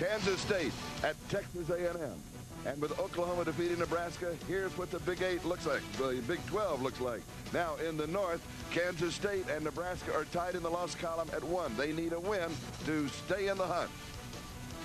Kansas State at Texas A&M. And with Oklahoma defeating Nebraska, here's what the Big 8 looks like, the Big 12 looks like. Now, in the North, Kansas State and Nebraska are tied in the loss column at 1. They need a win to stay in the hunt.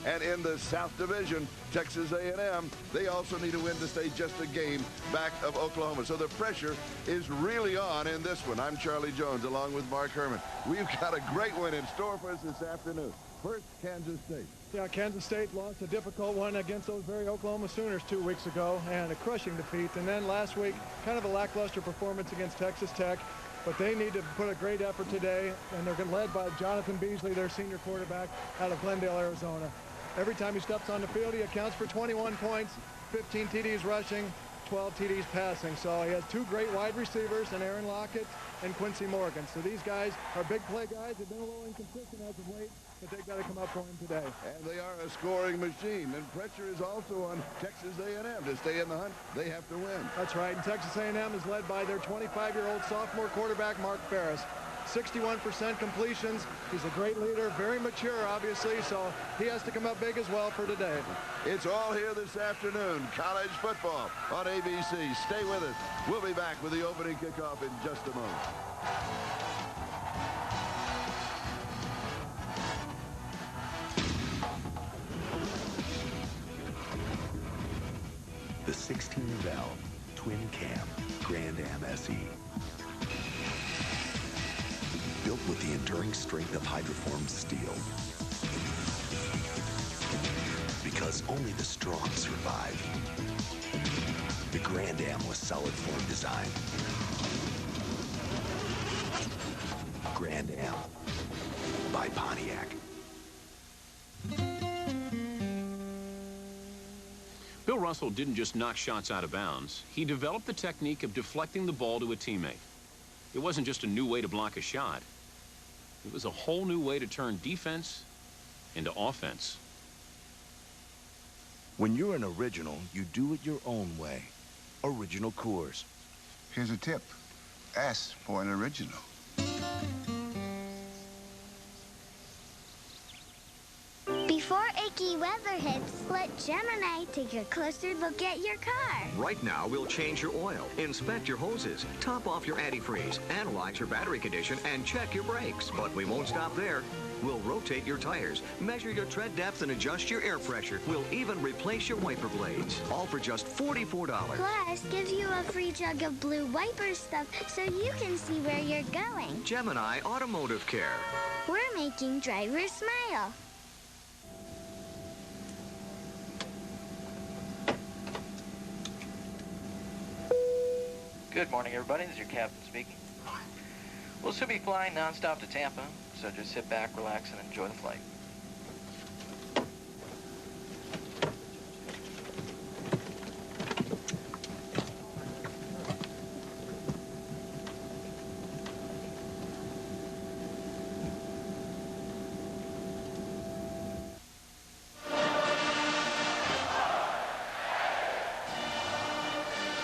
And in the South Division, Texas A&M, they also need a win to stay just a game back of Oklahoma. So the pressure is really on in this one. I'm Charlie Jones along with Mark Herman. We've got a great one in store for us this afternoon. First, Kansas State. Yeah, Kansas State lost a difficult one against those very Oklahoma Sooners 2 weeks ago, and a crushing defeat. And then last week, kind of a lackluster performance against Texas Tech. But they need to put a great effort today, and they're led by Jonathan Beasley, their senior quarterback out of Glendale, Arizona. Every time he steps on the field, he accounts for 21 points, 15 TDs rushing, 12 TDs passing. So he has 2 great wide receivers, and Aaron Lockett and Quincy Morgan. So these guys are big play guys. They've been a little inconsistent as of late, but they've got to come up for him today. And they are a scoring machine. And pressure is also on Texas A&M to stay in the hunt. They have to win. That's right. And Texas A&M is led by their 25-year-old sophomore quarterback, Mark Ferris. 61% completions. He's a great leader, very mature, obviously, so he has to come up big as well for today. It's all here this afternoon. College football on ABC. Stay with us. We'll be back with the opening kickoff in just a moment. The 16-valve twin-cam Grand Am SE. Built with the enduring strength of hydroformed steel. Because only the strong survive. The Grand Am was solid form design. Grand Am by Pontiac. Bill Russell didn't just knock shots out of bounds. He developed the technique of deflecting the ball to a teammate. It wasn't just a new way to block a shot. It was a whole new way to turn defense into offense. When you're an original, you do it your own way. Original Coors. Here's a tip. Ask for an original. Before icky weather hits, let Gemini take a closer look at your car. Right now, we'll change your oil, inspect your hoses, top off your antifreeze, analyze your battery condition, and check your brakes. But we won't stop there. We'll rotate your tires, measure your tread depth, and adjust your air pressure. We'll even replace your wiper blades, all for just $44. Plus, gives you a free jug of blue wiper stuff so you can see where you're going. Gemini Automotive Care. We're making drivers smile. Good morning, everybody. This is your captain speaking. We'll soon be flying nonstop to Tampa, so just sit back, relax, and enjoy the flight.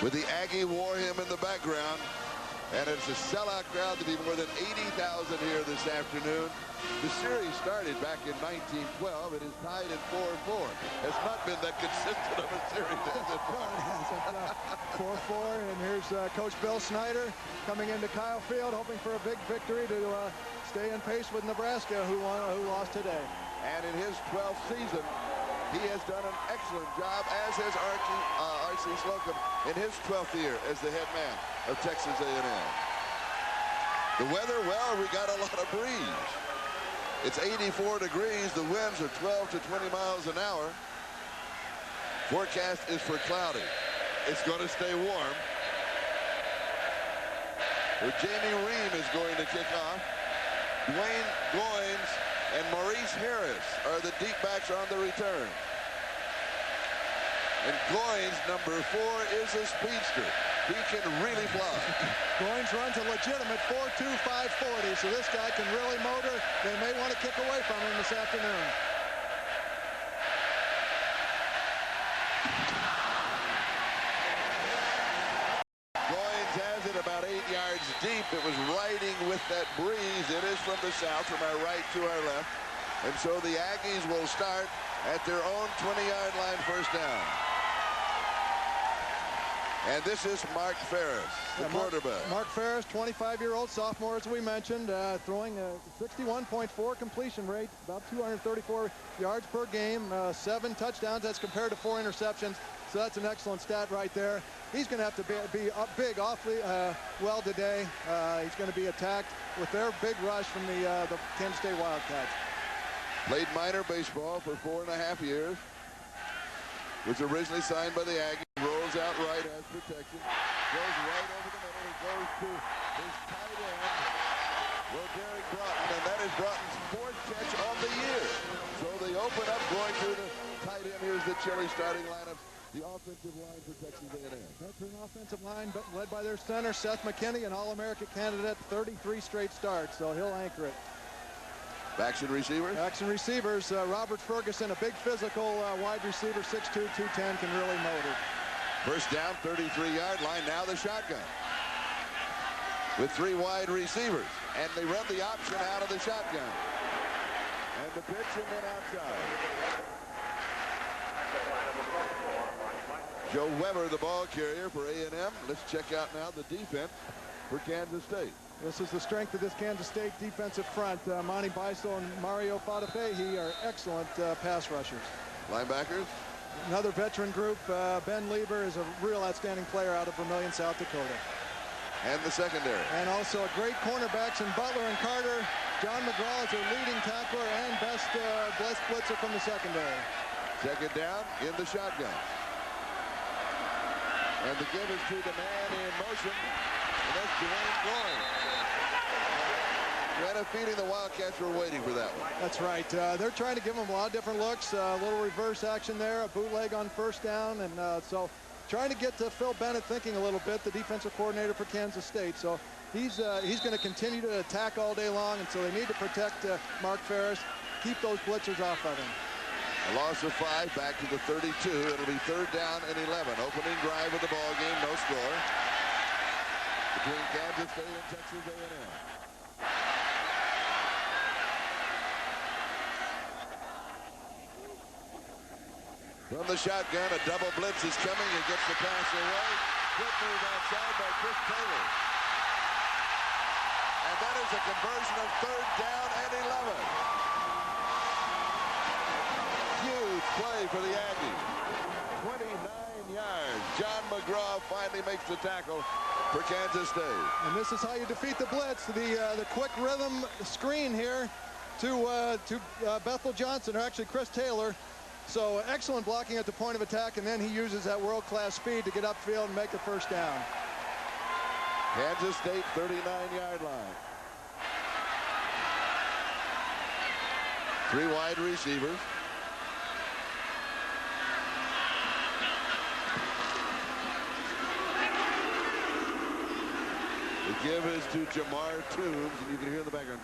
With the Aggie War Hymn in the background, and it's a sellout crowd to be more than 80,000 here this afternoon. The series started back in 1912. It is tied at 4-4. Has not been that consistent of a series, has it? 4-4, and here's Coach Bill Snyder coming into Kyle Field, hoping for a big victory to stay in pace with Nebraska, who lost today. And in his 12th season, he has done an excellent job, as has R.C. Slocum in his 12th year as the head man of Texas A&M. The weather, well, we got a lot of breeze. It's 84 degrees. The winds are 12 to 20 miles an hour. Forecast is for cloudy. It's going to stay warm. Well, Jamie Ream is going to kick off. Dwayne Goins and Maurice Harris are the deep backs on the return. And Goins, number 4, is a speedster. He can really fly. Goins runs a legitimate 4.2 540, so this guy can really motor. They may want to kick away from him this afternoon. Goins has it about 8 yards deep. It was riding with that breeze. It is from the south, from our right to our left. And so the Aggies will start at their own 20-yard line, first down. And this is Mark Ferris, the quarterback. Mark Ferris, 25-year-old sophomore, as we mentioned, throwing a 61.4 completion rate, about 234 yards per game, 7 touchdowns. That's compared to 4 interceptions. So that's an excellent stat right there. He's going to have to be up big awfully well today. He's going to be attacked with their big rush from the Kansas State Wildcats. Played minor baseball for 4.5 years. Was originally signed by the Aggies. Rolls out right as protection. Goes right over the middle. He goes to his tight end, Roderick Broughton, and that is Broughton's 4th catch on the year. So they open up going through the tight end. Here's the Chile starting lineup. The offensive line for Texas A&M. Veteran offensive line led by their center, Seth McKinney, an All-American candidate, 33 straight starts, so he'll anchor it. Backs and receivers? Backs and receivers. Robert Ferguson, a big physical wide receiver, 6'2", 210, can really motor. First down, 33-yard line. Now the shotgun with 3 wide receivers. And they run the option out of the shotgun. And the pitch and then outside. Joe Weber, the ball carrier for A&M. Let's check out now the defense for Kansas State. This is the strength of this Kansas State defensive front. Monty Beisel and Mario Fadafehi are excellent pass rushers. Linebackers? Another veteran group. Ben Lieber is a real outstanding player out of Vermillion, South Dakota. And the secondary. And also a great cornerbacks in Butler and Carter. John McGraw is their leading tackler and best blitzer from the secondary. Second down in the shotgun. And the give is to the man in motion. And that's Dwayne Goring. Kind of feeding the Wildcats were waiting for that one. That's right. They're trying to give them a lot of different looks. A little reverse action there, a bootleg on first down. And so trying to get Phil Bennett thinking a little bit, the defensive coordinator for Kansas State. So he's going to continue to attack all day long. And so they need to protect Mark Ferris, keep those blitzers off of him. A loss of 5, back to the 32. It'll be 3rd down and 11. Opening drive of the ball game, no score. Between Kansas State and Texas A&M. From the shotgun, a double blitz is coming. He gets the pass away. Good move outside by Chris Taylor. And that is a conversion of 3rd down and 11. Huge play for the Aggies. 29 yards. John McGraw finally makes the tackle for Kansas State. And this is how you defeat the blitz. The quick rhythm screen here to Bethel Johnson, or actually Chris Taylor. So excellent blocking at the point of attack, and then he uses that world-class speed to get upfield and make the first down. Kansas State 39-yard line. 3 wide receivers. The give is to Jamar Toombs, and you can hear in the background.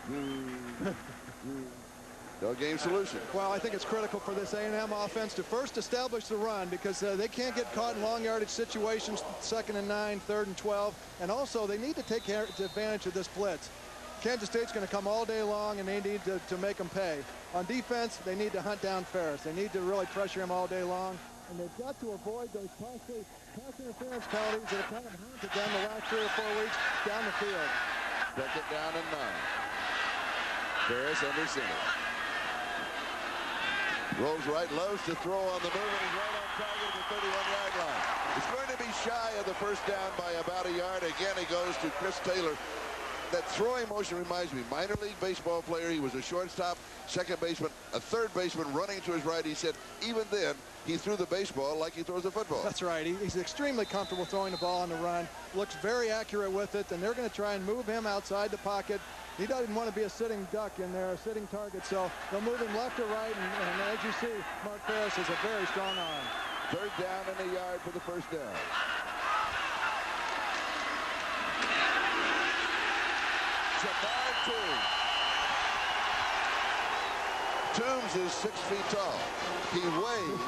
No game solution. Well, I think it's critical for this A&M offense to first establish the run, because they can't get caught in long yardage situations, 2nd and 9, 3rd and 12. And also they need to take advantage of this blitz. Kansas State's going to come all day long, and they need to make them pay. On defense, they need to hunt down Ferris. They need to really pressure him all day long. And they've got to avoid those costly pass interference penalties that have kind of haunted them the last 3 or 4 weeks down the field. 2nd down and 9. Ferris under center. Rolls right, loves to throw on the move, and he's right on target at the 31-yard line. It's going to be shy of the first down by about a yard. Again, he goes to Chris Taylor. That throwing motion reminds me, minor league baseball player. He was a shortstop, second baseman, a third baseman running to his right. He said even then he threw the baseball like he throws a football. That's right. He's extremely comfortable throwing the ball on the run. Looks very accurate with it, and they're going to try and move him outside the pocket. He doesn't want to be a sitting duck in there, a sitting target, so they'll move him left or right, and as you see, Mark Ferris has a very strong arm. 3rd down and a yard for the first down. Jamar Toombs. Toombs is 6 feet tall. He weighs,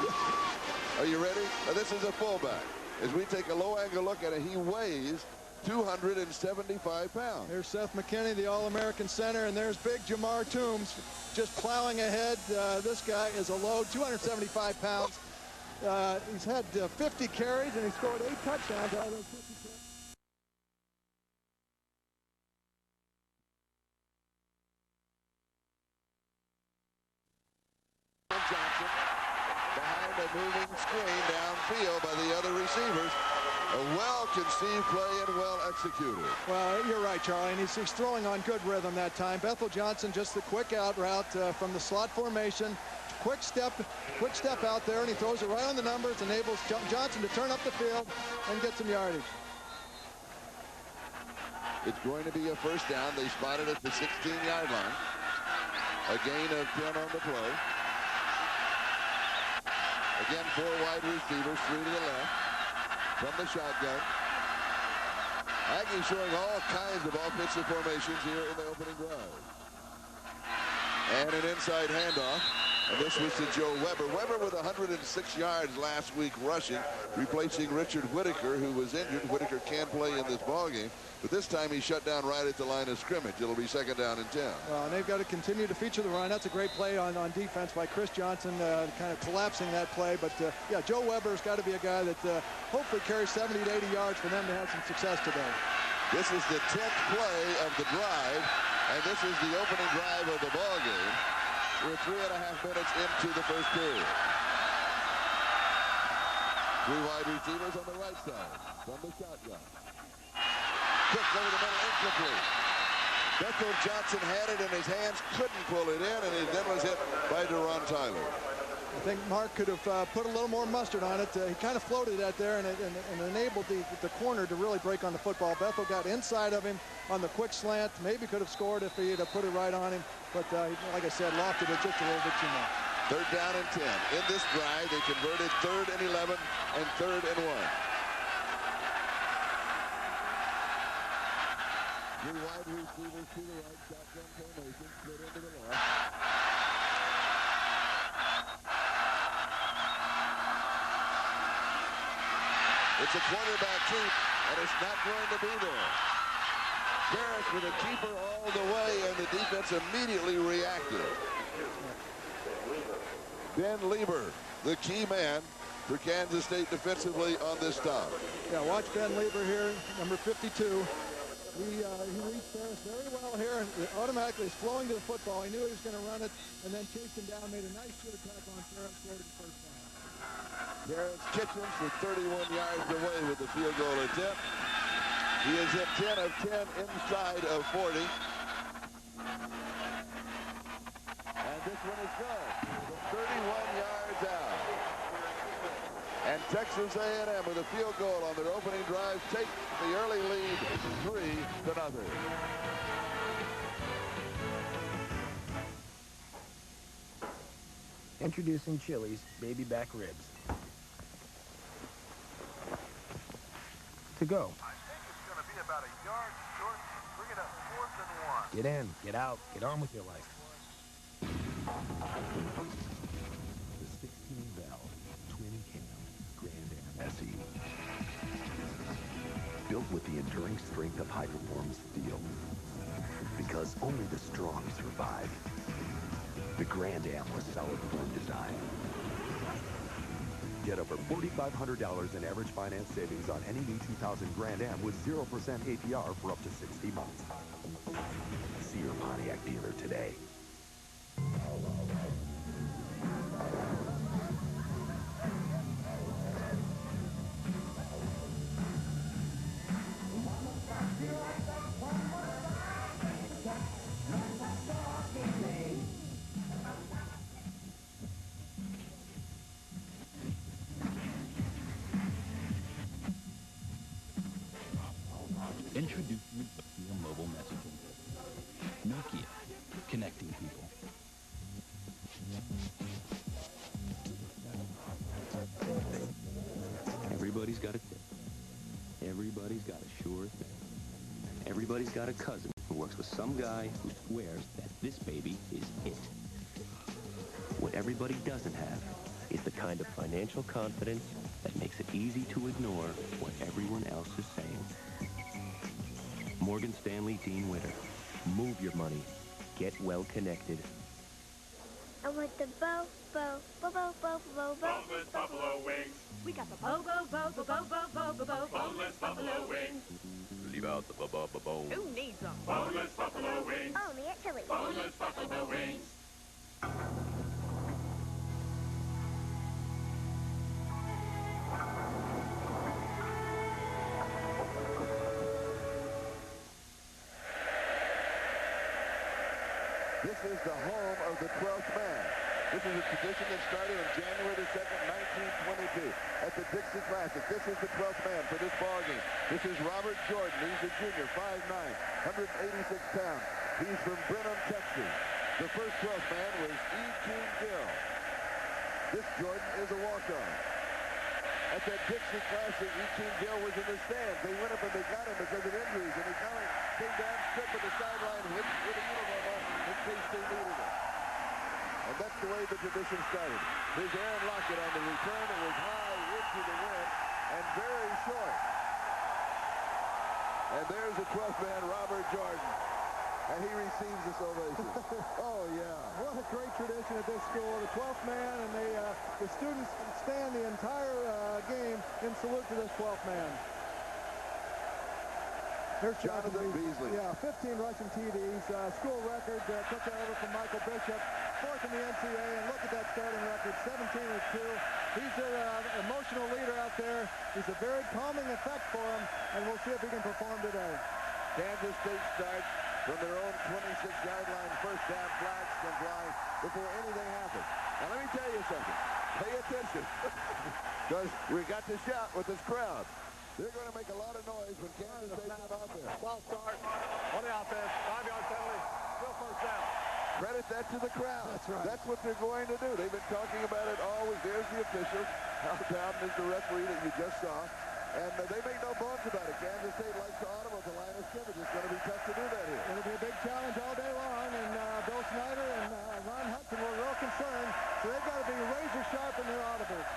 are you ready? Now, this is a fullback. As we take a low angle look at it, he weighs 275 pounds. There's Seth McKinney, the All-American center, and there's big Jamar Toombs just plowing ahead. This guy is a load, 275 pounds. He's had 50 carries, and he scored 8 touchdowns out of those 50 carries. Johnson behind a moving screen downfield by the other receivers. A well-conceived play and well executed. Well, you're right, Charlie, and he's throwing on good rhythm that time. Bethel Johnson, just the quick out route from the slot formation. Quick step out there, and he throws it right on the numbers, enables Johnson to turn up the field and get some yardage. It's going to be a first down. They spotted at the 16-yard line. A gain of 10 on the play. Again, 4 wide receivers, 3 to the left from the shotgun. Aggie showing all kinds of offensive formations here in the opening drive. And an inside handoff. And this was to Joe Weber. Weber with 106 yards last week rushing, replacing Richard Whitaker, who was injured. Whitaker can play in this ballgame, but this time he shut down right at the line of scrimmage. It'll be second down and 10. Well, and they've got to continue to feature the run. That's a great play on defense by Chris Johnson, kind of collapsing that play. But, yeah, Joe Weber's got to be a guy that hopefully carries 70 to 80 yards for them to have some success today. This is the 10th play of the drive, and this is the opening drive of the ballgame. We're 3.5 minutes into the first period. 3 wide receivers on the right side from the shotgun. Cook over the middle, incomplete. Bethel Johnson had it in his hands, couldn't pull it in, and he then was hit by Deron Tyler. I think Mark could have put a little more mustard on it. He kind of floated that there and enabled the corner to really break on the football. Bethel got inside of him on the quick slant. Maybe could have scored if he had put it right on him. But like I said, lofted it just a little bit too much. Third down and 10. In this drive, they converted 3rd and 11 and 3rd and 1. 3 wide receivers to the right, shotgun formation, split into the left. It's a quarterback keep, and it's not going to be there. Harris with a keeper all the way, and the defense immediately reacted. Ben Lieber, the key man for Kansas State defensively on this stop. Yeah, watch Ben Lieber here, number 52. He reached Ferris very well here, and automatically is flowing to the football. He knew he was going to run it, and then chased him down, made a nice good tackle on Ferris, scored the first down. Terrence Kitchens was 31 yards away with the field goal attempt. He has hit 10 of 10 inside of 40. And this one is good. 31 yards out. And Texas A&M with a field goal on their opening drive take the early lead 3-0. Introducing Chili's baby back ribs. To go. I think it's going to be about a yard short. Bring it up 4th and 1. Get in, get out, get on with your life. The 16-valve twin-cam Grand Am SE. Built with the enduring strength of high-performance steel. Because only the strong survive. The Grand Am was solid form design. Get over $4,500 in average finance savings on any new 2000 Grand Am with 0% APR for up to 60 months. See your Pontiac dealer today. Introducing Nokia mobile messaging. Nokia, connecting people. Everybody's got a tip. Everybody's got a sure thing. Everybody's got a cousin who works with some guy who swears that this baby is it. What everybody doesn't have is the kind of financial confidence that makes it easy to ignore what everyone else is saying. Morgan Stanley Dean Witter. Move your money. Get well connected. I want the bow, boneless buffalo wings. We got the boneless buffalo wings. Leave out the bone. Who needs them? Boneless buffalo wings. Only at Chili's. Boneless buffalo wings. This is the home of the 12th man. This is a tradition that started on January the 2nd, 1922 at the Dixie Classic. This is the 12th man for this ball game. This is Robert Jordan. He's a junior, 5'9", 186 pounds. He's from Brenham, Texas. The first 12th man was E. King Gill. This Jordan is a walk-on. At that Dixie Classic, E. King Gill was in the stands. They went up and they got him because of injuries, and he came down, stood at the sideline, hit with a uniform on in case they needed it. And that's the way the tradition started. Here's Aaron Lockett on the return. It was high into the wind and very short. And there's the 12th man, Robert Jordan. And he receives this ovation. Oh, yeah. What a great tradition at this school. The 12th man, and the students stand the entire game in salute to this 12th man. There's Jonathan Beasley. Yeah, 15 rushing TDs. School record took that over from Michael Bishop. Fourth in the NCAA, and look at that starting record, 17-2. He's an emotional leader out there. He's a very calming effect for him, and we'll see if he can perform today. Kansas State starts from their own 26-yard line. First down, flags can fly before anything happens. Now, let me tell you something. Pay attention, because we got to shout with this crowd. They're going to make a lot of noise when Kansas State come out there. Ball start on the offense, 5-yard penalty, still first down. Credit that to the crowd. That's right. That's what they're going to do. They've been talking about it always. There's the officials. Hal Dowden is the referee that you just saw. And they make no bones about it. Kansas State likes to audible the line of scrimmage. It's going to be tough to do that here. It'll be a big challenge all day long, and Bill Snyder and Ron Hudson were real concerned, so they've got to be razor sharp in their audibles.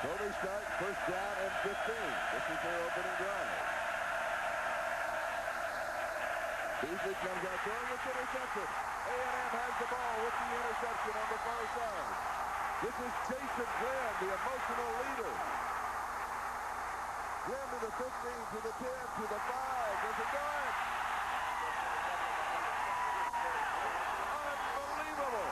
So they start first down and 15. This is their opening drive. Beasley comes out throwing, it's intercepted. A&M has the ball with the interception on the far side. This is Jason Glenn, the emotional leader. Glenn to the 15, to the 10, to the 5. There's a guard. Unbelievable.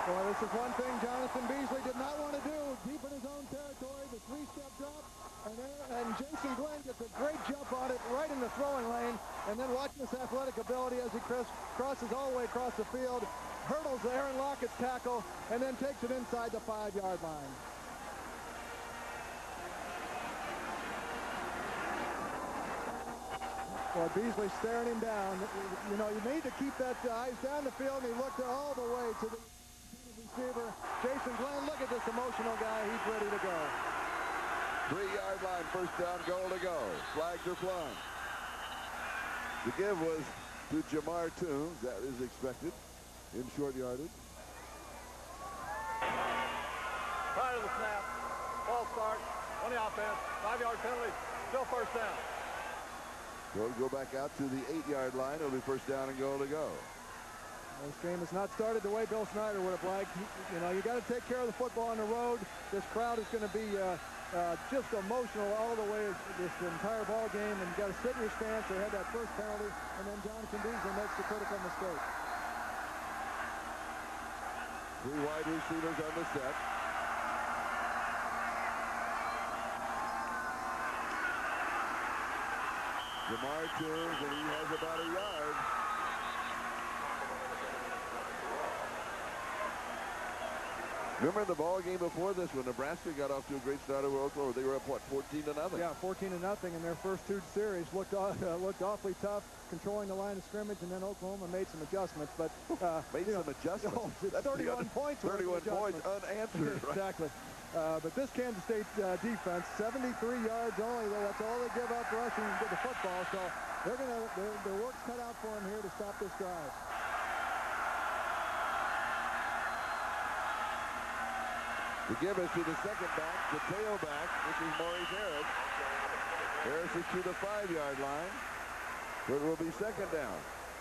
Well, this is one thing Jonathan Beasley did not want to do. Deep in his own territory, the three-step drop, and Jason Glenn gets a great jump on it right in the throwing lane, and then watch this athletic ability as he crosses all the way across the field, hurdles Aaron Lockett's tackle, and then takes it inside the 5-yard line. Well, Beasley staring him down. You know, you need to keep that eyes down the field, and he looked all the way to the receiver. Jason Glenn, look at this emotional guy. He's ready to go. 3-yard line, first down, goal to go. Flags are flying. The give was to Jamar Toombs. That is expected in short yardage. Prior to the snap, ball start on the offense, 5-yard penalty, still first down. So go back out to the 8-yard line. It'll be first down and goal to go. This game has not started the way Bill Snyder would have liked. You know, you got to take care of the football on the road. This crowd is going to be just emotional all the way this entire ball game, and you got to sit in your stance. They had that first penalty, and then Jonathan Beasley makes the critical mistake. 3 wide receivers on the set. Jamar Toombs, and he has about a yard. Remember the ball game before this when Nebraska got off to a great start over Oklahoma? They were up, what, 14-0? Yeah, 14-0 in their first 2 series. Looked awfully tough, controlling the line of scrimmage, and then Oklahoma made some adjustments. But made some adjustments? That's 31 points. 31 points unanswered. Right? Exactly. But this Kansas State defense, 73 yards only. That's all they give up rushing to the football. So they're gonna their work's cut out for them here to stop this drive. The give is to the second back, the tailback, which is Maurice Harris. Harris is to the 5-yard line. So it will be second down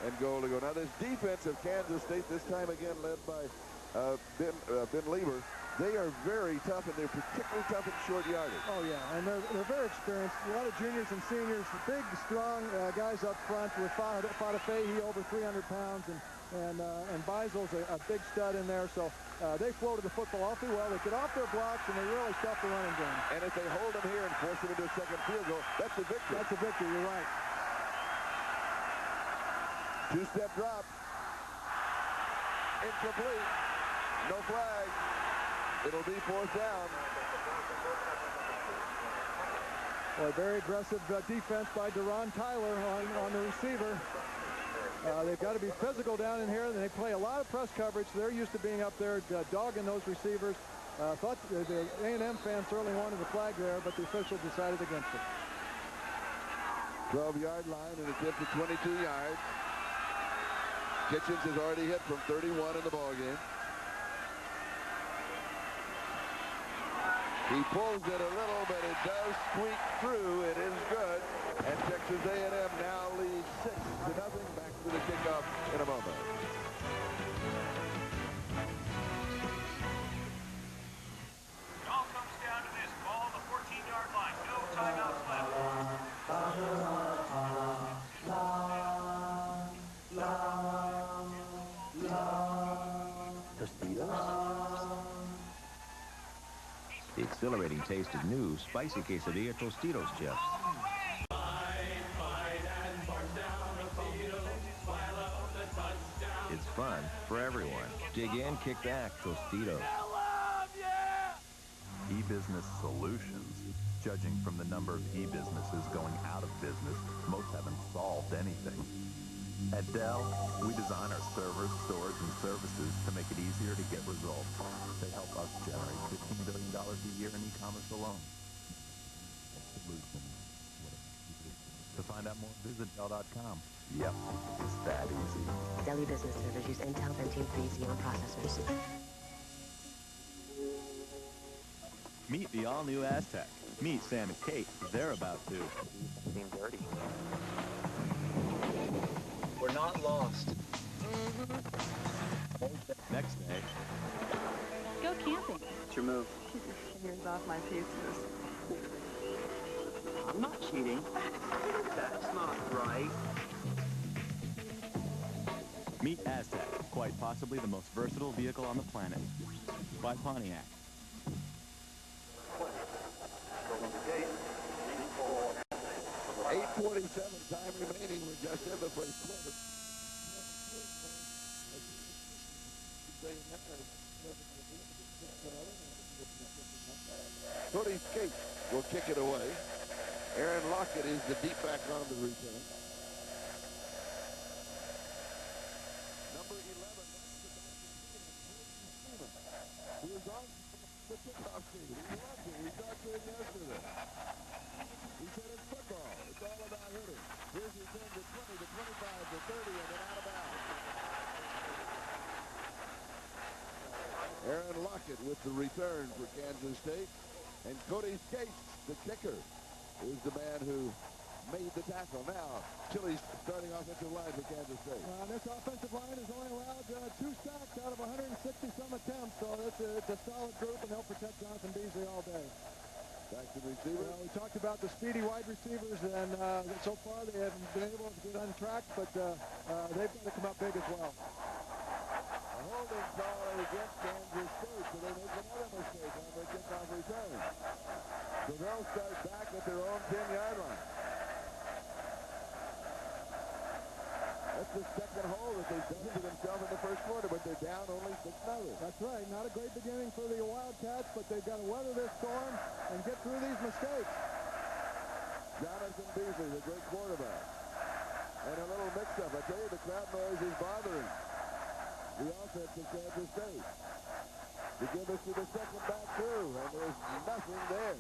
and goal to go. Now this defense of Kansas State, this time again led by Ben Lieber, they are very tough, and they're particularly tough in short yardage. Oh, yeah, and they're very experienced. A lot of juniors and seniors, big, strong guys up front with Fadafehi over 300 pounds, and Beisel's a big stud in there. So they floated the football awfully well. They get off their blocks, and they really stuff the running game. And if they hold them here and force it into a second field goal, that's a victory. That's a victory, you're right. Two-step drop. Incomplete. No flag. It'll be fourth down. Boy, very aggressive defense by Deron Tyler on the receiver. They've got to be physical down in here, and they play a lot of press coverage. They're used to being up there dogging those receivers. Thought the A&M fans certainly wanted the flag there, but the official decided against it. 12-yard line and a tip to 22 yards. Kitchens has already hit from 31 in the ballgame. He pulls it a little, but it does squeak through. It is good. And Texas A&M now leads 6-0. Back to the kickoff in a moment. It all comes down to this. Ball on the 14-yard line. No timeouts left. The exhilarating taste of new spicy quesadilla Tostitos chips. It's fun for everyone. Dig in, kick back, Tostitos. E-Business Solutions. Judging from the number of e-businesses going out of business, most haven't solved anything. At Dell, we design our servers, stores, and services to make it easier to get results. They help us generate $15 billion a year in e-commerce alone. To find out more, visit Dell.com. Yep, it's that easy. Dell E-Business servers use Intel Pentium 3 Xeon processors. Meet the all-new Aztec. Meet Sam and Kate. They're about to. Seem dirty. We're not lost. Next day. Go camping. What's your move? Keep your fingers off my pieces. I'm not cheating. That's not right. Meet Aztec, quite possibly the most versatile vehicle on the planet. By Pontiac. 8:27 time remaining. We're just in the first quarter. Cody Skates will kick it away. Aaron Lockett is the deep back on the return. Number 11. Who is on the kickoff team. He loves it. We talked to him yesterday. He said it's football. It's all about hitting. Here's his turn to 20, to 25, to 30, and then out of bounds. Aaron Lockett with the return for Kansas State. And Cody Skates, the kicker, is the man who made the tackle. Now, Chili's starting offensive line for Kansas State. This offensive line has only allowed 2 sacks out of 160-some attempts, so it's a solid group, and they'll protect Jonathan Beasley all day. Back to the receiver. We talked about the speedy wide receivers, and so far they haven't been able to get untracked, but they've got to come up big as well. A holding call against Kansas State, so they make another mistake on their kickoff return. So they'll start back at their own 10-yard line. That's the second hole that they've done to themselves in the first quarter, but they're down only 6-0. That's right. Not a great beginning for the Wildcats, but they've got to weather this storm and get through these mistakes. Jonathan Beasley, the great quarterback. And a little mix-up. I tell you, the crowd noise is bothering the offense of Kansas State. To give us to the second back through, and there's nothing there.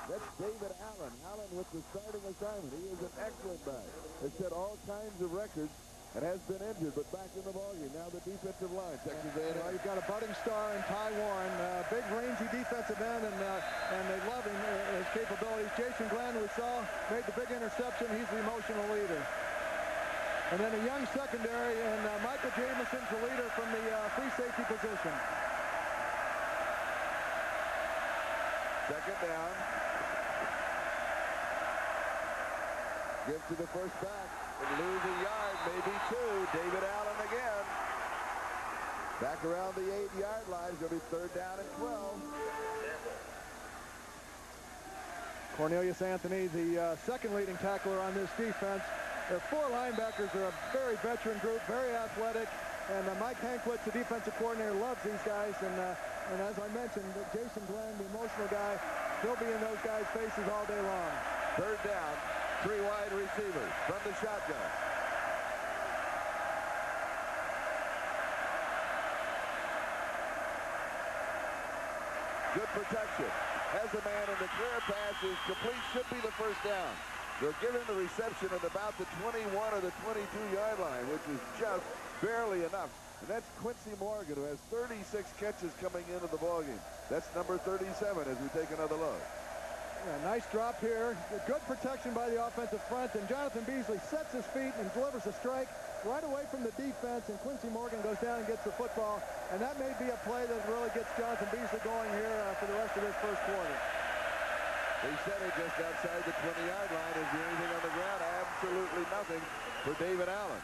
That's David Allen. Allen with the starting assignment. He is an excellent back. Has set all kinds of records and has been injured, but back in the ballgame. Now the defensive line, Texas A&M. Well, you've got a budding star in Ty Warren, big rangy defensive end, and they love him, his capabilities. Jason Glenn, we saw, made the big interception. He's the emotional leader. And then a young secondary, and Michael Jamison's the leader from the free safety position. Second down. Give to the first back. And lose a yard, maybe two. David Allen again. Back around the 8-yard line. It's going to be third down and 12. Cornelius Anthony, the second leading tackler on this defense. Their 4 linebackers are a very veteran group, very athletic. And Mike Hankwitz, the defensive coordinator, loves these guys. And as I mentioned, Jason Glenn, the emotional guy, he'll be in those guys' faces all day long. Third down. 3 wide receivers from the shotgun. Good protection. Has a man, and the clear pass is complete. Should be the first down. They'll give him the reception at about the 21 or the 22-yard line, which is just barely enough. And that's Quincy Morgan, who has 36 catches coming into the ballgame. That's number 37 as we take another look. Yeah, nice drop here. Good protection by the offensive front, and Jonathan Beasley sets his feet and delivers a strike right away from the defense, and Quincy Morgan goes down and gets the football, and that may be a play that really gets Jonathan Beasley going here for the rest of this first quarter. They set it just outside the 20-yard line. Is there anything on the ground? Absolutely nothing for David Allen.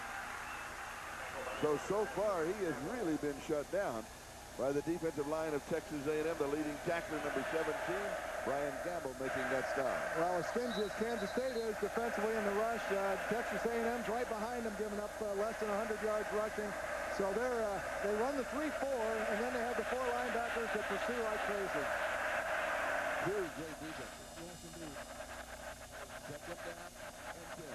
So far, he has really been shut down by the defensive line of Texas A&M, the leading tackler, number 17, Brian Gamble, making that stop. Well, as stingy as Kansas State is defensively in the rush, Texas A&M's right behind them, giving up less than 100 yards rushing. So they run the 3-4, and then they have the 4 linebackers that pursue like crazy. Here's great defense. Yes, indeed. Second down and 10.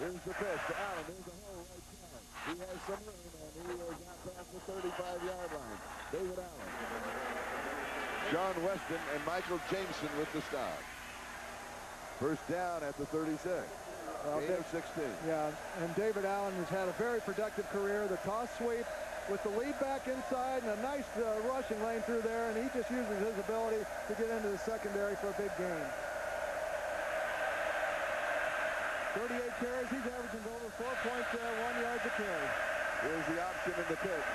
Here's the pitch to Allen. There's a hole right side. He has some room, and he is out past the 35-yard line. David Allen. John Weston and Michael Jameson with the stop. First down at the 36. Gain of 16. Yeah, and David Allen has had a very productive career. The toss sweep with the lead back inside and a nice rushing lane through there, and he just uses his ability to get into the secondary for a big gain. 38 carries, he's averaging over 4.1 yards a carry. Here's the option in the pitch.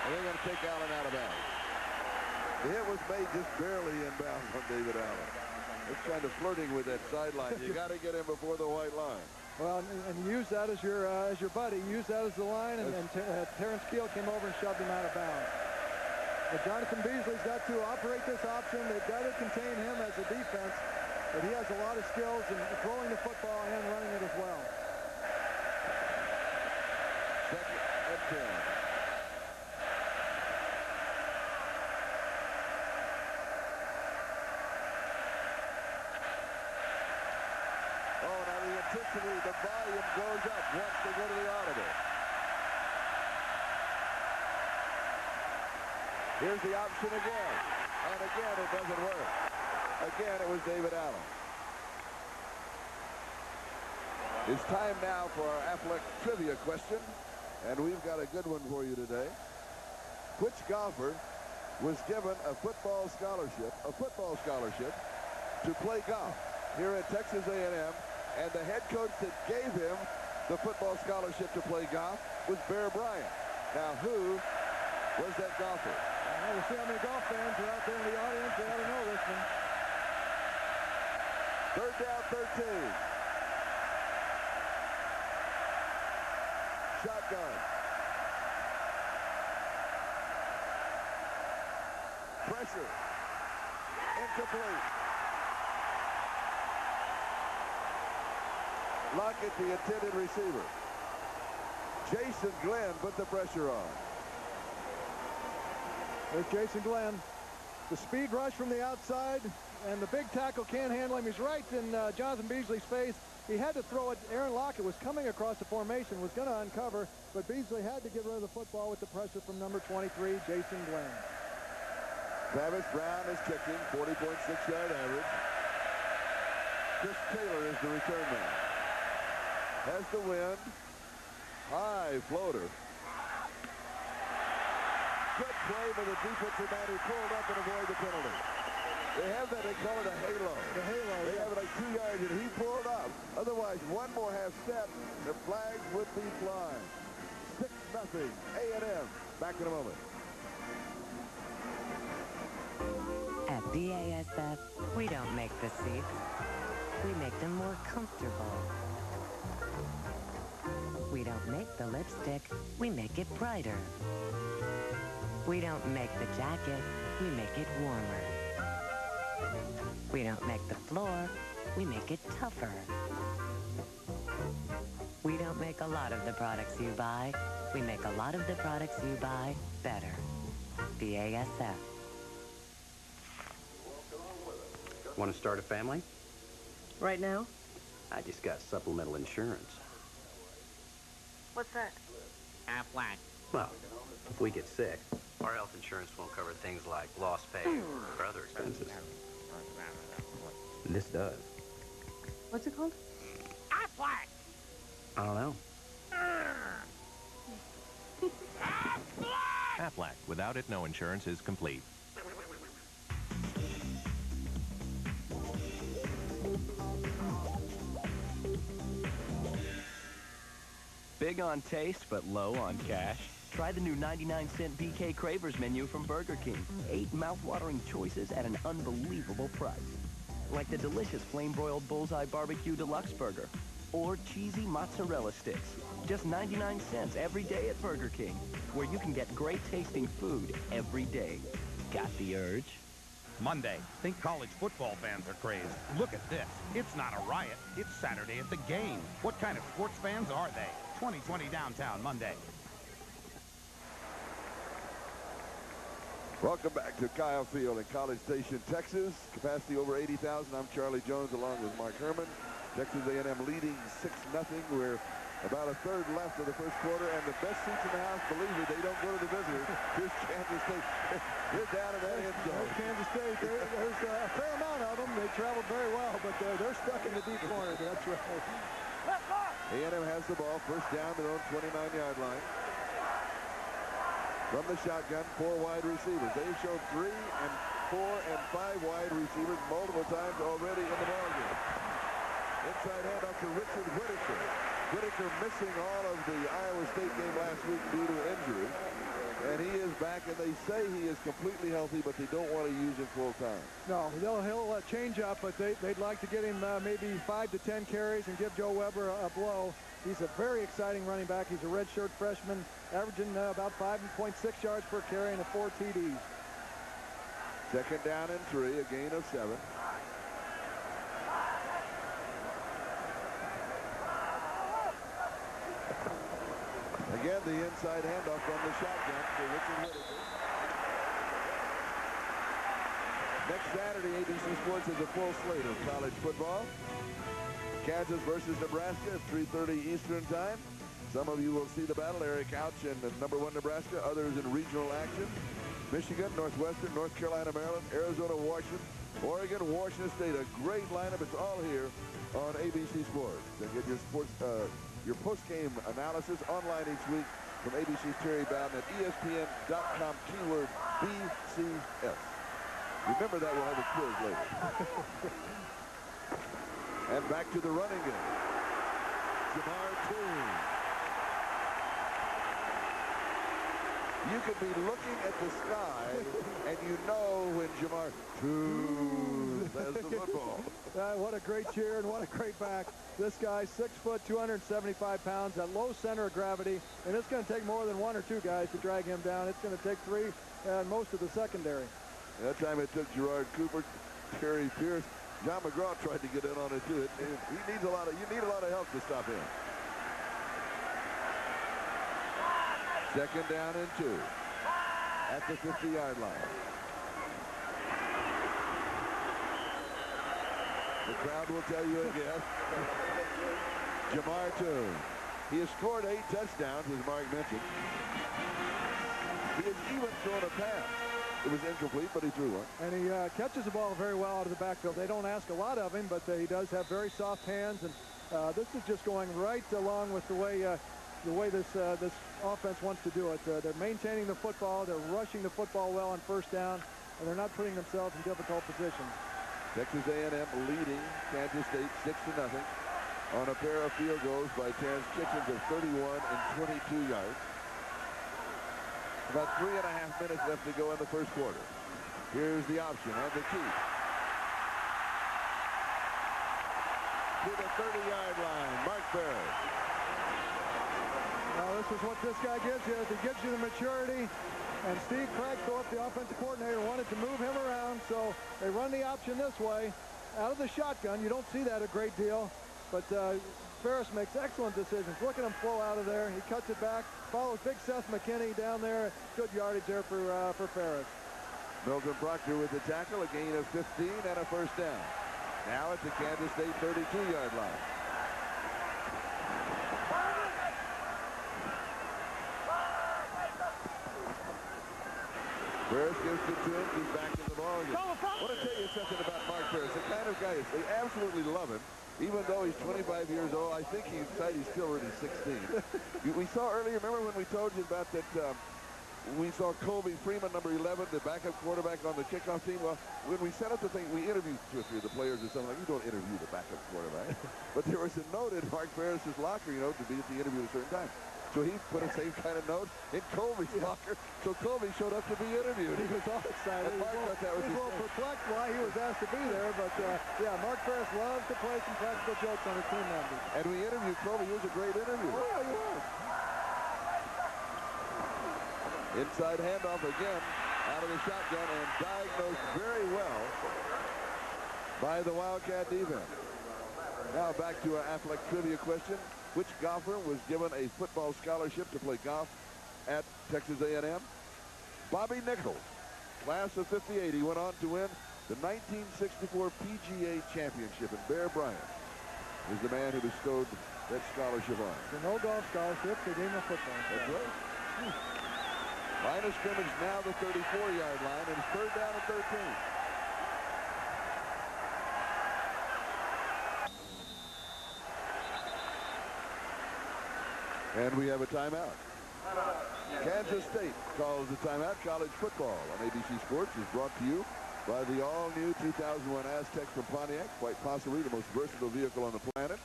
And they're going to take Allen out of bounds. The hit was made just barely inbounds on David Allen. It's kind of flirting with that sideline. You got to get him before the white line. Well, and use that as your buddy. Use that as the line, and Terrence Keel came over and shoved him out of bounds. But Jonathan Beasley's got to operate this option. They've got to contain him as a defense, but he has a lot of skills in throwing the football and running it as well. Second and 10. The volume goes up once they go to the audible. Here's the option again. And again, it doesn't work. Again, it was David Allen. It's time now for our athletic trivia question. And we've got a good one for you today. Which golfer was given a football scholarship to play golf here at Texas A&M? And the head coach that gave him the football scholarship to play golf was Bear Bryant. Now, who was that golfer? Well, we'll see how many golf fans are out there in the audience. They ought to know this one. Third down, 13. Shotgun. Pressure. Incomplete. Lockett, the intended receiver. Jason Glenn put the pressure on. There's Jason Glenn. The speed rush from the outside, and the big tackle can't handle him. He's right in Jonathan Beasley's face. He had to throw it. Aaron Lockett was coming across the formation, was going to uncover, but Beasley had to get rid of the football with the pressure from number 23, Jason Glenn. Travis Brown is kicking, 40.6-yard average. Chris Taylor is the return man. has the wind. High floater. Good play by the defensive man who pulled up and avoided the penalty. They have that, they call it a halo. The halo, They have it like 2 yards, and he pulled up. Otherwise, one more half step, the flags would be flying. 6-0, A&M. Back in a moment. At BASF, we don't make the seats. We make them more comfortable. We don't make the lipstick. We make it brighter. We don't make the jacket. We make it warmer. We don't make the floor. We make it tougher. We don't make a lot of the products you buy. We make a lot of the products you buy better. BASF. Want to start a family? Right now? I just got supplemental insurance. What's that? Aflac. Well, if we get sick, our health insurance won't cover things like lost pay or other expenses. This does. What's it called? Aflac. I don't know. Aflac. Without it, no insurance is complete. Big on taste, but low on cash? Try the new 99-cent BK Cravers menu from Burger King. 8 mouth-watering choices at an unbelievable price. Like the delicious flame-broiled Bullseye Barbecue Deluxe Burger or cheesy mozzarella sticks. Just 99 cents every day at Burger King, where you can get great-tasting food every day. Got the urge? Monday. Think college football fans are crazed. Look at this. It's not a riot. It's Saturday at the game. What kind of sports fans are they? 2020 downtown Monday. Welcome back to Kyle Field in College Station, Texas. Capacity over 80,000. I'm Charlie Jones along with Mark Herman. Texas A&M leading 6-0. We're about a third left of the first quarter, and the best seats in the house, believe me, they don't go to the visitors. Here's Kansas State. They're down in that end zone. There's Kansas State. There's a fair amount of them. They traveled very well, but they're stuck in the deep corner. That's right. A&M has the ball. First down to their own 29-yard line. From the shotgun, 4 wide receivers. They've shown 3 and 4 and 5 wide receivers multiple times already in the ballgame. Inside handoff to Richard Whitaker. Whitaker missing all of the Iowa State game last week due to injury. And he is back, and they say he is completely healthy, but they don't want to use him full time. No, he'll change up, but they'd like to get him maybe 5 to 10 carries and give Joe Weber a blow. He's a very exciting running back. He's a redshirt freshman, averaging about 5.6 yards per carry and 4 TDs. Second down and 3, a gain of 7. Again, the inside handoff from the shotgun to Richard Whitaker. Next Saturday, ABC Sports has a full slate of college football. Kansas versus Nebraska at 3:30 Eastern Time. Some of you will see the battle. Eric Couch and #1 Nebraska. Others in regional action. Michigan, Northwestern, North Carolina, Maryland, Arizona, Washington, Oregon, Washington State. A great lineup. It's all here on ABC Sports. And get your sports, your post-game analysis online each week from ABC's Terry Bowden at ESPN.com. Keyword BCS. Remember that, we'll have a quiz later. And back to the running game. Jamar Toon. You could be looking at the sky, and you know when Jamar Toon says the football. What a great cheer and what a great back. This guy, 6 foot, 275 pounds, at low center of gravity, and it's going to take more than 1 or 2 guys to drag him down. It's going to take 3 and most of the secondary. That time it took Gerard Cooper, Terry Pierce. John McGraw tried to get in on it too. He needs you need a lot of help to stop him. Second down and 2 at the 50-yard line. The crowd will tell you again. Jamar Toon. He has scored 8 touchdowns, as Mark mentioned. He has even thrown a pass. It was incomplete, but he threw one. And he catches the ball very well out of the backfield. They don't ask a lot of him, but he does have very soft hands, and This is just going right along with the way this offense wants to do it. They're maintaining the football, they're rushing the football well on first down, and they're not putting themselves in difficult positions. Texas A&M leading Kansas State 6-0 on a pair of field goals by Terrence Kitchens of 31 and 22 yards. About 3.5 minutes left to go in the first quarter. Here's the option and the key. To the 30-yard line, Mark Ferris. Now this is what this guy gives you. He gives you the maturity. And Steve Kragthorpe, the offensive coordinator, wanted to move him around, so they run the option this way. Out of the shotgun, you don't see that a great deal, but Ferris makes excellent decisions. Look at him flow out of there. He cuts it back, follows big Seth McKinney down there. Good yardage there for Ferris. Milton Proctor with the tackle, a gain of 15 and a first down. Now at the Kansas State 32-yard line. Ferris gives it to him. He's back in the ball again. I want to tell you something about Mark Ferris. The kind of guy is, they absolutely love him. Even though he's 25 years old, I think he's still really 16. We saw earlier, remember when we told you about that, we saw Colby Freeman, number 11, the backup quarterback on the kickoff team. Well, when we set up the thing, we interviewed 2 or 3 of the players or something like, you don't interview the backup quarterback. But there was a note in Mark Ferris's locker, you know, to be at the interview at a certain time. So he put a same kind of note in Colby's locker. So Colby showed up to be interviewed. He was all excited. He was a little perplexed why he was asked to be there, but yeah, Mark Ferris loves to play some practical jokes on his team members. And we interviewed Colby. He was a great interview. Oh, yeah, he was. Inside handoff again out of the shotgun and diagnosed very well by the Wildcat defense. Now back to our Affleck trivia question. Which golfer was given a football scholarship to play golf at Texas A&M? Bobby Nichols, class of 58. He went on to win the 1964 PGA Championship, and Bear Bryant is the man who bestowed that scholarship on. So no golf scholarships, they gave him a football. That's right. Line of scrimmage now the 34-yard line, and it's 3rd down and 13. And we have a timeout. Kansas State calls the timeout. College football on ABC Sports is brought to you by the all-new 2001 Aztek from Pontiac, quite possibly the most versatile vehicle on the planet.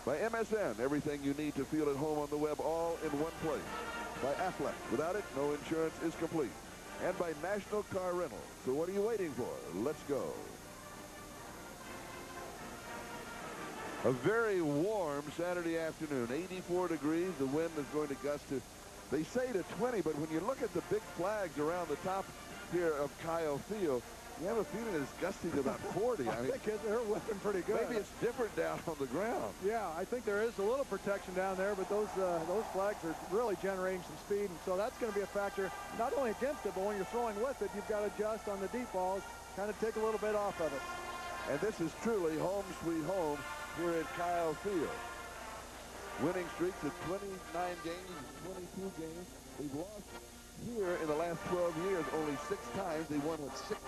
By MSN, everything you need to feel at home on the web, all in one place. By Affleck, without it, no insurance is complete. And by National Car Rental. So what are you waiting for? Let's go. A very warm Saturday afternoon, 84 degrees. The wind is going to gust to, they say to 20, but when you look at the big flags around the top here of Kyle Field, you have a feeling it's gusting to about 40. I think they're whipping pretty good. Maybe it's different down on the ground. Yeah, I think there is a little protection down there, but those flags are really generating some speed, and so that's going to be a factor, not only against it, but when you're throwing with it, you've got to adjust on the deep balls, kind of take a little bit off of it. And this is truly home sweet home here at Kyle Field. Winning streaks of 29 games, 22 games. They've lost here in the last 12 years only 6 times. They won, what, 63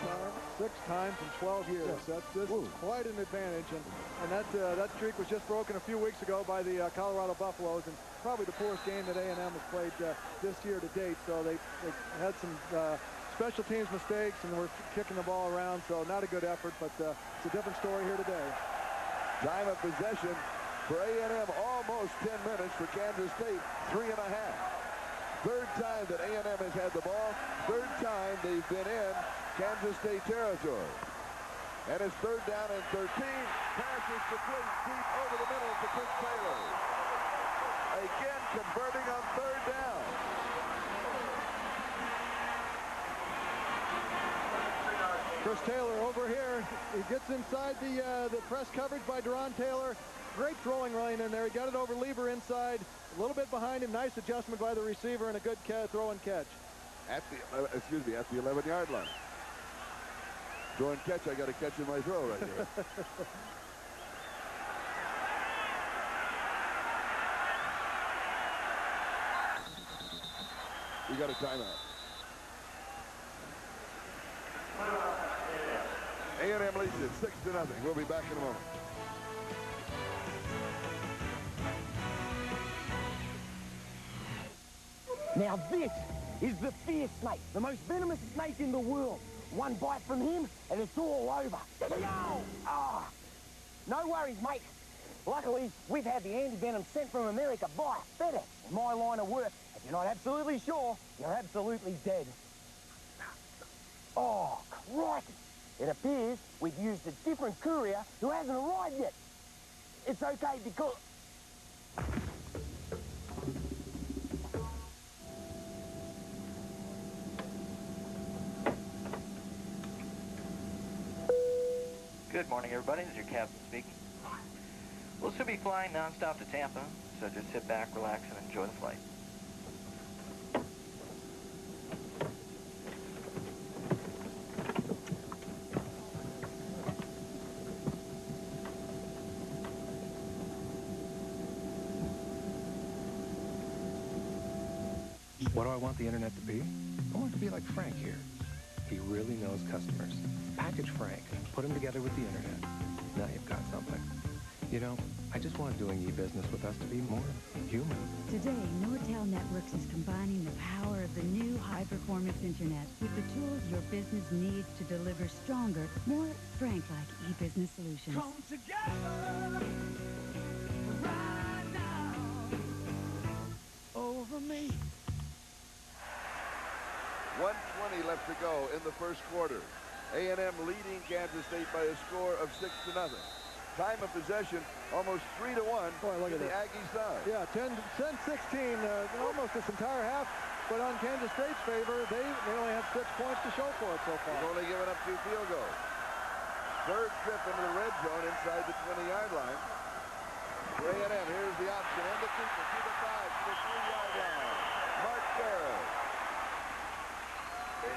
times? 6 times in 12 years. Yeah. This is quite an advantage. And that streak was just broken a few weeks ago by the Colorado Buffaloes, and probably the poorest game that A&M has played this year to date. So they had some special teams mistakes, and we're kicking the ball around, so not a good effort, but it's a different story here today. Time of possession for A&M, almost 10 minutes. For Kansas State, 3.5. 3rd time that A&M has had the ball. 3rd time they've been in Kansas State territory. And it's 3rd down and 13. Pass is complete deep over the middle to Chris Taylor. Again converting on 3rd down. Chris Taylor over here. He gets inside the press coverage by Deron Taylor. Great throwing lane in there. He got it over Lever inside. A little bit behind him. Nice adjustment by the receiver and a good throw and catch. At the 11-yard line. Throw and catch. I got to catch in my throw right here. We got a timeout. A&M leads it 6-0. We'll be back in a moment. Now this is the fear snake, the most venomous snake in the world. One bite from him and it's all over. Yo! Ah! No worries, mate. Luckily, we've had the anti-venom sent from America by FedEx. In my line of work, if you're not absolutely sure, you're absolutely dead. Oh, crikey. It appears we've used a different courier who hasn't arrived yet. It's okay because... Good morning, everybody. This is your captain speaking. We'll soon be flying nonstop to Tampa, so just sit back, relax, and enjoy the flight. What do I want the internet to be? I want it to be like Frank here. He really knows customers. Package Frank. Put him together with the internet. Now you've got something. You know, I just want doing e-business with us to be more human. Today, Nortel Networks is combining the power of the new high-performance internet with the tools your business needs to deliver stronger, more Frank-like e-business solutions. Come together right now over me. 1:20 left to go in the first quarter. A&M leading Kansas State by a score of 6-0. Time of possession almost 3-1 to the Aggie side. Yeah, 10-16, almost this entire half. But on Kansas State's favor, they only have 6 points to show for it so far. They've only given up 2 field goals. Third trip into the red zone inside the 20-yard line. For A&M, here's the option and the keeper to the 5 to the 3-yard line. Mark Farrell.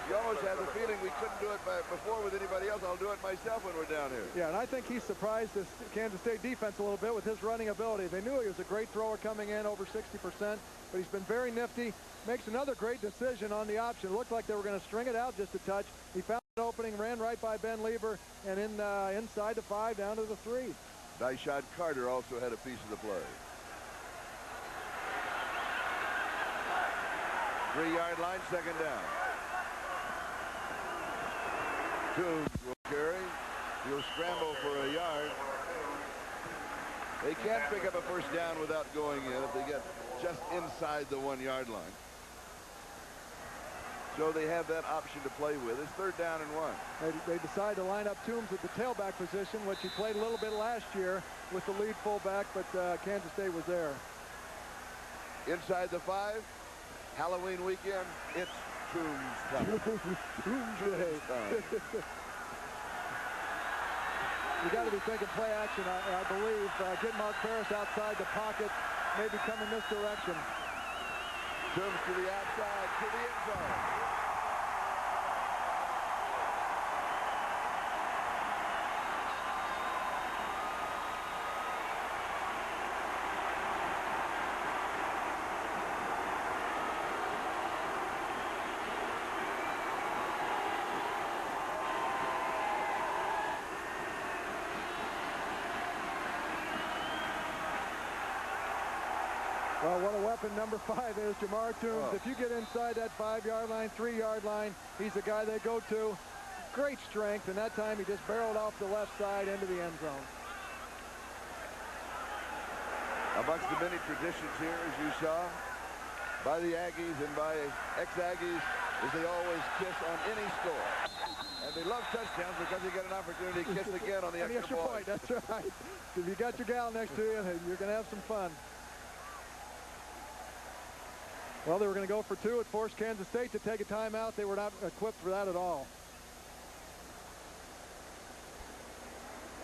You almost had the feeling we couldn't do it before with anybody else. I'll do it myself when we're down here. Yeah, and I think he surprised this Kansas State defense a little bit with his running ability. They knew he was a great thrower coming in, over 60%, but he's been very nifty. Makes another great decision on the option. It looked like they were going to string it out just a touch. He found an opening, ran right by Ben Lieber, and inside the 5, down to the 3. Dyshad Carter also had a piece of the play. 3-yard line, second down. Toombs will carry. He'll scramble for a yard. They can't pick up a first down without going in if they get just inside the 1-yard line. So they have that option to play with. It's 3rd down and 1. They decide to line up Toombs at the tailback position, which he played a little bit last year with the lead fullback, but Kansas State was there. Inside the 5, Halloween weekend, it's Toombs time. You got to be thinking play action, I believe. Get Mark Ferris outside the pocket, maybe come in this direction. Toombs to the outside, to the end zone. Well, what a weapon number 5 is, Jamar Toombs. If you get inside that 5-yard line, 3-yard line, he's the guy they go to. Great strength, and that time he just barreled off the left side into the end zone. Amongst the many traditions here, as you saw, by the Aggies and by ex-Aggies, is they always kiss on any score. And they love touchdowns because they get an opportunity to kiss again on the extra point. That's right. If you got your gal next to you, you're going to have some fun. Well, they were going to go for 2. It forced Kansas State to take a timeout. They were not equipped for that at all.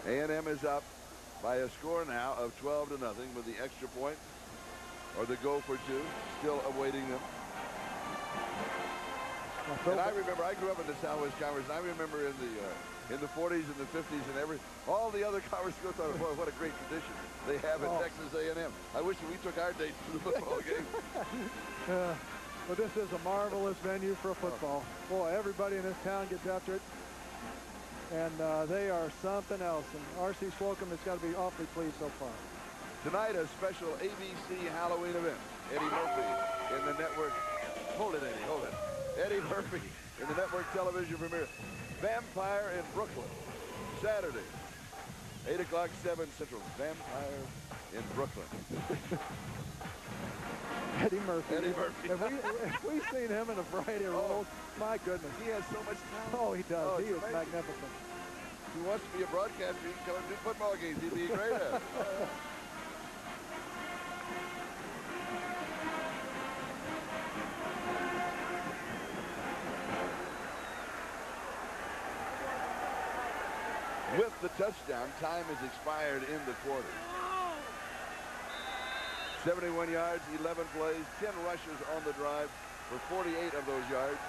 A&M is up by a score now of 12-0 with the extra point or the go for 2 still awaiting them. And I remember, I grew up in the Southwest Conference, and I remember in the 40s and the 50s and all the other conference schools thought, boy, what a great tradition they have at Texas A&M. I wish we took our dates to the football game. But this is a marvelous venue for football. Boy, everybody in this town gets after it. And they are something else. And R.C. Slocum has got to be awfully pleased so far. Tonight, a special ABC Halloween event. Eddie Murphy in the network Hold it, Eddie, hold it. Eddie Murphy in the network television premiere. Vampire in Brooklyn, Saturday, 8 o'clock, 7 Central. Vampire in Brooklyn. Eddie Murphy. Eddie Murphy. If we've seen him in a variety of roles, my goodness. He has so much talent. Oh, he does. Oh, He is amazing. magnificent. If he wants to be a broadcaster, he can come and do football games. He'd be great at it. With the touchdown, time has expired in the quarter. 71 yards, 11 plays, 10 rushes on the drive for 48 of those yards.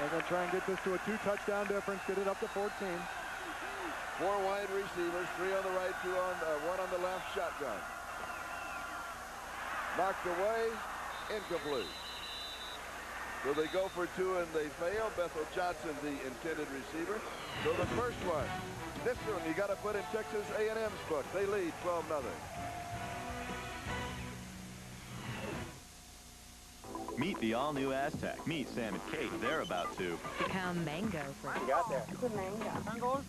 They're going to try and get this to a 2-touchdown difference, get it up to 14. 4 wide receivers, 3 on the right, 1 on the left, shotgun. Knocked away, incomplete. So they go for 2 and they fail. Bethel Johnson, the intended receiver. So the first one, this one you got to put in Texas A&M's book. They lead 12-0. Meet the all-new Aztec. Meet Sam and Kate. They're about to Become mango for You got there. Good mango. Mangoes?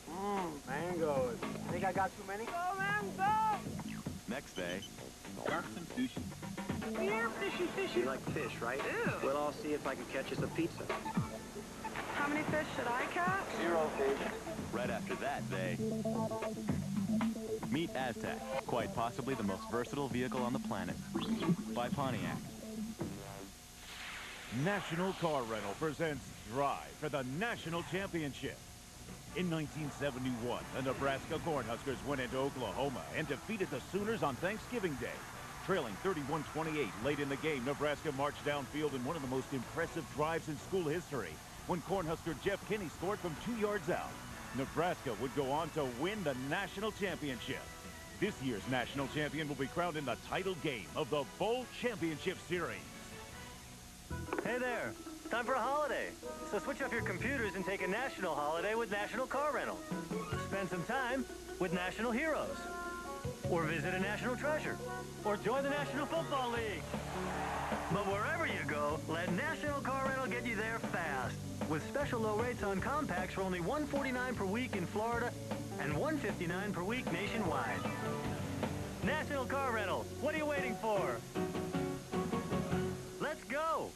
Mangoes. Think I got too many? Go, mango! next day. Got some sushi. Yeah, fishy. You like fish, right? Ew. Well, I'll see if I can catch us a pizza. How many fish should I catch? 0 fish. Right after that, they meet Aztec, quite possibly the most versatile vehicle on the planet, by Pontiac. National Car Rental presents Drive for the National Championship. In 1971, the Nebraska Cornhuskers went into Oklahoma and defeated the Sooners on Thanksgiving Day. Trailing 31-28 late in the game, Nebraska marched downfield in one of the most impressive drives in school history when Cornhusker Jeff Kinney scored from 2 yards out. Nebraska would go on to win the national championship. This year's national champion will be crowned in the title game of the Bowl Championship Series. Hey there, time for a holiday. So switch off your computers and take a national holiday with National Car Rental. Spend some time with National Heroes. Or visit a national treasure. Or join the National Football League. But wherever you go, let National Car Rental get you there fast. With special low rates on compacts for only $149 per week in Florida and $159 per week nationwide. National Car Rental, what are you waiting for? Let's go!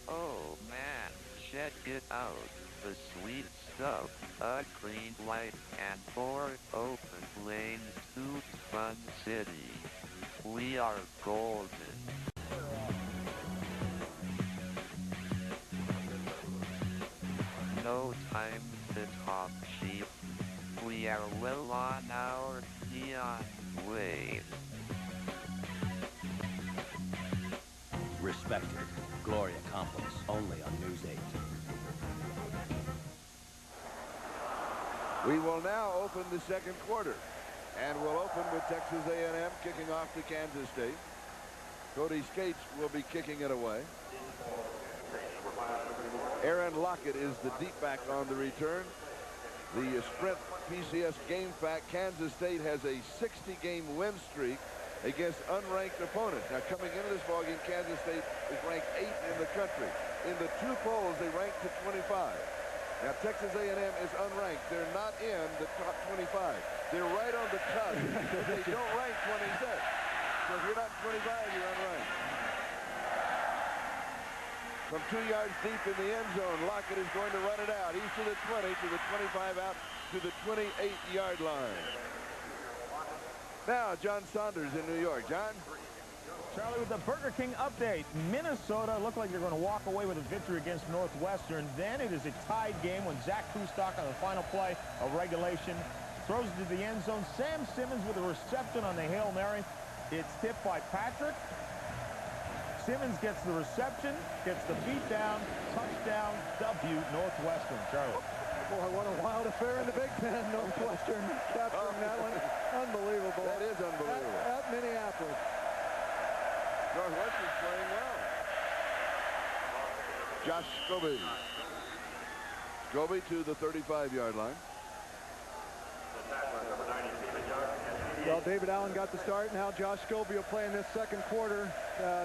Oh man, check it out. The sweet stuff, a green light, and 4 open lanes to Fun City. We are golden. No time to talk sheep. We are well on our neon way. Respected. Gloria Campos, only on News 8. We will now open the second quarter, and we'll open with Texas A&M kicking off to Kansas State. Cody Skates will be kicking it away. Aaron Lockett is the deep back on the return. The Sprint PCS game fact, Kansas State has a 60-game win streak against unranked opponents. Now, coming into this ballgame, Kansas State is ranked 8th in the country. In the 2 polls, they ranked to 25. Now, Texas A&M is unranked. They're not in the top 25. They're right on the cusp, but they don't rank 26. So if you're not 25, you're unranked. From 2 yards deep in the end zone, Lockett is going to run it out. He's to the 20, to the 25, out to the 28-yard line. Now, John Saunders in New York. John? Charlie, with the Burger King update, Minnesota looked like they're going to walk away with a victory against Northwestern. Then it is a tied game when Zach Kustok on the final play of regulation throws it to the end zone. Sam Simmons with a reception on the Hail Mary. It's tipped by Patrick. Simmons gets the reception, gets the beat down, touchdown, W, Northwestern. Charlie. Boy, what a wild affair in the Big Ten. Northwestern capturing that one. Unbelievable. That is unbelievable. At Minneapolis. Northwestern's playing well. Josh Scobie. Scobie to the 35-yard line. Well, David Allen got the start. Now Josh Scobie will play in this second quarter.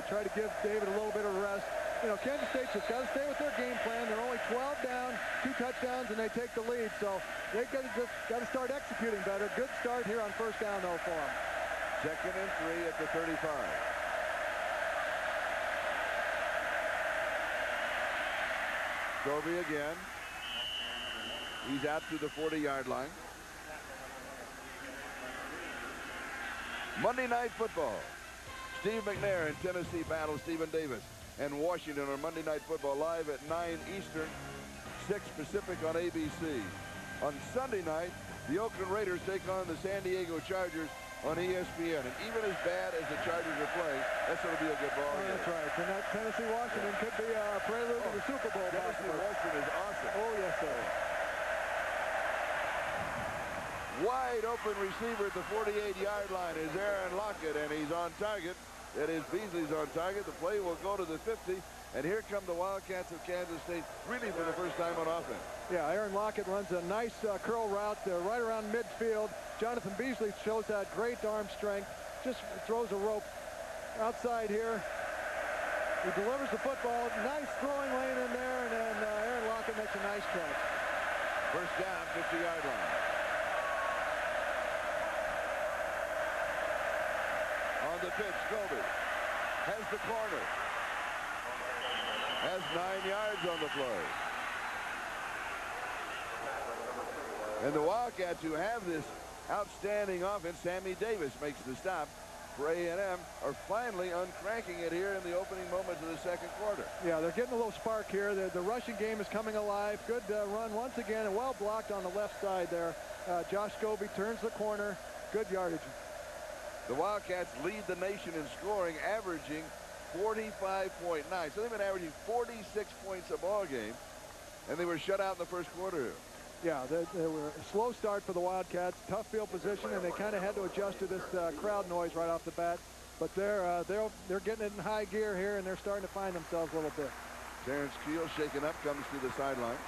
Try to give David a little bit of rest. You know, Kansas State just got to stay with their game plan. They're only 12 down, 2 touchdowns, and they take the lead. So they've got to start executing better. Good start here on first down, though, for them. 2nd and 3 at the 35. Scobie again. He's out to the 40-yard line. Monday Night Football. Steve McNair in Tennessee battles Stephen Davis and Washington on Monday Night Football, live at 9 Eastern, 6 Pacific on ABC. On Sunday night, the Oakland Raiders take on the San Diego Chargers on ESPN. And even as bad as the Chargers are playing, that's going to be a good ball game. That's right. And that Tennessee-Washington could be a prelude to the Super Bowl. Tennessee-Washington is awesome. Oh, yes, sir. Wide open receiver at the 48-yard line is Aaron Lockett, and he's on target. That is, Beasley's on target. The play will go to the 50, and here come the Wildcats of Kansas State, really for the first time on offense. Yeah, Aaron Lockett runs a nice curl route right around midfield. Jonathan Beasley shows that great arm strength, just throws a rope outside here. He delivers the football, nice throwing lane in there, and then Aaron Lockett makes a nice catch. First down, 50-yard line. On the pitch, Scobie has the corner. Has 9 yards on the play. And the Wildcats, who have this outstanding offense, Sammy Davis makes the stop for A&M, are finally uncranking it here in the opening moments of the second quarter. Yeah, they're getting a little spark here. The rushing game is coming alive. Good run once again, and well blocked on the left side there. Josh Scobie turns the corner. Good yardage. The Wildcats lead the nation in scoring, averaging 45.9. So they've been averaging 46 points a ball game, and they were shut out in the first quarter. Yeah, they were a slow start for the Wildcats, tough field position, and they kind of had to adjust to this crowd noise right off the bat. But they're getting it in high gear here, and they're starting to find themselves a little bit. Terrence Keel shaken up, comes to the sideline.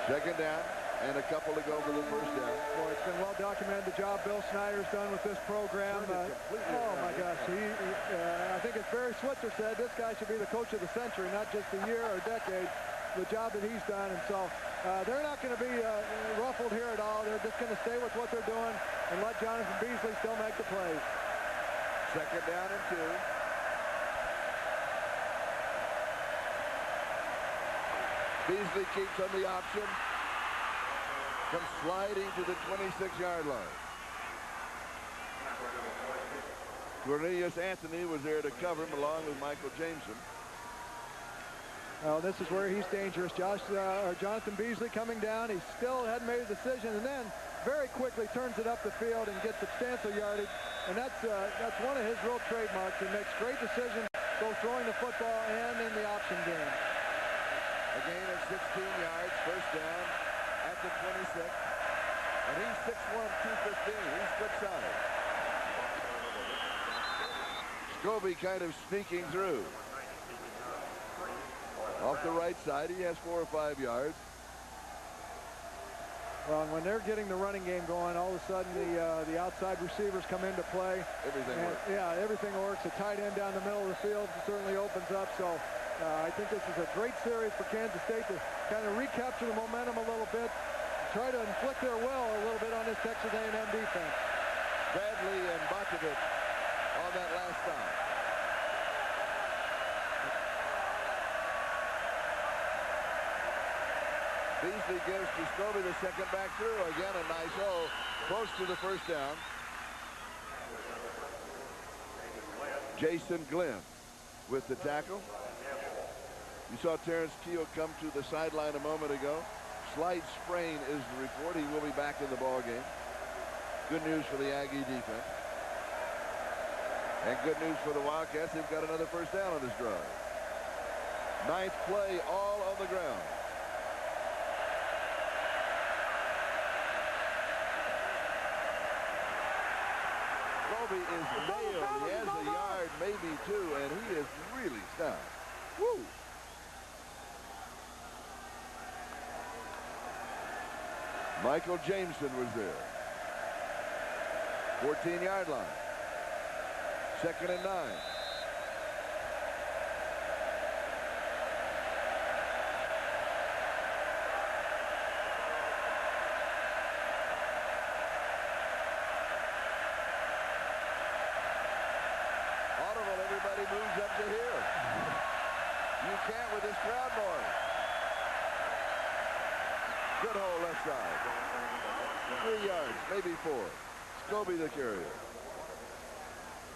Second down, and a couple to go for the first down. Well, it's been well documented the job Bill Snyder's done with this program. Oh my gosh, I think as Barry Switzer said, this guy should be the coach of the century, not just a year or decade. The job that he's done, and so they're not going to be ruffled here at all. They're just going to stay with what they're doing and let Jonathan Beasley still make the plays. Second down and 2. Beasley keeps on the option. Comes sliding to the 26-yard line. Cornelius Anthony was there to cover him along with Michael Jameson. Well, this is where he's dangerous. Jonathan Beasley coming down. He still hadn't made a decision, and then very quickly turns it up the field and gets substantial yardage. And that's one of his real trademarks. He makes great decisions, both throwing the football and in the option game. A gain of 16 yards, first down at the 26. And he's 6'1", 215. He's good size. Scobie kind of sneaking through. Off the right side, he has 4 or 5 yards. Well, and when they're getting the running game going, all of a sudden the outside receivers come into play. Everything works. Yeah, everything works. A tight end down the middle of the field certainly opens up. So I think this is a great series for Kansas State to kind of recapture the momentum a little bit, try to inflict their will a little bit on this Texas A&M defense. Bradley and Bakovic on that last stop. Beasley gives to Scobie the second back through. Again, a nice hole, close to the first down. Jason Glenn with the tackle. You saw Terrence Keel come to the sideline a moment ago. Slight sprain is the report. He will be back in the ball game. Good news for the Aggie defense. And good news for the Wildcats. They've got another first down on this drive. 9th play, all on the ground. Scobie is nailed. He has a yard, maybe 2, and he is really stout. Woo! Michael Jameson was there. 14-yard line. 2nd and 9. Audible, everybody moves up to here. You can't with this crowd noise. Good hole left side. 3 yards, maybe 4. Scobie the carrier.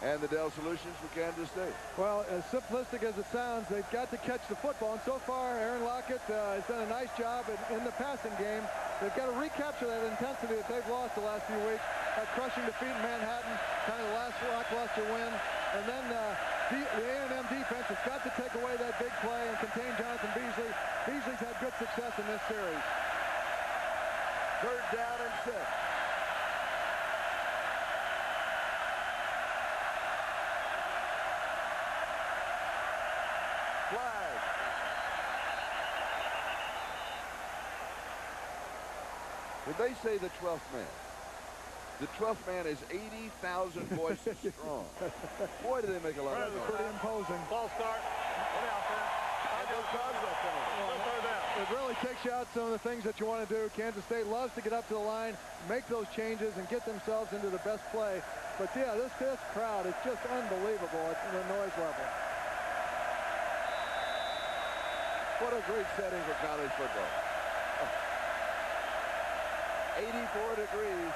And the Dell Solutions for Kansas State. Well, as simplistic as it sounds, they've got to catch the football. And so far, Aaron Lockett has done a nice job in the passing game. They've got to recapture that intensity that they've lost the last few weeks. That crushing defeat in Manhattan, kind of the last lackluster win. And then the A&M defense has got to take away that big play and contain Jonathan Beasley. Beasley's had good success in this series. 3rd down and 6. Flag. Did they say the 12th man? The 12th man is 80,000 voices strong. Boy, do they make a lot of noise. Pretty imposing. Ball start. Way out there. And they'll cause that penalty. It really takes you out some of the things that you want to do. Kansas State loves to get up to the line, make those changes, and get themselves into the best play. But yeah, this crowd is just unbelievable at the noise level. What a great setting for college football. 84 degrees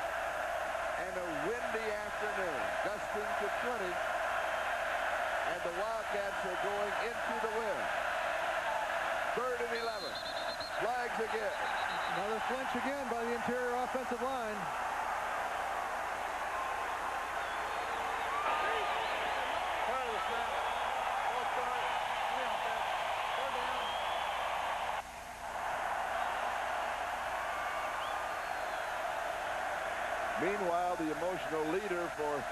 and a windy afternoon, gusting to 20. And the Wildcats are going into the wind. 3rd and 11. Flags again. Another flinch again by the interior offensive line. Meanwhile, the emotional leader for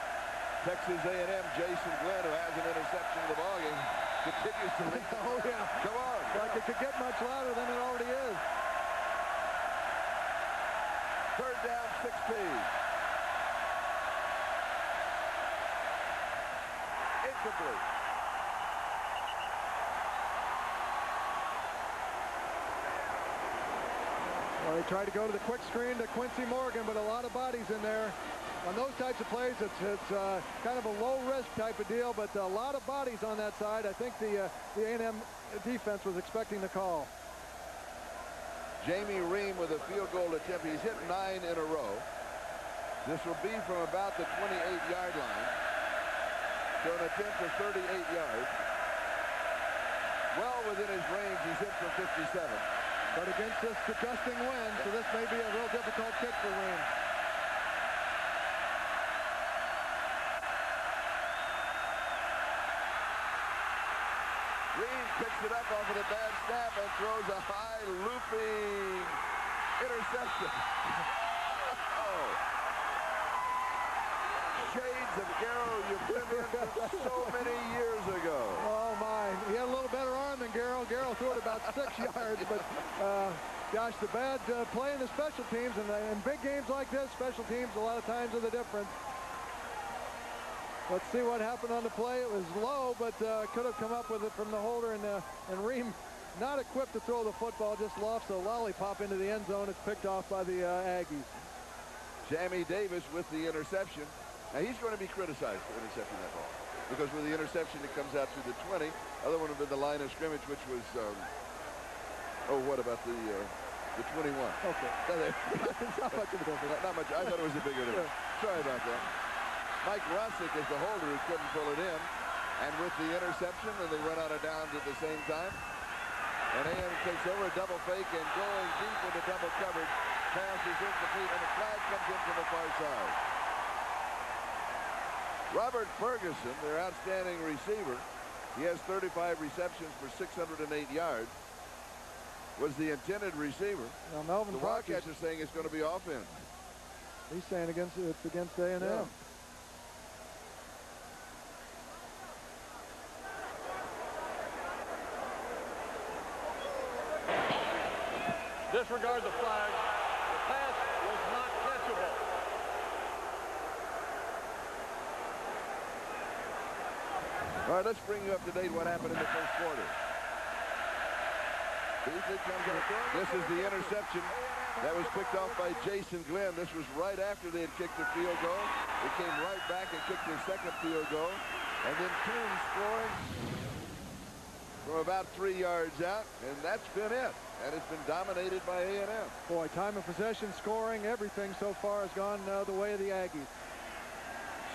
Texas A&M, Jason Glenn, who has an interception in the ballgame, continues to lead. Oh, yeah. Come on. Like it could get much louder than it already is. 3rd down, 16. Incomplete. Well, they tried to go to the quick screen to Quincy Morgan, but a lot of bodies in there. On those types of plays, it's kind of a low-risk type of deal, but a lot of bodies on that side. I think the A&M defense was expecting the call. Jamie Ream with a field goal attempt. He's hit 9 in a row. This will be from about the 28-yard line. So an attempt for 38 yards. Well within his range, he's hit for 57. But against this gusting wind, so this may be a real difficult kick for Ream. Ream picks it up off of the bad snap and throws a high looping interception. Oh. Shades of Garo Yepremian so many years ago. Oh, my. He had a little better arm than Garo. Garo threw it about 6 yards, but gosh, the bad play in the special teams, and in big games like this, special teams a lot of times are the difference. Let's see what happened on the play. It was low, but could have come up with it from the holder, and Ream not equipped to throw the football, just lofts a lollipop into the end zone. It's picked off by the Aggies. Sammy Davis with the interception. Now, he's going to be criticized for intercepting that ball, because with the interception, it comes out to the 20. Other one would have been the line of scrimmage, which was, what about the 21? Okay. It's not much of a difference. Not much. I thought it was a bigger difference. Sorry about that. Mike Rossick is the holder who couldn't pull it in. And with the interception, and they run out of downs at the same time. And A&M takes over a double fake and going deep into double coverage. Pass is incomplete, and the flag comes in from the far side. Robert Ferguson, their outstanding receiver, he has 35 receptions for 608 yards, was the intended receiver. Now, Melvin the Wildcats are saying it's going to be offense. He's saying it's against A&M. Yeah. Disregard the flag. The pass All right, let's bring you up to date what happened in the first quarter. This is the interception that was picked off by Jason Glenn. This was right after they had kicked the field goal. They came right back and kicked their second field goal. And then Toombs scoring from about 3 yards out. And that's been it. And it's been dominated by A&M. Boy, time of possession, scoring, everything so far has gone the way of the Aggies.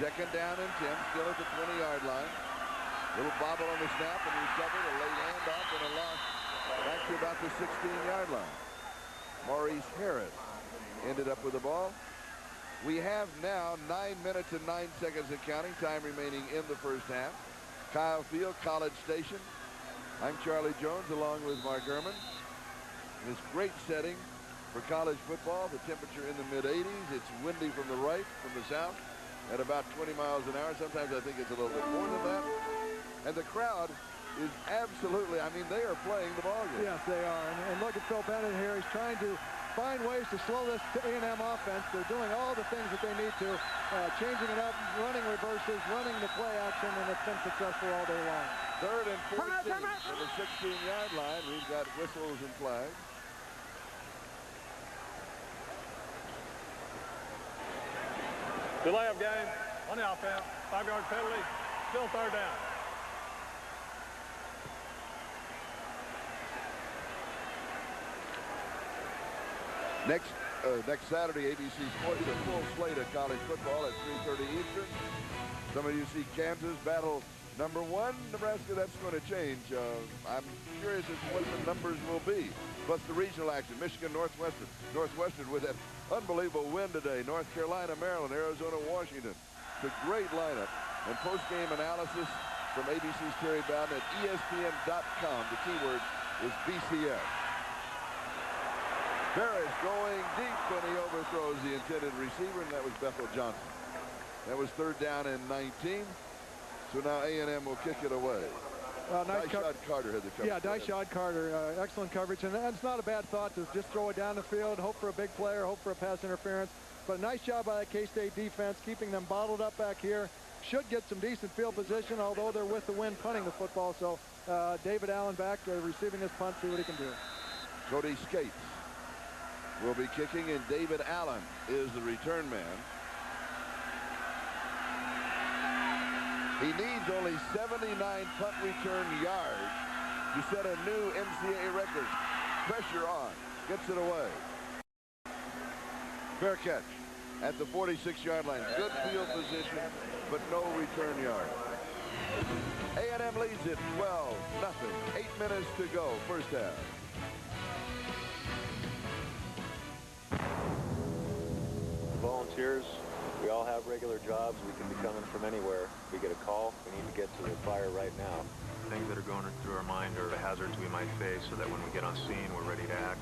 Second down and 10, still at the 20-yard line. Little bobble on the snap and recovered, a late handoff and a loss back to about the 16-yard line. Maurice Harris ended up with the ball. We have now 9 minutes and 9 seconds and counting, time remaining in the first half. Kyle Field, College Station. I'm Charlie Jones along with Mark Ehrman. This great setting for college football. The temperature in the mid-80s. It's windy from the right, from the south, at about 20 miles an hour. Sometimes I think it's a little bit more than that. And the crowd is absolutely, I mean, they are playing the ball game. Yes, they are. And look at Phil Bennett here. He's trying to find ways to slow this A&M offense. They're doing all the things that they need to, changing it up, running reverses, running the play action, and it's been successful all day long. Third and 14 from the 16-yard line. We've got whistles and flags. Delay of game on the offense. 5-yard penalty. Still third down. Next Saturday, ABC Sports, a full slate of college football at 3:30 Eastern. Some of you see Kansas battle number 1. Nebraska, that's going to change. I'm curious as to what the numbers will be. Plus the regional action, Michigan, Northwestern. Northwestern with that unbelievable win today. North Carolina, Maryland, Arizona, Washington. It's a great lineup. And post-game analysis from ABC's Terry Bowden at ESPN.com. The keyword is BCS. Ferris going deep, and he overthrows the intended receiver, and that was Bethel Johnson. That was third down and 19. So now A&M will kick it away. Well, nice Dyshad Carter had the coverage. Yeah, Dyshad Carter, excellent coverage, and it's not a bad thought to just throw it down the field, hope for a big play or hope for a pass interference. But a nice job by the K-State defense, keeping them bottled up back here. Should get some decent field position, although they're with the wind punting the football. So David Allen back receiving his punt, see what he can do. Cody Skates will be kicking, and David Allen is the return man. He needs only 79 punt return yards to set a new NCAA record. Pressure on, gets it away. Fair catch at the 46-yard line. Good field position, but no return yard. A&M leads it 12-0. 8 minutes to go, first half. Volunteers, we all have regular jobs. We can be coming from anywhere. If we get a call, we need to get to the fire right now. Things that are going through our mind are the hazards we might face so that when we get on scene, we're ready to act.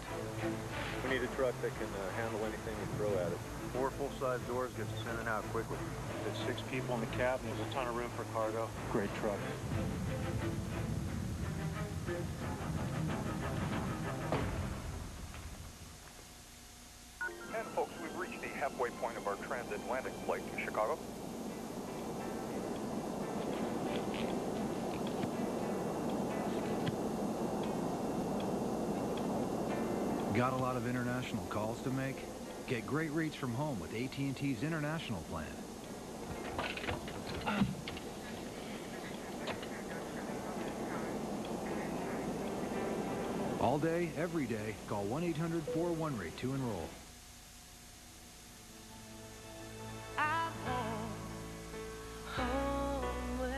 We need a truck that can handle anything we throw at it. 4 full-size doors gets us in and out quickly. There's 6 people in the cab, and there's a ton of room for cargo. Great truck. And folks, we've reached the halfway point of our transatlantic flight to Chicago. Got a lot of international calls to make? Get great rates from home with AT&T's international plan. All day, every day, call 1-800-41-RATE to enroll. I'm homeward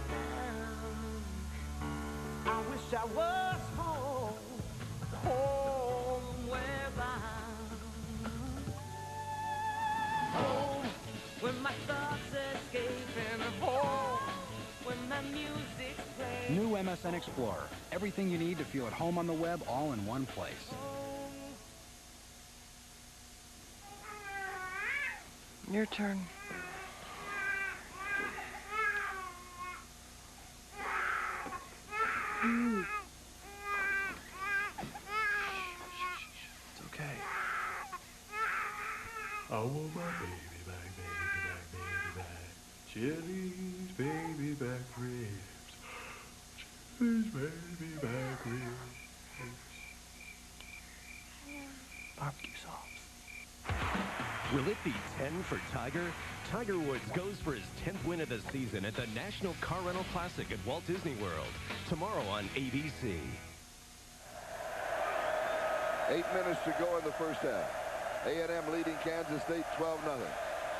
bound. I wish I was home, homeward bound. Home, when my thoughts escaping, home, when my music's playing. New MSN Explorer. Everything you need to feel at home on the web, all in one place. Your turn. It's okay. I want my baby back, baby back, baby back. Chili's baby back red. Please make me back, please. Barbecue sauce. Will it be 10 for Tiger? Tiger Woods goes for his 10th win of the season at the National Car Rental Classic at Walt Disney World. Tomorrow on ABC. 8 minutes to go in the first half. A&M leading Kansas State 12-0.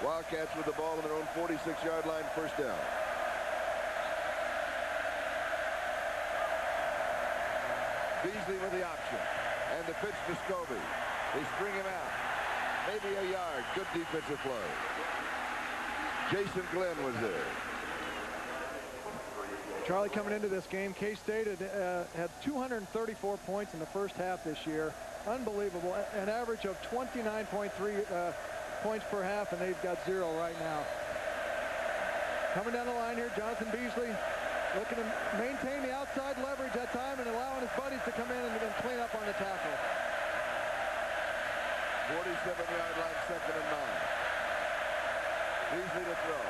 Wildcats with the ball on their own 46-yard line, first down. Beasley with the option. And the pitch to Scobie. They string him out. Maybe a yard. Good defensive play. Jason Glenn was there. Charlie, coming into this game, K-State had 234 points in the first half this year. Unbelievable. An average of 29.3 points per half, and they've got 0 right now. Coming down the line here, Jonathan Beasley looking to maintain the outside leverage that time and allowing his buddies to come in and clean up on the tackle. 47-yard line, 2nd and 9. Beasley to throw.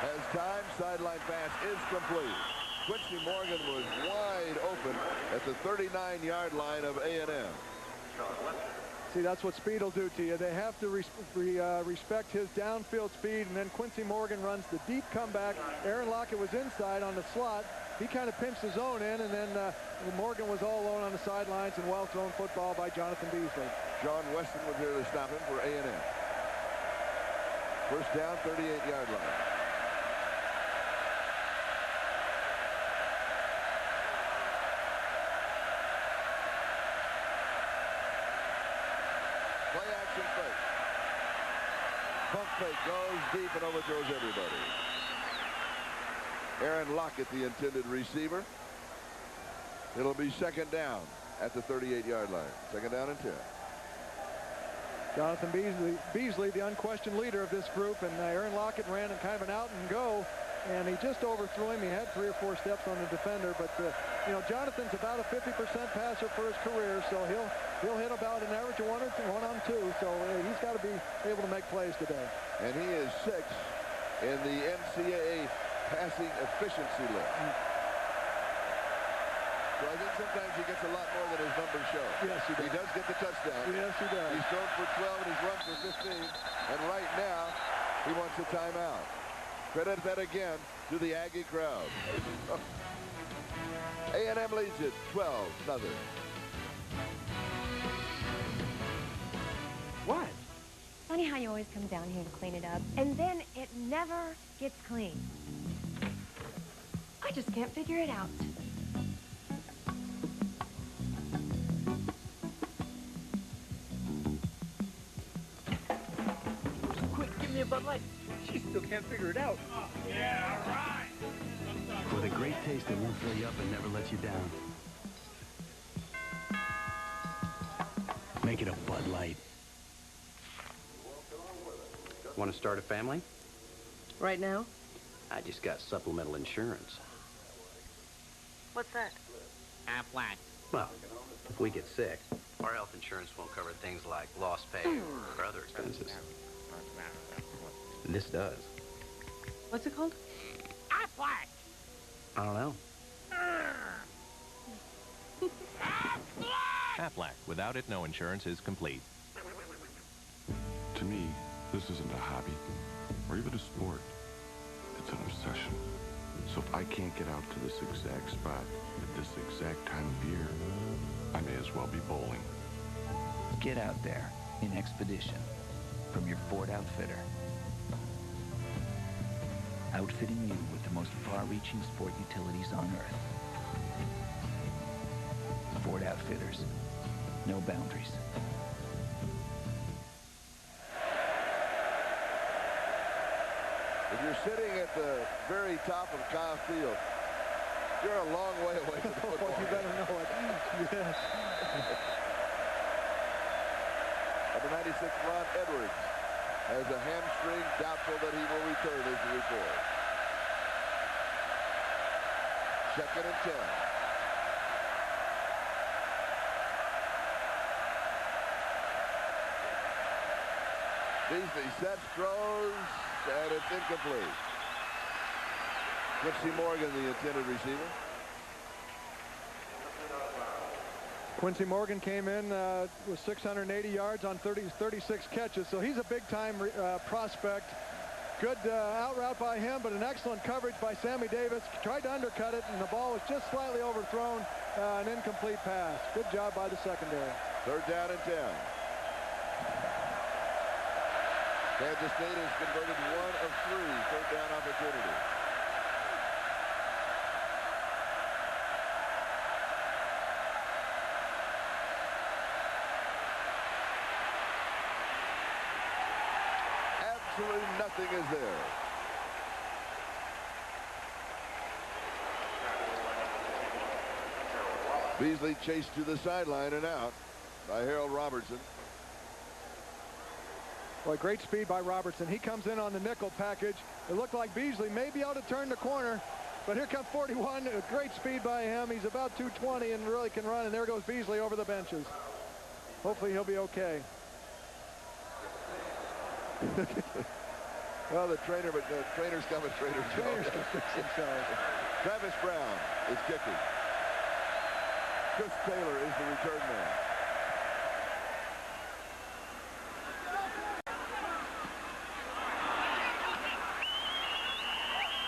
Has time, sideline pass is complete. Quincy Morgan was wide open at the 39-yard line of A&M. See, that's what speed will do to you. They have to respect his downfield speed, and then Quincy Morgan runs the deep comeback. Aaron Lockett was inside on the slot. He kind of pinched his own in, and then Morgan was all alone on the sidelines, and well-thrown football by Jonathan Beasley. John Weston was there to stop him for A&M. First down, 38-yard line. Play action fake. Pump fake goes deep and overthrows everybody. Aaron Lockett, the intended receiver. It'll be 2nd down at the 38-yard line. 2nd down and 10. Jonathan Beasley, the unquestioned leader of this group, and Aaron Lockett ran in kind of an out and go, and he just overthrew him. He had 3 or 4 steps on the defender, but you know, Jonathan's about a 50% passer for his career, so he'll hit about an average of 1 on 2. So he's got to be able to make plays today. And he is 6th in the NCAA passing efficiency list. So I think sometimes he gets a lot more than his numbers show. Yes, he does. He does get the touchdown. Yes, he does. He's thrown for 12 and he's run for 15. And right now, he wants a timeout. Credit that again to the Aggie crowd. A&M leads it 12-0. What? Funny how you always come down here to clean it up, and then it never gets clean. I just can't figure it out. Quick, give me a Bud Light. She still can't figure it out. Yeah, all right. With a great taste that won't fill you up and never lets you down. Make it a Bud Light. Want to start a family? Right now? I just got supplemental insurance. What's that? Aflac. Well, if we get sick, our health insurance won't cover things like lost pay or other expenses. This does. What's it called? Aflac. I don't know. Aflac. Without it, no insurance is complete. To me, this isn't a hobby or even a sport. It's an obsession. So if I can't get out to this exact spot at this exact time of year, I may as well be bowling. Get out there in Expedition from your Ford Outfitter. Outfitting you with the most far-reaching sport utilities on Earth. Ford Outfitters. No boundaries. If you're sitting at the very top of Kyle Field, you're a long way away from the football. You better know it. Yes. Number 96, Ron Edwards, has a hamstring, doubtful that he will return as the report. 2nd and 10. Beasley sets, throws, and it's incomplete. Quincy Morgan, the intended receiver. Quincy Morgan came in with 680 yards on 36 catches, so he's a big-time prospect. Good out route by him, but an excellent coverage by Sammy Davis. Tried to undercut it, and the ball was just slightly overthrown. An incomplete pass. Good job by the secondary. 3rd down and 10. Kansas State has converted 1 of 3 3rd down opportunities. Absolutely nothing is there. Beasley chased to the sideline and out by Harold Robertson. Boy, great speed by Robertson. He comes in on the nickel package. It looked like Beasley may be able to turn the corner, but here comes 41. Great speed by him. He's about 220 and really can run, and there goes Beasley over the benches. Hopefully he'll be okay. Well, the trainers come and trainers go. Trainers can fix themselves. Travis Brown is kicking. Chris Taylor is the return man.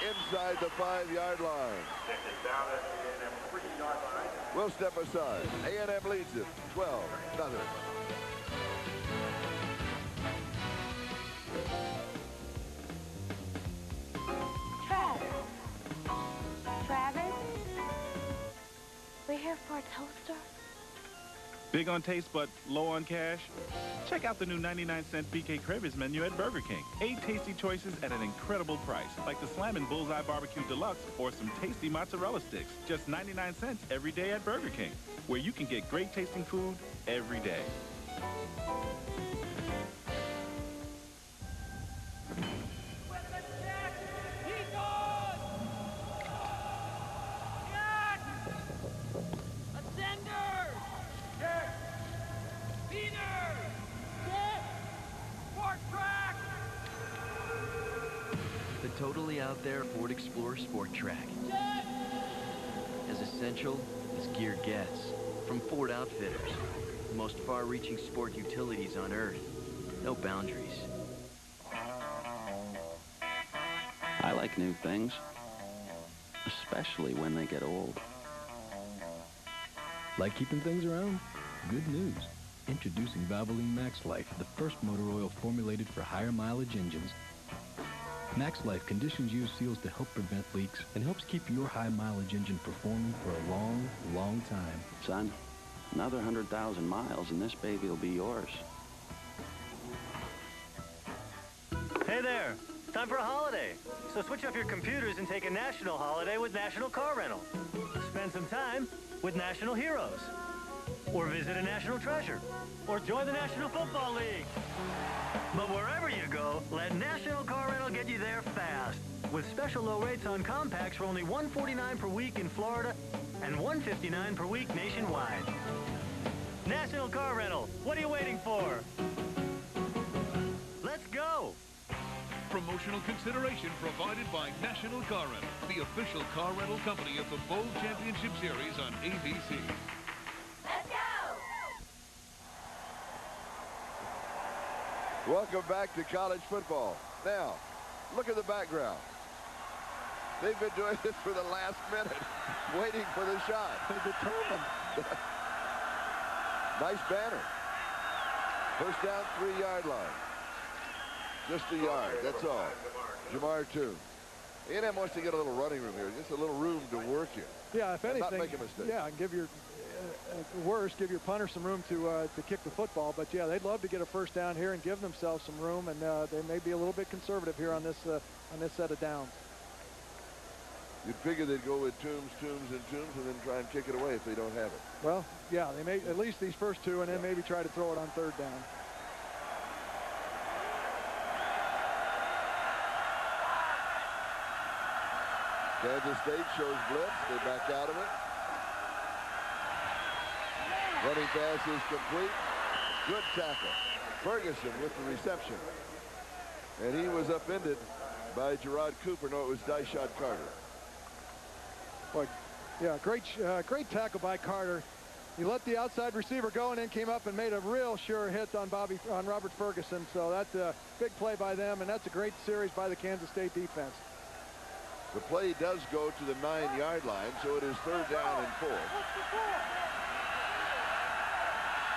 Inside the 5-yard line. We'll step aside. A&M leads it 12-0. Travis? We're here for a toaster? Big on taste but low on cash? Check out the new 99-cent BK Cravers menu at Burger King. 8 tasty choices at an incredible price, like the Slammin' Bullseye Barbecue Deluxe or some tasty mozzarella sticks. Just 99 cents every day at Burger King, where you can get great tasting food every day. Totally out there Ford Explorer Sport Track. As essential as gear gets. From Ford Outfitters. The most far-reaching sport utilities on Earth. No boundaries. I like new things. Especially when they get old. Like keeping things around? Good news. Introducing Valvoline Max Life, the first motor oil formulated for higher mileage engines. Max Life conditions use seals to help prevent leaks and helps keep your high mileage engine performing for a long, long time. Son, another 100,000 miles and this baby will be yours. Hey there, time for a holiday. So switch off your computers and take a national holiday with National Car Rental. Spend some time with National Heroes. Or visit a national treasure. Or join the National Football League. But wherever you go, let National Car Rental get you there fast. With special low rates on compacts for only $149 per week in Florida and $159 per week nationwide. National Car Rental, what are you waiting for? Let's go! Promotional consideration provided by National Car Rental, the official car rental company of the Bowl Championship Series on ABC. Welcome back to college football. Now, look at the background. They've been doing this for the last minute, waiting for the shot. They're determined. Nice banner. First down, 3-yard line. Just a yard, that's all. Jamar Toombs. A&M wants to get a little running room here, just a little room to work in. Yeah, if anything, not make a mistake. Yeah, give your give your punter some room to kick the football. But yeah, they'd love to get a first down here and give themselves some room, and they may be a little bit conservative here on this set of downs. You'd figure they'd go with Toombs, and then try and kick it away if they don't have it. Well, yeah, they may at least these first two, and then maybe try to throw it on 3rd down. Kansas State shows blitz. They back out of it. Running pass is complete. Good tackle. Ferguson with the reception. And he was upended by Gerard Cooper. No, it was Dyshot Carter. Boy, yeah, great tackle by Carter. He let the outside receiver go and then came up and made a real sure hit on Robert Ferguson. So that's a big play by them, and that's a great series by the Kansas State defense. The play does go to the 9-yard line, so it is 3rd down and 4.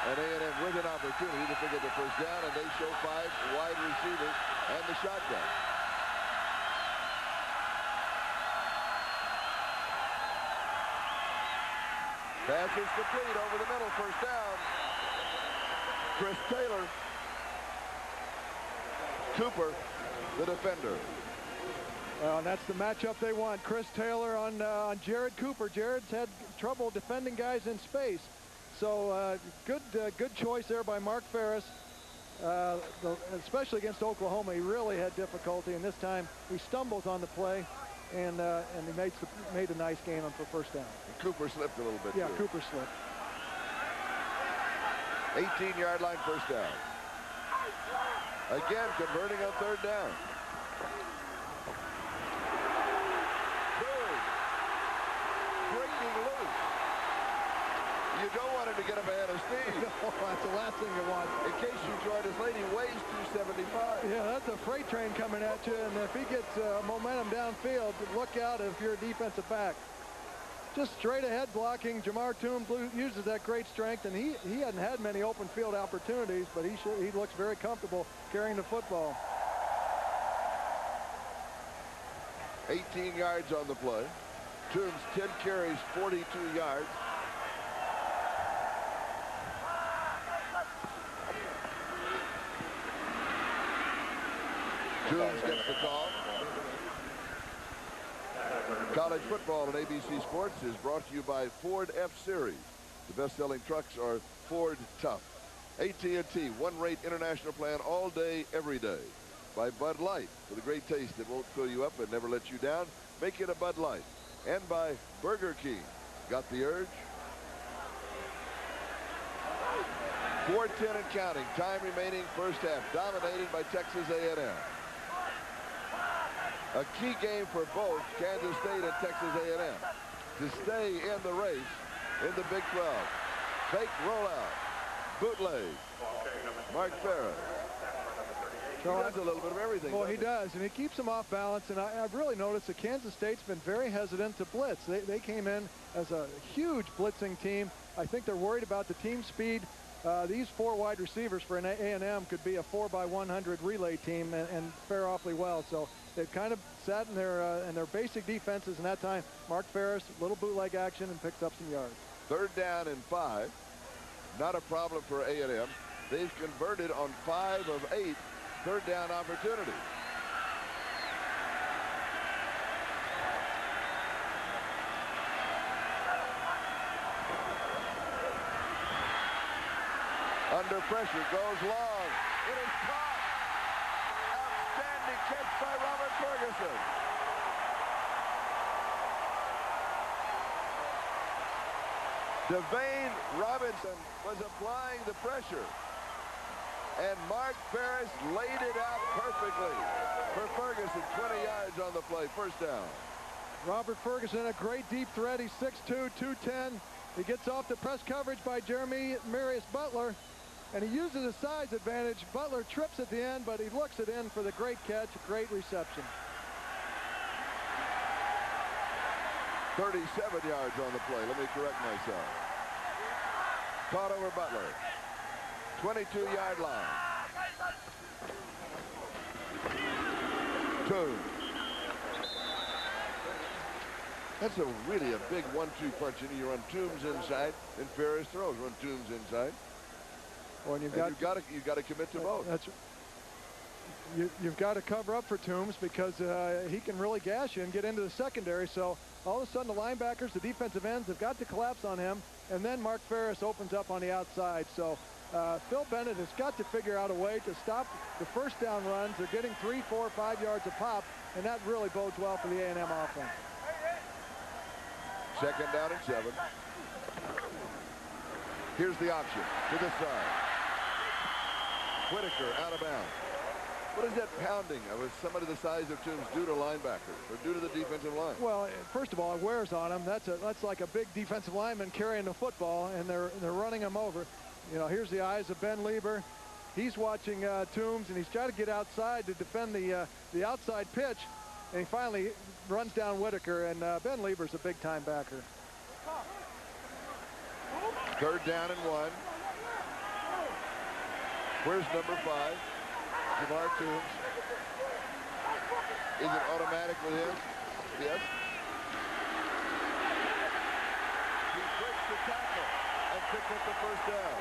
And A&M with an opportunity to pick up the first down, and they show 5 wide receivers and the shotgun. Pass is complete over the middle, first down. Chris Taylor. Cooper, the defender. And that's the matchup they want. Chris Taylor on Jared Cooper. Jared's had trouble defending guys in space. So good choice there by Mark Ferris. Especially against Oklahoma, he really had difficulty, and this time he stumbles on the play, and he made a nice gain on for first down. And Cooper slipped a little bit. Yeah, too. Cooper slipped. 18-yard line, first down. Again, converting on 3rd down. Breaking loose. You don't want him to get him ahead of speed. No, that's the last thing you want. In case you joined us late, he weighs 275. Yeah, that's a freight train coming at you, and if he gets momentum downfield, look out if you're a defensive back. Just straight ahead blocking. Jamar Toombs uses that great strength, and he hadn't had many open field opportunities, but he looks very comfortable carrying the football. 18 yards on the play. Toombs 10 carries, 42 yards. Toombs gets the call. College football on ABC Sports is brought to you by Ford F-Series. The best-selling trucks are Ford Tough. AT&T, one-rate international plan all day, every day. By Bud Light, for the great taste that won't fill you up and never let you down. Make it a Bud Light. And by Burger King. Got the urge? 4:10 and counting. Time remaining, first half. Dominated by Texas A&M. A key game for both Kansas State and Texas A&M to stay in the race in the Big 12. Fake rollout. Bootleg. Mark Ferris. He does a little bit of everything. Well, he does, and he keeps them off balance. And I've really noticed that Kansas State's been very hesitant to blitz. They came in as a huge blitzing team. I think they're worried about the team speed. These 4 wide receivers for an A&M could be a 4x100 relay team and fare awfully well. So they've kind of sat in their basic defenses, and that time Mark Ferris, little bootleg action, and picks up some yards. 3rd down and 5. Not a problem for A&M. They've converted on 5 of 8 third down opportunities. Under pressure, goes long. It is caught. Outstanding catch by Robert Ferguson. Devane Robinson was applying the pressure. And Mark Ferris laid it out perfectly for Ferguson. 20 yards on the play. First down. Robert Ferguson, a great deep threat. He's 6'2", 210. He gets off the press coverage by Jeremy Marius Butler. And he uses his size advantage. Butler trips at the end, but he looks it in for the great catch, great reception. 37 yards on the play. Let me correct myself. Caught over Butler. 22-yard line. Toombs. That's really a big 1-2 punch. And you run Toombs inside, and Ferris throws. Run Toombs inside. Well, and you've got to commit to both. That's you've got to cover up for Toombs because he can really gash you and get into the secondary. So all of a sudden the linebackers, the defensive ends, have got to collapse on him, and then Mark Ferris opens up on the outside. So Phil Bennett has got to figure out a way to stop the first down runs. They're getting 3, 4, 5 yards a pop, and that really bodes well for the A&M offense. 2nd down and 7. Here's the option to the side. Whitaker out of bounds. What is that pounding of somebody the size of Toombs do to linebackers or do to the defensive line? Well, first of all, it wears on him. That's like a big defensive lineman carrying the football, and they're running him over. You know, here's the eyes of Ben Lieber. He's watching Toombs, and he's trying to get outside to defend the outside pitch, and he finally runs down Whitaker, and Ben Lieber's a big-time backer. 3rd down and 1. Where's number 5? Jamar Toombs. Is it automatic with him? Yes. He breaks the tackle and picks up the 1st down.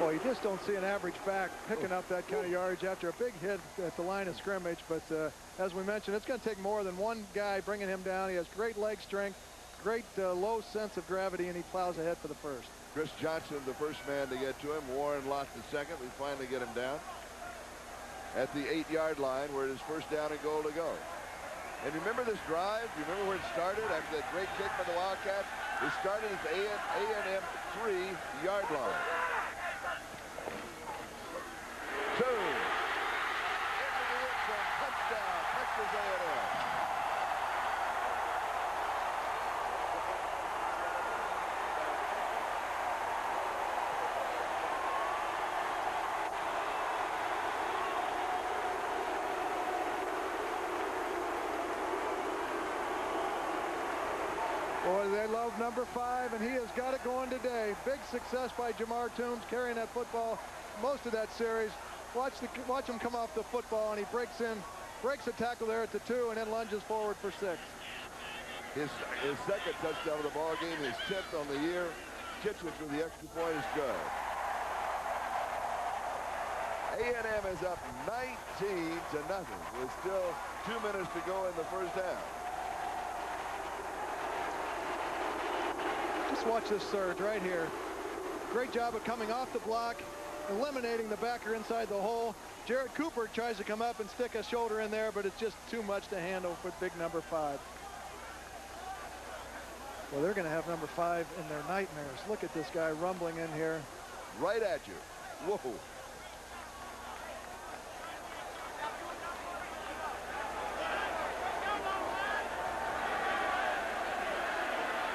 Well, you just don't see an average back picking up that kind of yardage after a big hit at the line of scrimmage. But as we mentioned, it's going to take more than one guy bringing him down. He has great leg strength, great low sense of gravity, and he plows ahead for the 1st. Chris Johnson, the 1st man to get to him. Warren Lott, the 2nd. We finally get him down at the 8-yard line where it is 1st down and goal to go. And remember this drive? Remember where it started after that great kick by the Wildcats? It started at the A&M 3-yard line. 2. Into the end zone. Touchdown, Texas A&M. Boy, they love number 5, and he has got it going today. Big success by Jamar Toombs carrying that football most of that series. Watch him come off the football, and he breaks a tackle there at the 2, and then lunges forward for 6. His 2nd touchdown of the ball game, his 10th on the year. Kitchens with the extra point is good. A&M is up 19-0 with still 2 minutes to go in the 1st half. Just watch this surge right here. Great job of coming off the block, eliminating the backer inside the hole. Jared Cooper tries to come up and stick a shoulder in there, but it's just too much to handle for big number 5. Well, they're going to have number 5 in their nightmares. Look at this guy rumbling in here. Right at you. Whoa.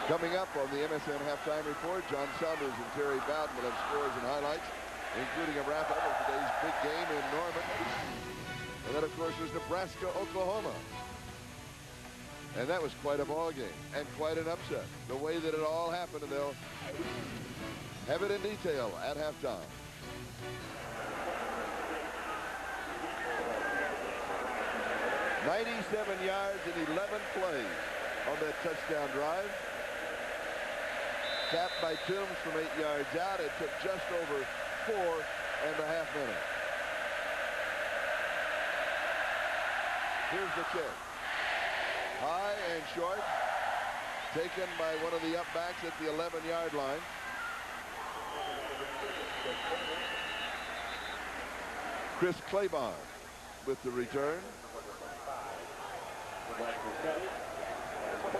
Coming up on the MSN Halftime Report, John Saunders and Terry Bowden will have scores and highlights, including a wrap-up of today's big game in Norman. And then, of course, was Nebraska, Oklahoma. And that was quite a ball game and quite an upset. The way that it all happened, and they'll have it in detail at halftime. $97 yards in 11 plays on that touchdown drive. Tapped by Toombs from 8 yards out. It took just over 4.5 minutes. Here's the kick. High and short. Taken by one of the upbacks at the 11-yard line. Chris Claiborne with the return.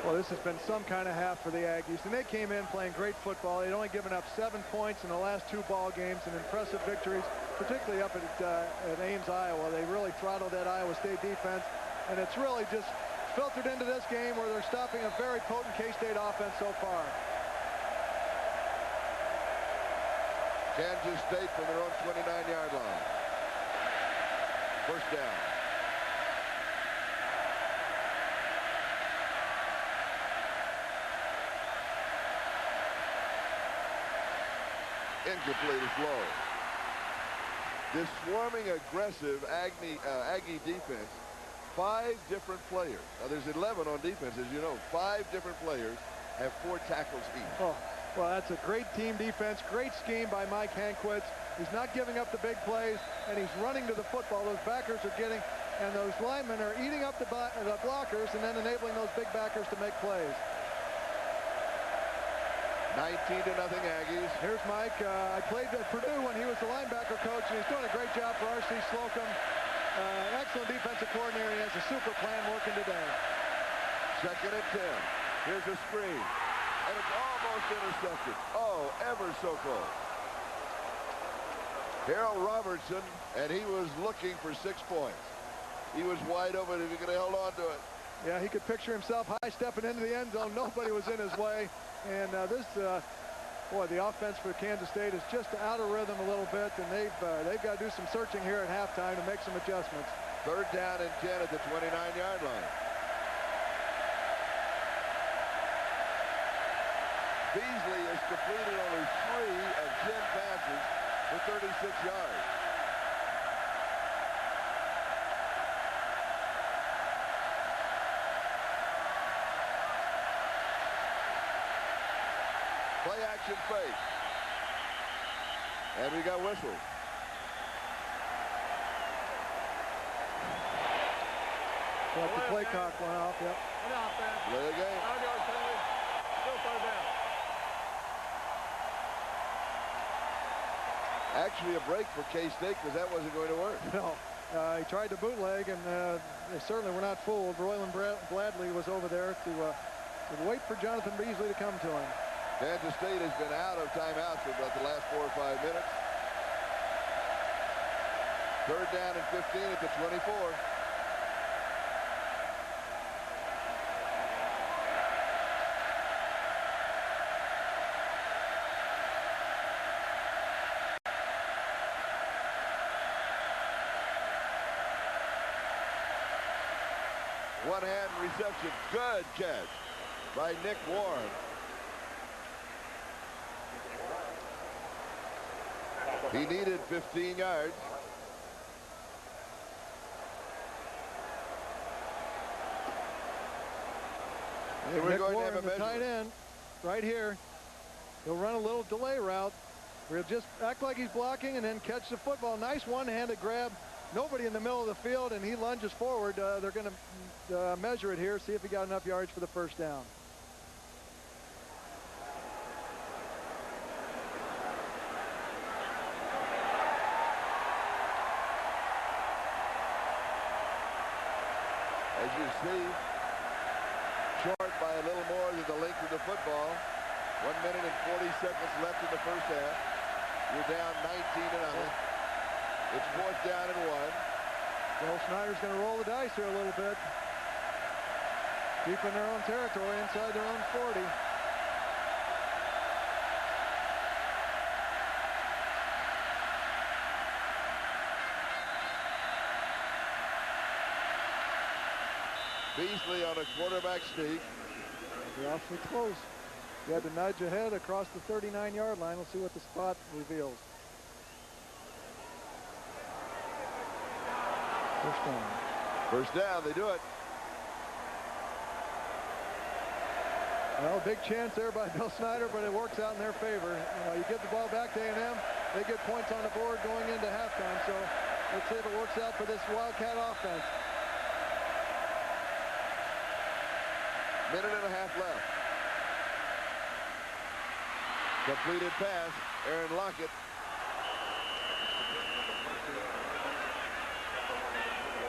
Well, this has been some kind of half for the Aggies, and they came in playing great football. They'd only given up 7 points in the last 2 ball games, and impressive victories, particularly up at Ames, Iowa. They really throttled that Iowa State defense, and it's really just filtered into this game where they're stopping a very potent K-State offense so far. Kansas State from their own 29-yard line. 1st down. Incomplete is low. This swarming, aggressive Aggie defense, 5 different players. Now, there's 11 on defense, as you know. 5 different players have 4 tackles each. Oh, well, that's a great team defense. Great scheme by Mike Hankwitz. He's not giving up the big plays, and he's running to the football. Those backers are getting, and those linemen are eating up the blockers and then enabling those big backers to make plays. 19-0 Aggies. Here's Mike. I played at Purdue when he was the linebacker coach, and he's doing a great job for R.C. Slocum. Excellent defensive coordinator. He has a super plan working today. 2nd and 10. Here's a screen. And it's almost intercepted. Oh. Oh, ever so close. Harold Robertson, and he was looking for 6 points. He was wide open if he could have held on to it. Yeah, he could picture himself high stepping into the end zone. Nobody was in his way. And boy, the offense for Kansas State is just out of rhythm a little bit, and they've got to do some searching here at halftime to make some adjustments. 3rd down and 10 at the 29-yard line. Beasley has completed only 3 of 10 passes for 36 yards. Play action fake. And we got whistles. But the play clock went off, yep. Play the game. 5-yard penalty. Still 3rd down. Actually a break for K-State because that wasn't going to work. No. He tried to bootleg, and they certainly were not fooled. Royland Bradley was over there to wait for Jonathan Beasley to come to him. Kansas State has been out of timeouts for about the last 4 or 5 minutes. 3rd down and 15 at the 24. One-hand reception. Good catch by Nick Warren. He needed 15 yards. And we're Nick going Warren, to have a the tight measurement. end, right here. He'll run a little delay route. He'll just act like he's blocking and then catch the football. Nice one-handed grab. Nobody in the middle of the field, and he lunges forward. They're going to measure it here, see if he got enough yards for the 1st down. As you see, short by a little more than the length of the football. 1 minute and 40 seconds left in the 1st half. You're down 19-0. It's 4th down and 1. Bill Snyder's going to roll the dice here a little bit. Deep in their own territory, inside their own 40. Beasley on a quarterback sneak. They're awfully close. You had to nudge ahead across the 39-yard line. We'll see what the spot reveals. 1st down. 1st down, they do it. Well, big chance there by Bill Snyder, but it works out in their favor. You get the ball back to A&M, they get points on the board going into halftime. So let's see if it works out for this Wildcat offense. Minute and a half left. Completed pass, Aaron Lockett.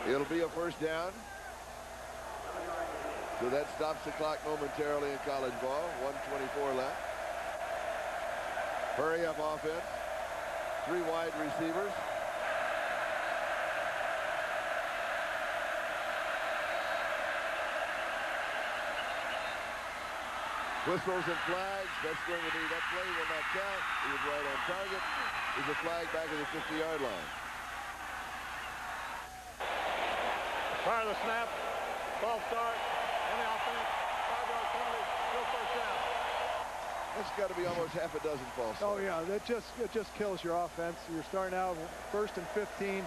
It'll be a 1st down. So that stops the clock momentarily in college ball. 1:24 left. Hurry up offense. 3 wide receivers. Whistles and flags. That's going to be, that play will not count. He was right on target. There's a flag back at the 50-yard line. Prior to the snap, ball start, and the offense, 5-yard penalty, still 1st down. That's got to be almost half a dozen false starts. Oh yeah, it just kills your offense. You're starting out 1st and 15.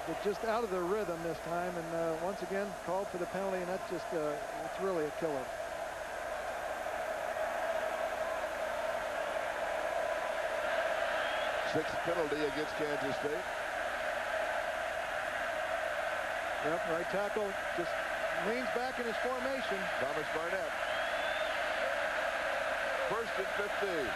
But just out of their rhythm this time, and once again called for the penalty, and that's just it's really a killer. Sixth penalty against Kansas State. Yep, right tackle just leans back in his formation. Thomas Barnett. 1st and 15.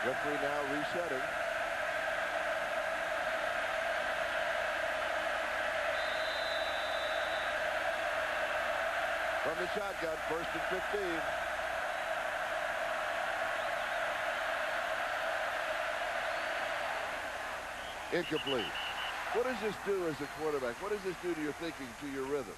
Referee now resetting. From the shotgun, 1st and 15. Incomplete. What does this do as a quarterback? What does this do to your thinking, to your rhythm?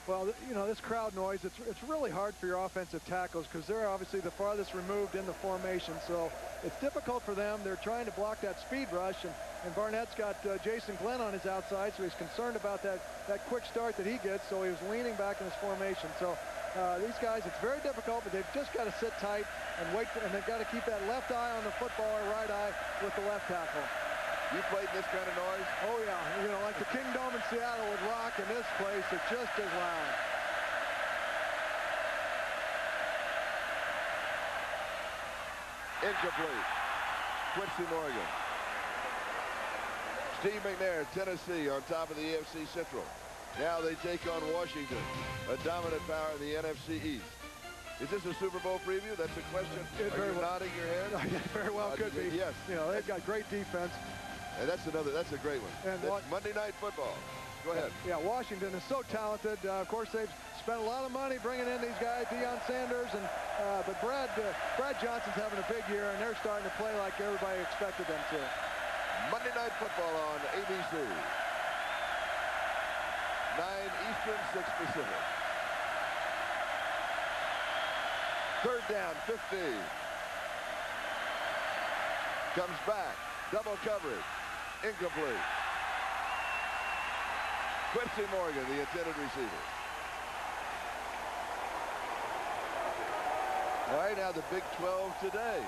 Well, you know, this crowd noise, it's really hard for your offensive tackles because they're obviously the farthest removed in the formation. So it's difficult for them. They're trying to block that speed rush, and Barnett's got Jason Glenn on his outside, so he's concerned about that quick start that he gets, so he was leaning back in his formation. So these guys, it's very difficult, but they've just got to sit tight and wait, and they've got to keep that left eye on the football or right eye with the left tackle. You played this kind of noise? Oh, yeah. You know, like the Kingdome in Seattle would rock, in this place, it's just as loud. Incomplete. Quincy Morgan. Steve McNair, Tennessee, on top of the AFC Central. Now they take on Washington, a dominant power in the NFC East. Is this a Super Bowl preview? That's a question. Are you nodding your head? Very well could be. Yes. You know, they've got great defense. And that's a great one. And Monday Night Football. Go ahead. Yeah, Washington is so talented. Of course, they've spent a lot of money bringing in these guys, Deion Sanders, and but Brad Johnson's having a big year, and they're starting to play like everybody expected them to. Monday Night Football on ABC. 9 Eastern, 6 Pacific. 3rd down, 15. Comes back. Double coverage. Incomplete. Quincy Morgan, the intended receiver. All right, now the Big 12 today.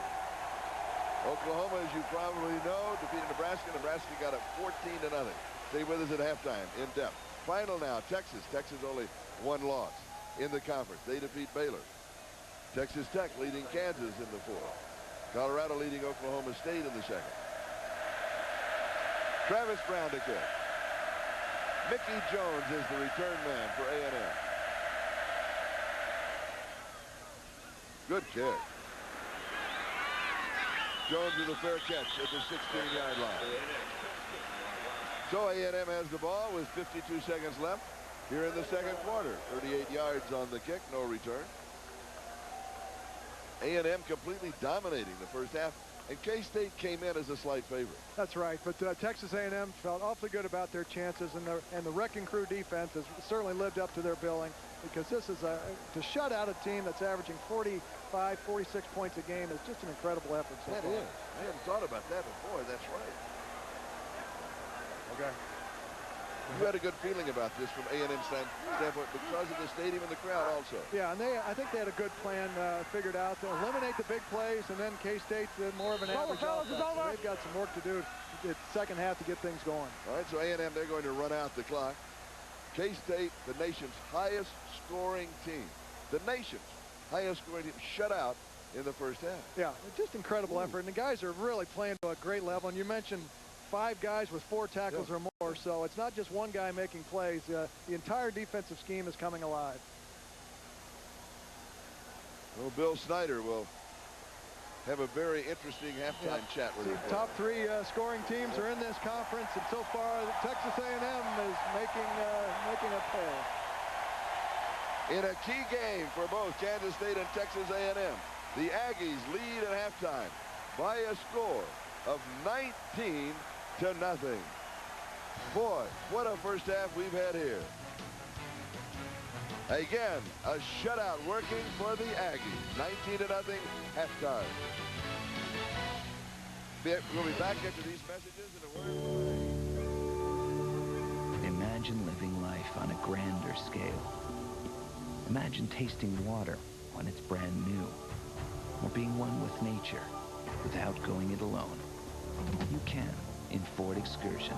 Oklahoma, as you probably know, defeated Nebraska. Nebraska got it 14-0. Stay with us at halftime, in depth. Final now, Texas. Texas only 1 loss in the conference. They defeat Baylor. Texas Tech leading Kansas in the 4th. Colorado leading Oklahoma State in the 2nd. Travis Brown to kick. Mickey Jones is the return man for A&M. Good kick. Jones with a fair catch at the 16-yard line. So A&M has the ball with 52 seconds left here in the 2nd quarter. 38 yards on the kick, no return. A&M completely dominating the first half. And K-State came in as a slight favorite. That's right, but Texas A&M felt awfully good about their chances, and the Wrecking Crew defense has certainly lived up to their billing, because this is to shut out a team that's averaging 45, 46 points a game is just an incredible effort. So that far. is. I hadn't thought about that before. That's right. Okay. You had a good feeling about this from A&M standpoint because of the stadium and the crowd also. Yeah, and I think they had a good plan figured out to eliminate the big plays, and then K-State's more of an average offense. So they've got some work to do in the second half to get things going. All right, so A&M, they're going to run out the clock. K-State, the nation's highest scoring team. The nation's highest scoring team, shut out in the first half. Yeah, just incredible effort, and the guys are really playing to a great level. And you mentioned 5 guys with 4 tackles or more, so it's not just one guy making plays. The entire defensive scheme is coming alive. Well, Bill Snyder will have a very interesting halftime chat with him. Top 3 scoring teams are in this conference, and so far Texas A&M is making a play. In a key game for both Kansas State and Texas A&M, the Aggies lead at halftime by a score of 19-0. Boy, what a first half we've had here. Again, a shutout working for the Aggies. 19-0 halftime. We'll be back after these messages in a word. Imagine living life on a grander scale. Imagine tasting water when it's brand new, or being one with nature without going it alone. You can in Ford Excursion.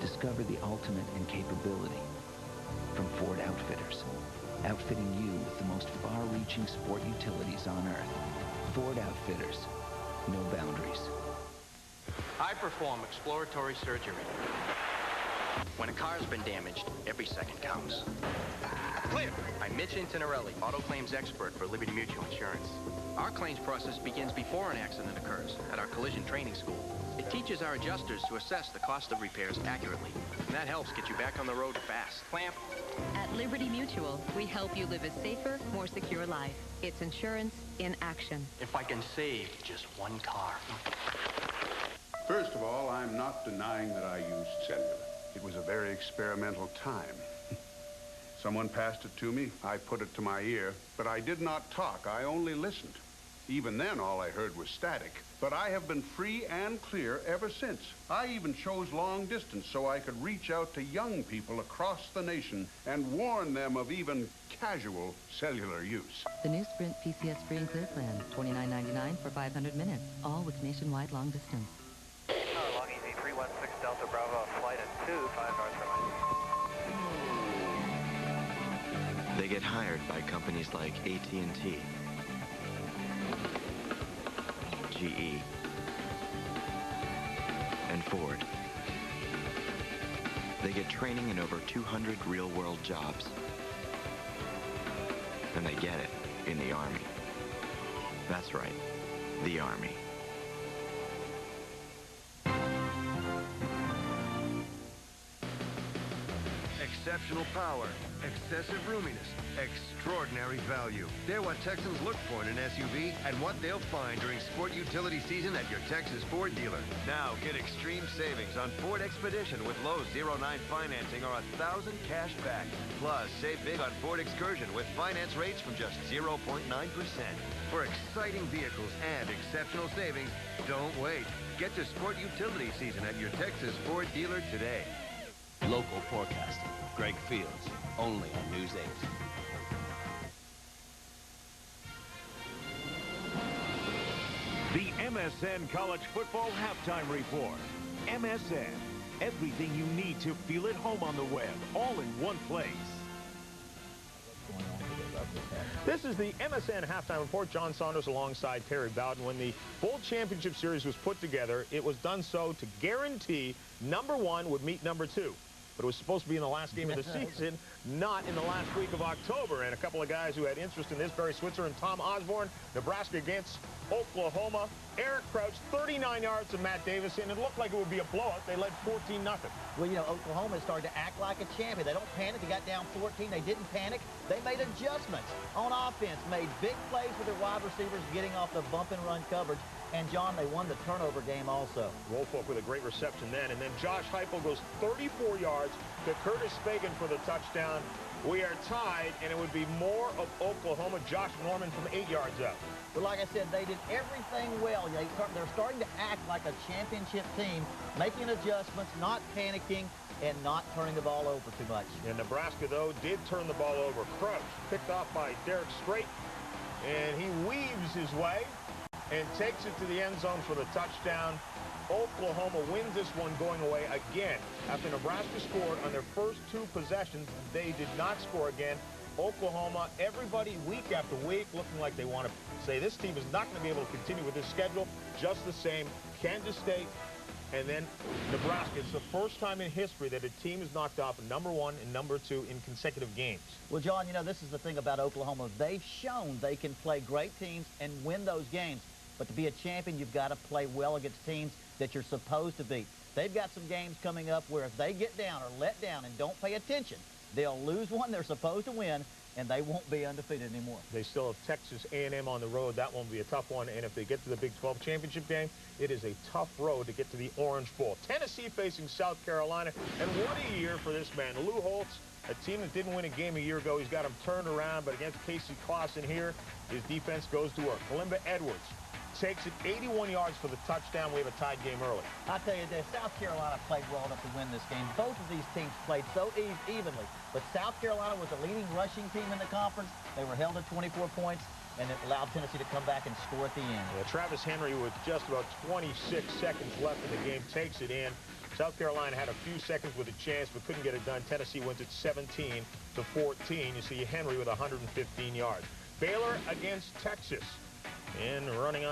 Discover the ultimate in capability from Ford Outfitters, outfitting you with the most far-reaching sport utilities on Earth. Ford Outfitters, no boundaries. I perform exploratory surgery. When a car's been damaged, every second counts. Clear! I'm Mitch Antinarelli, auto claims expert for Liberty Mutual Insurance. Our claims process begins before an accident occurs at our collision training school. It teaches our adjusters to assess the cost of repairs accurately, and that helps get you back on the road fast. Clamp. At Liberty Mutual, we help you live a safer, more secure life. It's insurance in action. If I can save just one car. First of all, I'm not denying that I used cellular. It was a very experimental time. Someone passed it to me, I put it to my ear, but I did not talk, I only listened. Even then, all I heard was static. But I have been free and clear ever since. I even chose long distance so I could reach out to young people across the nation and warn them of even casual cellular use. The new Sprint PCS Free and Clear plan, $29.99 for 500 minutes, all with nationwide long distance. Long Easy 316 Delta Bravo, flight at 25 North Carolina. They get hired by companies like AT&T, GE, and Ford. They get training in over 200 real-world jobs. And they get it in the Army. That's right, the Army. Exceptional power, excessive roominess, extraordinary value. They're what Texans look for in an SUV and what they'll find during sport utility season at your Texas Ford dealer. Now get extreme savings on Ford Expedition with low 0.9 financing or $1,000 cash back. Plus, save big on Ford Excursion with finance rates from just 0.9%. For exciting vehicles and exceptional savings, don't wait. Get to sport utility season at your Texas Ford dealer today. Local forecasting. Greg Fields, only on News 8. The MSN College Football Halftime Report. MSN, everything you need to feel at home on the web, all in one place. This is the MSN Halftime Report. John Saunders alongside Terry Bowden. When the Bowl Championship Series was put together, it was done so to guarantee number 1 would meet number 2. But it was supposed to be in the last game of the season, not in the last week of October. And a couple of guys who had interest in this, Barry Switzer and Tom Osborne, Nebraska against Oklahoma. Eric Crouch, 39 yards to Matt Davis, and it looked like it would be a blowout. They led 14-0. Well, you know, Oklahoma started to act like a champion. They don't panic. They got down 14. They didn't panic. They made adjustments on offense, made big plays with their wide receivers getting off the bump and run coverage. And, John, they won the turnover game also. Woolfolk with a great reception then. And then Josh Heupel goes 34 yards to Curtis Fagan for the touchdown. We are tied, and it would be more of Oklahoma. Josh Norman from 8 yards out. But like I said, they did everything well. They're starting to act like a championship team, making adjustments, not panicking, and not turning the ball over too much. And Nebraska, though, did turn the ball over. Crouch picked off by Derek Strait, and he weaves his way and takes it to the end zone for the touchdown. Oklahoma wins this one going away again. After Nebraska scored on their first 2 possessions, they did not score again. Oklahoma, everybody week after week looking like they want to say this team is not going to be able to continue with this schedule. Just the same, Kansas State and then Nebraska. It's the first time in history that a team is knocked off number 1 and number 2 in consecutive games. Well, John, you know, this is the thing about Oklahoma. They've shown they can play great teams and win those games. But to be a champion, you've got to play well against teams that you're supposed to beat. They've got some games coming up where if they get down or let down and don't pay attention, they'll lose one they're supposed to win, and they won't be undefeated anymore. They still have Texas A&M on the road. That won't be a tough one. And if they get to the Big 12 championship game, it is a tough road to get to the Orange Bowl. Tennessee facing South Carolina. And what a year for this man. Lou Holtz, a team that didn't win a game a year ago. He's got them turned around. But against Casey Clausen here, his defense goes to work. Kalimba Edwards takes it 81 yards for the touchdown. We have a tied game early. I'll tell you this, South Carolina played well enough to win this game. Both of these teams played so evenly. But South Carolina was the leading rushing team in the conference. They were held at 24 points, and it allowed Tennessee to come back and score at the end. Yeah, Travis Henry, with just about 26 seconds left in the game, takes it in. South Carolina had a few seconds with a chance, but couldn't get it done. Tennessee wins it 17-14. You see Henry with 115 yards. Baylor against Texas. And running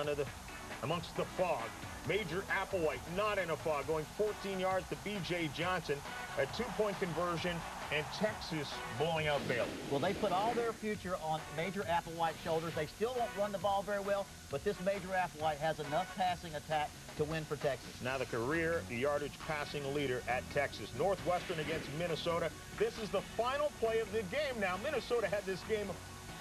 amongst the fog. Major Applewhite not in a fog, going 14 yards to B.J. Johnson. A 2-point conversion and Texas blowing out Baylor. Well, they put all their future on Major Applewhite's shoulders. They still won't run the ball very well, but this Major Applewhite has enough passing attack to win for Texas. Now the career yardage passing leader at Texas. Northwestern against Minnesota. This is the final play of the game. Now, Minnesota had this game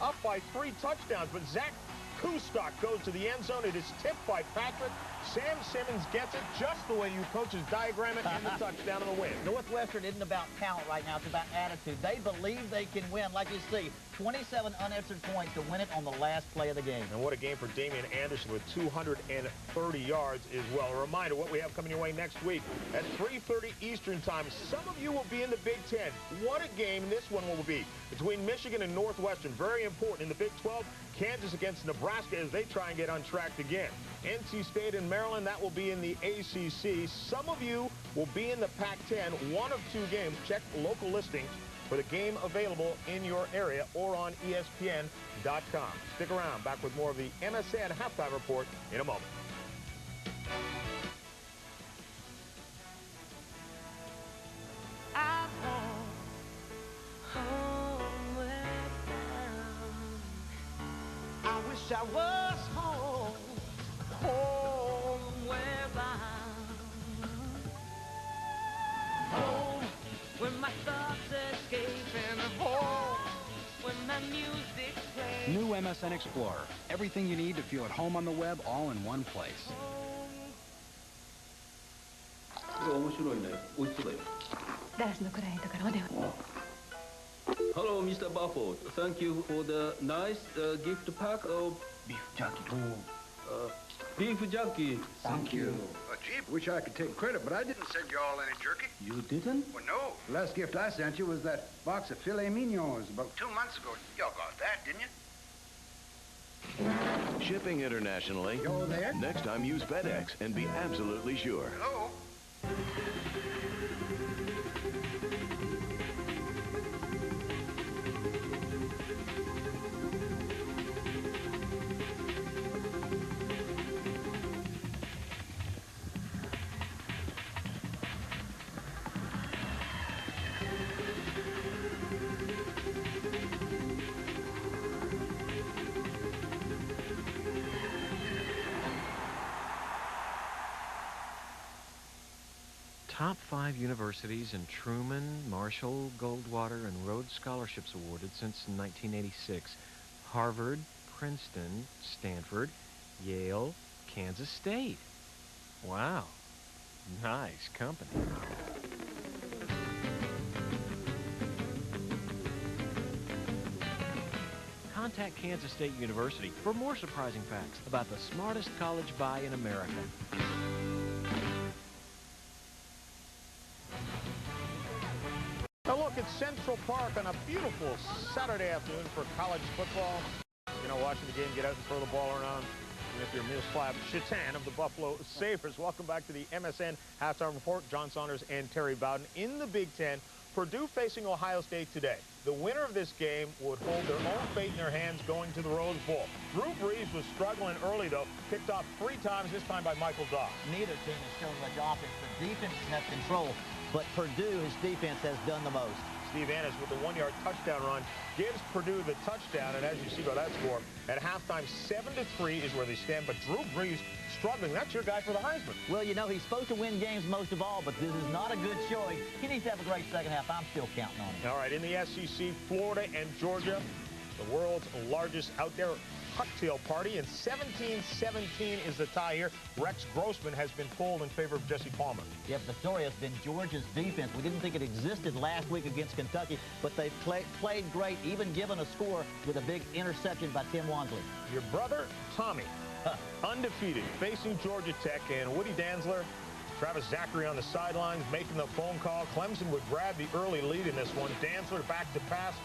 up by 3 touchdowns, but Zach Kustok goes to the end zone. It is tipped by Patrick. Sam Simmons gets it just the way you coaches diagram it, and the touchdown and the win. Northwestern isn't about talent right now. It's about attitude. They believe they can win. Like you see, 27 unanswered points to win it on the last play of the game. And what a game for Damian Anderson with 230 yards as well. A reminder, what we have coming your way next week at 3:30 Eastern Time. Some of you will be in the Big Ten. What a game this one will be between Michigan and Northwestern. Very important in the Big 12. Kansas against Nebraska as they try and get untracked again. NC State and Maryland, that will be in the ACC. Some of you will be in the Pac-10, one of 2 games. Check local listings for the game available in your area or on ESPN.com. Stick around. Back with more of the MSN Halftime Report in a moment. I wish I was home, homeward bound. Home, where my thoughts escape, and home, where my music plays. New MSN Explorer. Everything you need to feel at home on the web, all in one place. Hello, Mr. Bufford. Thank you for the nice gift pack of beef jerky. Beef jerky. Thank you. Gee, wish I could take credit, but I didn't send you all any jerky. You didn't? Well, no. The last gift I sent you was that box of filet mignons about 2 months ago. Y'all got that, didn't you? Shipping internationally. You're there? Next time, use FedEx and be absolutely sure. Hello? Top 5 universities in Truman, Marshall, Goldwater, and Rhodes Scholarships awarded since 1986. Harvard, Princeton, Stanford, Yale, Kansas State. Wow. Nice company. Contact Kansas State University for more surprising facts about the smartest college buy in America. Now look at Central Park on a beautiful Saturday afternoon for college football. You know, watching the game, get out and throw the ball around. And if you're Miroslav Shatan of the Buffalo Sabres, welcome back to the MSN Halftime Report. John Saunders and Terry Bowden. In the Big Ten, Purdue facing Ohio State today. The winner of this game would hold their own fate in their hands going to the Rose Bowl. Drew Brees was struggling early, though. Picked off 3 times, this time by Michael Doss. Neither team has shown much offense. The defense has control. But Purdue, his defense has done the most. Steve Ennis with the 1-yard touchdown run gives Purdue the touchdown, and as you see by that score, at halftime 7-3 is where they stand. But Drew Brees struggling. That's your guy for the Heisman. Well, you know, he's supposed to win games most of all, but this is not a good showing. He needs to have a great second half. I'm still counting on him. All right, in the SEC, Florida and Georgia, the world's largest outdoor cocktail party, and 17-17 is the tie here. Rex Grossman has been pulled in favor of Jesse Palmer. Yeah, the story has been Georgia's defense. We didn't think it existed last week against Kentucky, but they played great, even given a score with a big interception by Tim Wansley. Your brother, Tommy, undefeated, facing Georgia Tech, and Woody Dantzler, Travis Zachary on the sidelines, making the phone call. Clemson would grab the early lead in this one. Dantzler back to pass,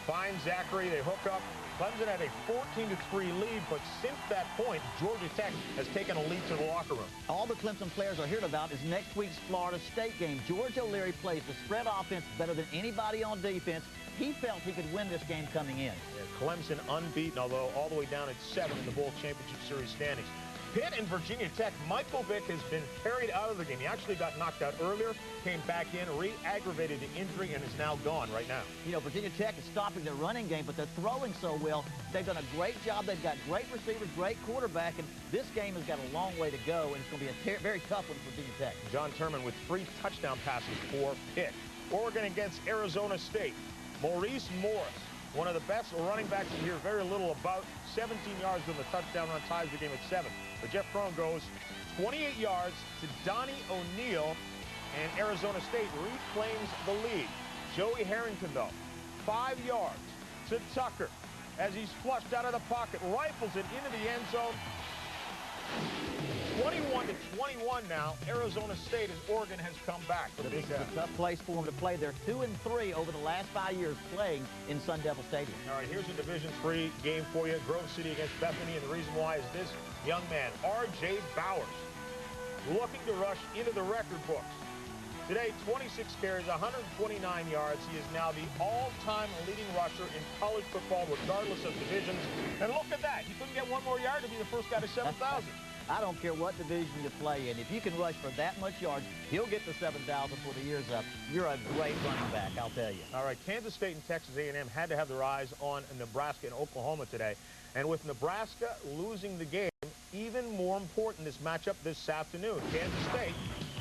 finds Zachary, they hook up. Clemson had a 14-3 lead, but since that point, Georgia Tech has taken a lead to the locker room. All the Clemson players are hearing about is next week's Florida State game. George O'Leary plays the spread offense better than anybody on defense. He felt he could win this game coming in. Yeah, Clemson unbeaten, although all the way down at 7 in the Bowl Championship Series standings. Pitt and Virginia Tech. Michael Vick has been carried out of the game. He actually got knocked out earlier, came back in, re-aggravated the injury, and is now gone right now. You know, Virginia Tech is stopping their running game, but they're throwing so well. They've done a great job. They've got great receivers, great quarterback, and this game has got a long way to go, and it's going to be a very tough one for Virginia Tech. John Turman with 3 touchdown passes for Pitt. Oregon against Arizona State. Maurice Morris, one of the best running backs you hear very little about. 17 yards on the touchdown run, ties the game at 7. But Jeff Crone goes 28 yards to Donnie O'Neal, and Arizona State reclaims the lead. Joey Harrington, though, 5 yards to Tucker as he's flushed out of the pocket, rifles it into the end zone. 21-21 now. Arizona State as Oregon has come back. This is a tough place for them to play. They're 2-3 over the last 5 years playing in Sun Devil Stadium. All right, here's a Division III game for you. Grove City against Bethany, and the reason why is this young man, R.J. Bowers, looking to rush into the record books. Today, 26 carries, 129 yards. He is now the all-time leading rusher in college football, regardless of divisions. And look at that. He couldn't get one more yard to be the first guy to 7,000. I don't care what division you play in. If you can rush for that much yards, he'll get to 7,000 before the year's up. You're a great running back, I'll tell you. All right, Kansas State and Texas A&M had to have their eyes on Nebraska and Oklahoma today. And with Nebraska losing the game, even more important this matchup this afternoon. Kansas State,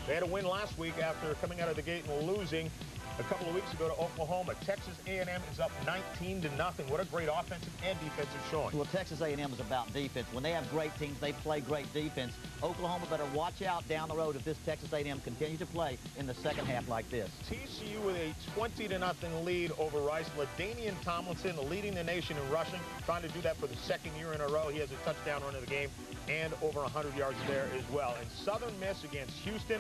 they had a win last week after coming out of the gate and losing a couple of weeks ago to Oklahoma. Texas A&M is up 19-0. What a great offensive and defensive showing. Well, Texas A&M is about defense. When they have great teams, they play great defense. Oklahoma better watch out down the road if this Texas A&M continues to play in the second half like this. TCU with a 20-0 lead over Rice. LaDainian Tomlinson leading the nation in rushing, trying to do that for the second year in a row. He has a touchdown run of the game and over 100 yards there as well. And Southern Miss against Houston.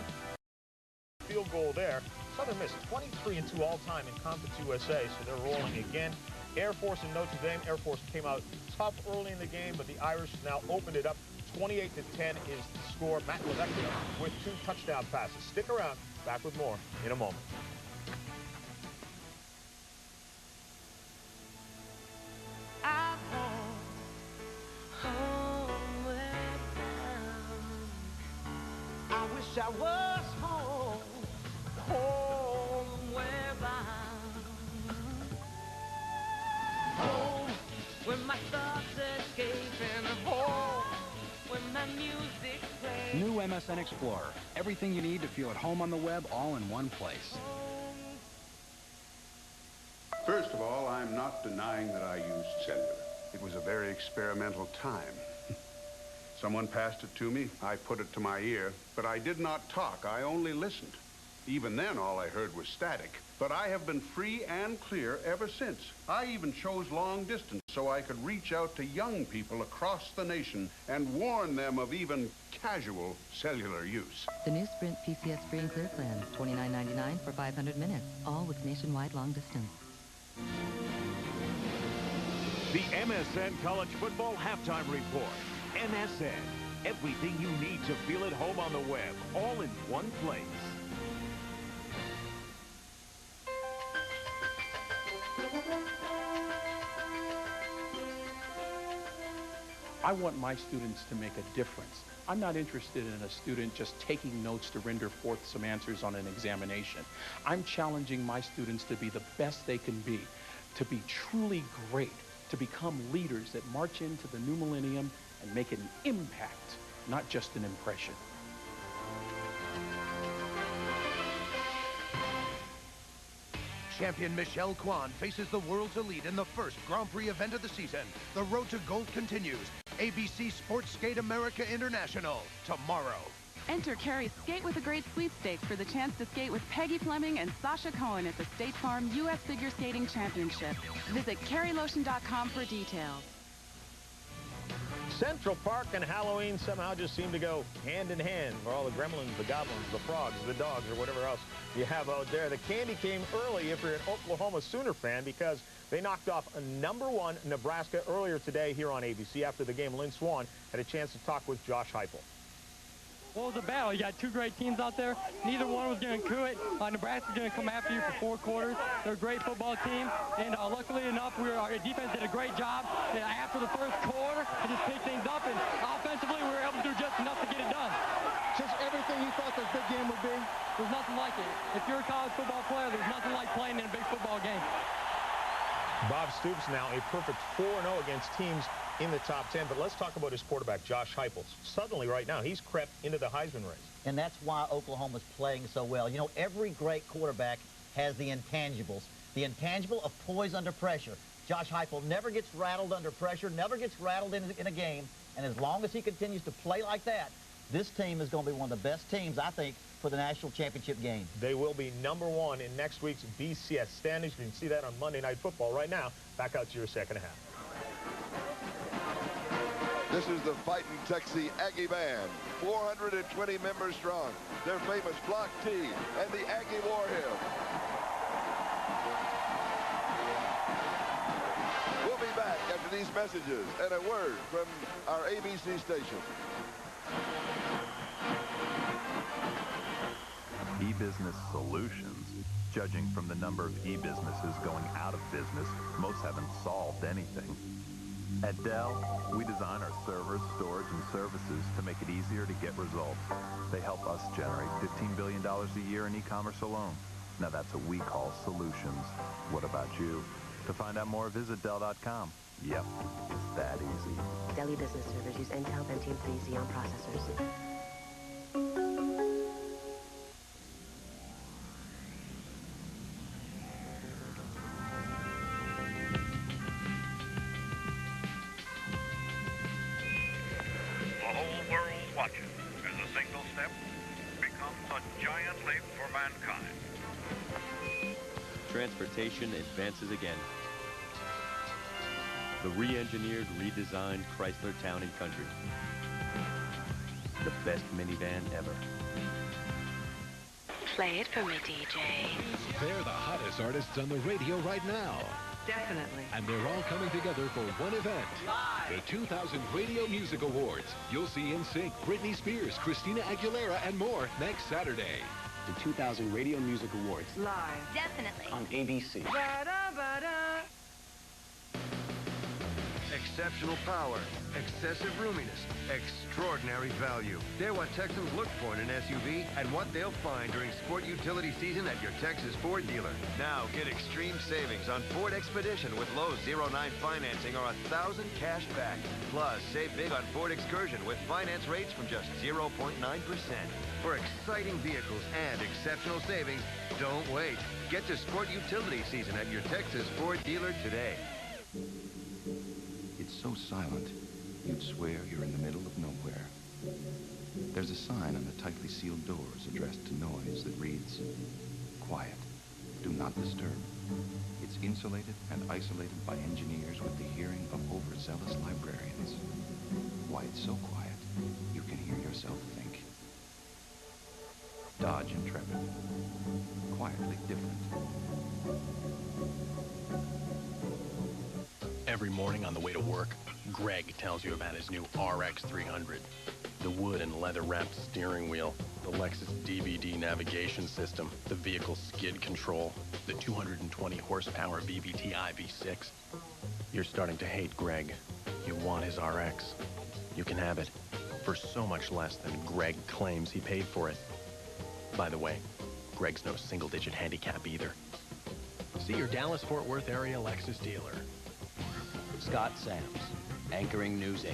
Field goal there. Southern Miss 23-2 all-time in Conference USA, so they're rolling again. Air Force and Notre Dame. Air Force came out tough early in the game, but the Irish now opened it up. 28-10 is the score. Matt Lavecchia with 2 touchdown passes. Stick around. Back with more in a moment. I wish I was home, homeward bound. Home, where my thoughts escaping, home, where my music plays. New MSN Explorer. Everything you need to feel at home on the web, all in one place. First of all, I'm not denying that I used cellular. It was a very experimental time. Someone passed it to me, I put it to my ear, but I did not talk, I only listened. Even then, all I heard was static. But I have been free and clear ever since. I even chose long distance so I could reach out to young people across the nation and warn them of even casual cellular use. The new Sprint PCS Free and Clear plan, $29.99 for 500 minutes, all with nationwide long distance. The MSN College Football Halftime Report. MSN. Everything you need to feel at home on the web, all in one place. I want my students to make a difference. I'm not interested in a student just taking notes to render forth some answers on an examination. I'm challenging my students to be the best they can be, to be truly great, to become leaders that march into the new millennium and make an impact, not just an impression. Champion Michelle Kwan faces the world's elite in the first Grand Prix event of the season. The road to gold continues. ABC Sports Skate America International, tomorrow. Enter Carrie's Skate with a Great sweepstakes for the chance to skate with Peggy Fleming and Sasha Cohen at the State Farm U.S. Figure Skating Championship. Visit CarrieLotion.com for details. Central Park and Halloween somehow just seem to go hand in hand for all the gremlins, the goblins, the frogs, the dogs, or whatever else you have out there. The candy came early if you're an Oklahoma Sooner fan because they knocked off a #1 Nebraska earlier today here on ABC. After the game, Lynn Swan had a chance to talk with Josh Heupel. Well, it was a battle. You got two great teams out there. Neither one was going to do it. Nebraska's going to come after you for 4 quarters. They're a great football team, and luckily enough, our defense did a great job after the first quarter to just pick things up, and offensively, we were able to do just college football player, there's nothing like playing in a big football game. Bob Stoops now a perfect 4-0 against teams in the top 10. But let's talk about his quarterback, Josh Heupel. Suddenly, right now, he's crept into the Heisman race. And that's why Oklahoma's playing so well. You know, every great quarterback has the intangibles. The intangible of poise under pressure. Josh Heupel never gets rattled under pressure, never gets rattled in a game. And as long as he continues to play like that, this team is going to be one of the best teams, I think, for the national championship game. They will be #1 in next week's BCS standings. You can see that on Monday Night Football. Right now, back out to your second half. This is the Fightin' Texas Aggie Band, 420 members strong. Their famous Block T and the Aggie War Hymn. We'll be back after these messages and a word from our ABC station. E-Business Solutions. Judging from the number of e-businesses going out of business, most haven't solved anything. At Dell, we design our servers, storage, and services to make it easier to get results. They help us generate $15 billion a year in e-commerce alone. Now that's what we call solutions. What about you? To find out more, visit Dell.com. Yep, it's that easy. Dell E-Business servers use Intel Pentium 3 Xeon processors. Transportation advances again. The re-engineered, redesigned Chrysler Town & Country. The best minivan ever. Play it for me, DJ. They're the hottest artists on the radio right now. Definitely. And they're all coming together for one event. Live. The 2000 Radio Music Awards. You'll see NSYNC, Britney Spears, Christina Aguilera, and more next Saturday. The 2000 Radio Music Awards. Live. Definitely. On ABC. Exceptional power, excessive roominess, extraordinary value. They're what Texans look for in an SUV and what they'll find during sport utility season at your Texas Ford dealer. Now get extreme savings on Ford Expedition with low 0.9 financing or $1,000 cash back. Plus, save big on Ford Excursion with finance rates from just 0.9%. For exciting vehicles and exceptional savings, don't wait. Get to sport utility season at your Texas Ford dealer today. It's so silent, you'd swear you're in the middle of nowhere. There's a sign on the tightly sealed doors addressed to noise that reads, "Quiet, do not disturb." It's insulated and isolated by engineers with the hearing of overzealous librarians. Why it's so quiet, you can hear yourself think. Dodge Intrepid. Quietly different. Every morning on the way to work, Greg tells you about his new RX 300. The wood and leather-wrapped steering wheel, the Lexus DVD navigation system, the vehicle skid control, the 220 horsepower VVT-i V6. You're starting to hate Greg. You want his RX. You can have it for so much less than Greg claims he paid for it. By the way, Greg's no single-digit handicap either. See your Dallas-Fort Worth area Lexus dealer. Scott Sams, anchoring News 8.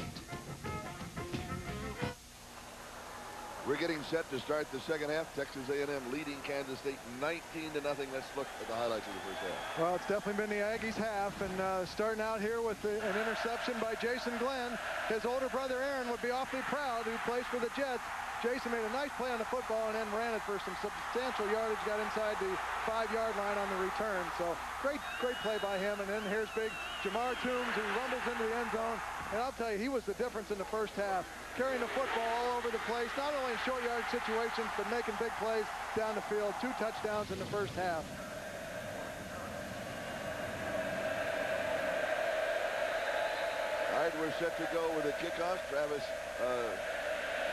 We're getting set to start the second half. Texas A&M leading Kansas State 19-0. Let's look at the highlights of the first half. Well, it's definitely been the Aggies' half, and starting out here with an interception by Jason Glenn. His older brother Aaron would be awfully proud, who plays for the Jets. Jason made a nice play on the football and then ran it for some substantial yardage, got inside the 5-yard line on the return. So great play by him. And then here's big Jamar Toombs, who rumbles into the end zone. And I'll tell you, he was the difference in the first half, carrying the football all over the place, not only in short yard situations, but making big plays down the field. 2 touchdowns in the first half. All right, we're set to go with a kickoff.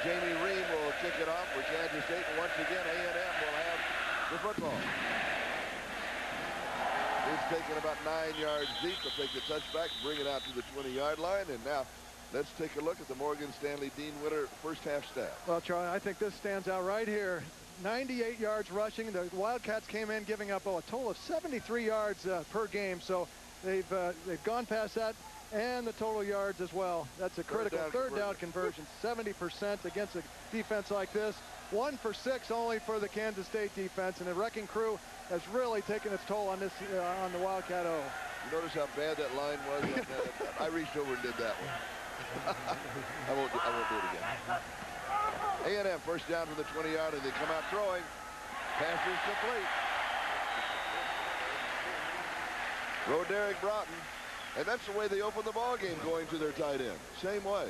Jamie Ream will kick it off for Kansas State, and once again, A&M will have the football. It's taken about 9 yards deep. They'll take the touchback, bring it out to the 20-yard line, and now let's take a look at the Morgan Stanley Dean Witter first half stat. Well, Charlie, I think this stands out right here. 98 yards rushing. The Wildcats came in giving up a total of 73 yards per game. So they've gone past that and the total yards as well. That's a critical third down conversion. 70% against a defense like this. 1 for 6 only for the Kansas State defense, and the wrecking crew has really taken its toll on this on the Wildcat O. You notice how bad that line was? I reached over and did that one. I won't do it again. A&M first down from the 20-yard, and they come out throwing. Pass is complete. Roderick Broughton. And that's the way they open the ball game, going to their tight end. Same way.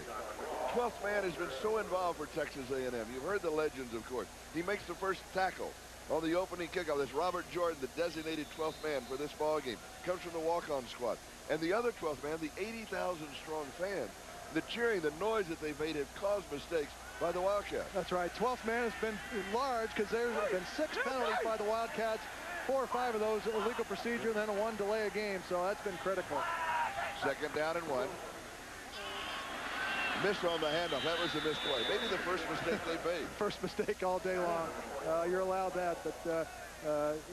12th man has been so involved for Texas A&M. You've heard the legends, of course. He makes the first tackle on the opening kickoff. That's Robert Jordan, the designated 12th man for this ball game. Comes from the walk-on squad. And the other 12th man, the 80,000-strong fans, the cheering, the noise that they've made have caused mistakes by the Wildcats. That's right. 12th man has been large because there have been 6 penalties by the Wildcats. 4 or 5 of those illegal procedure, and then a 1 delay a game. So that's been critical. Second down and 1. Miss on the handoff. That was a misplay. Maybe the first mistake they made. First mistake all day long. You're allowed that, but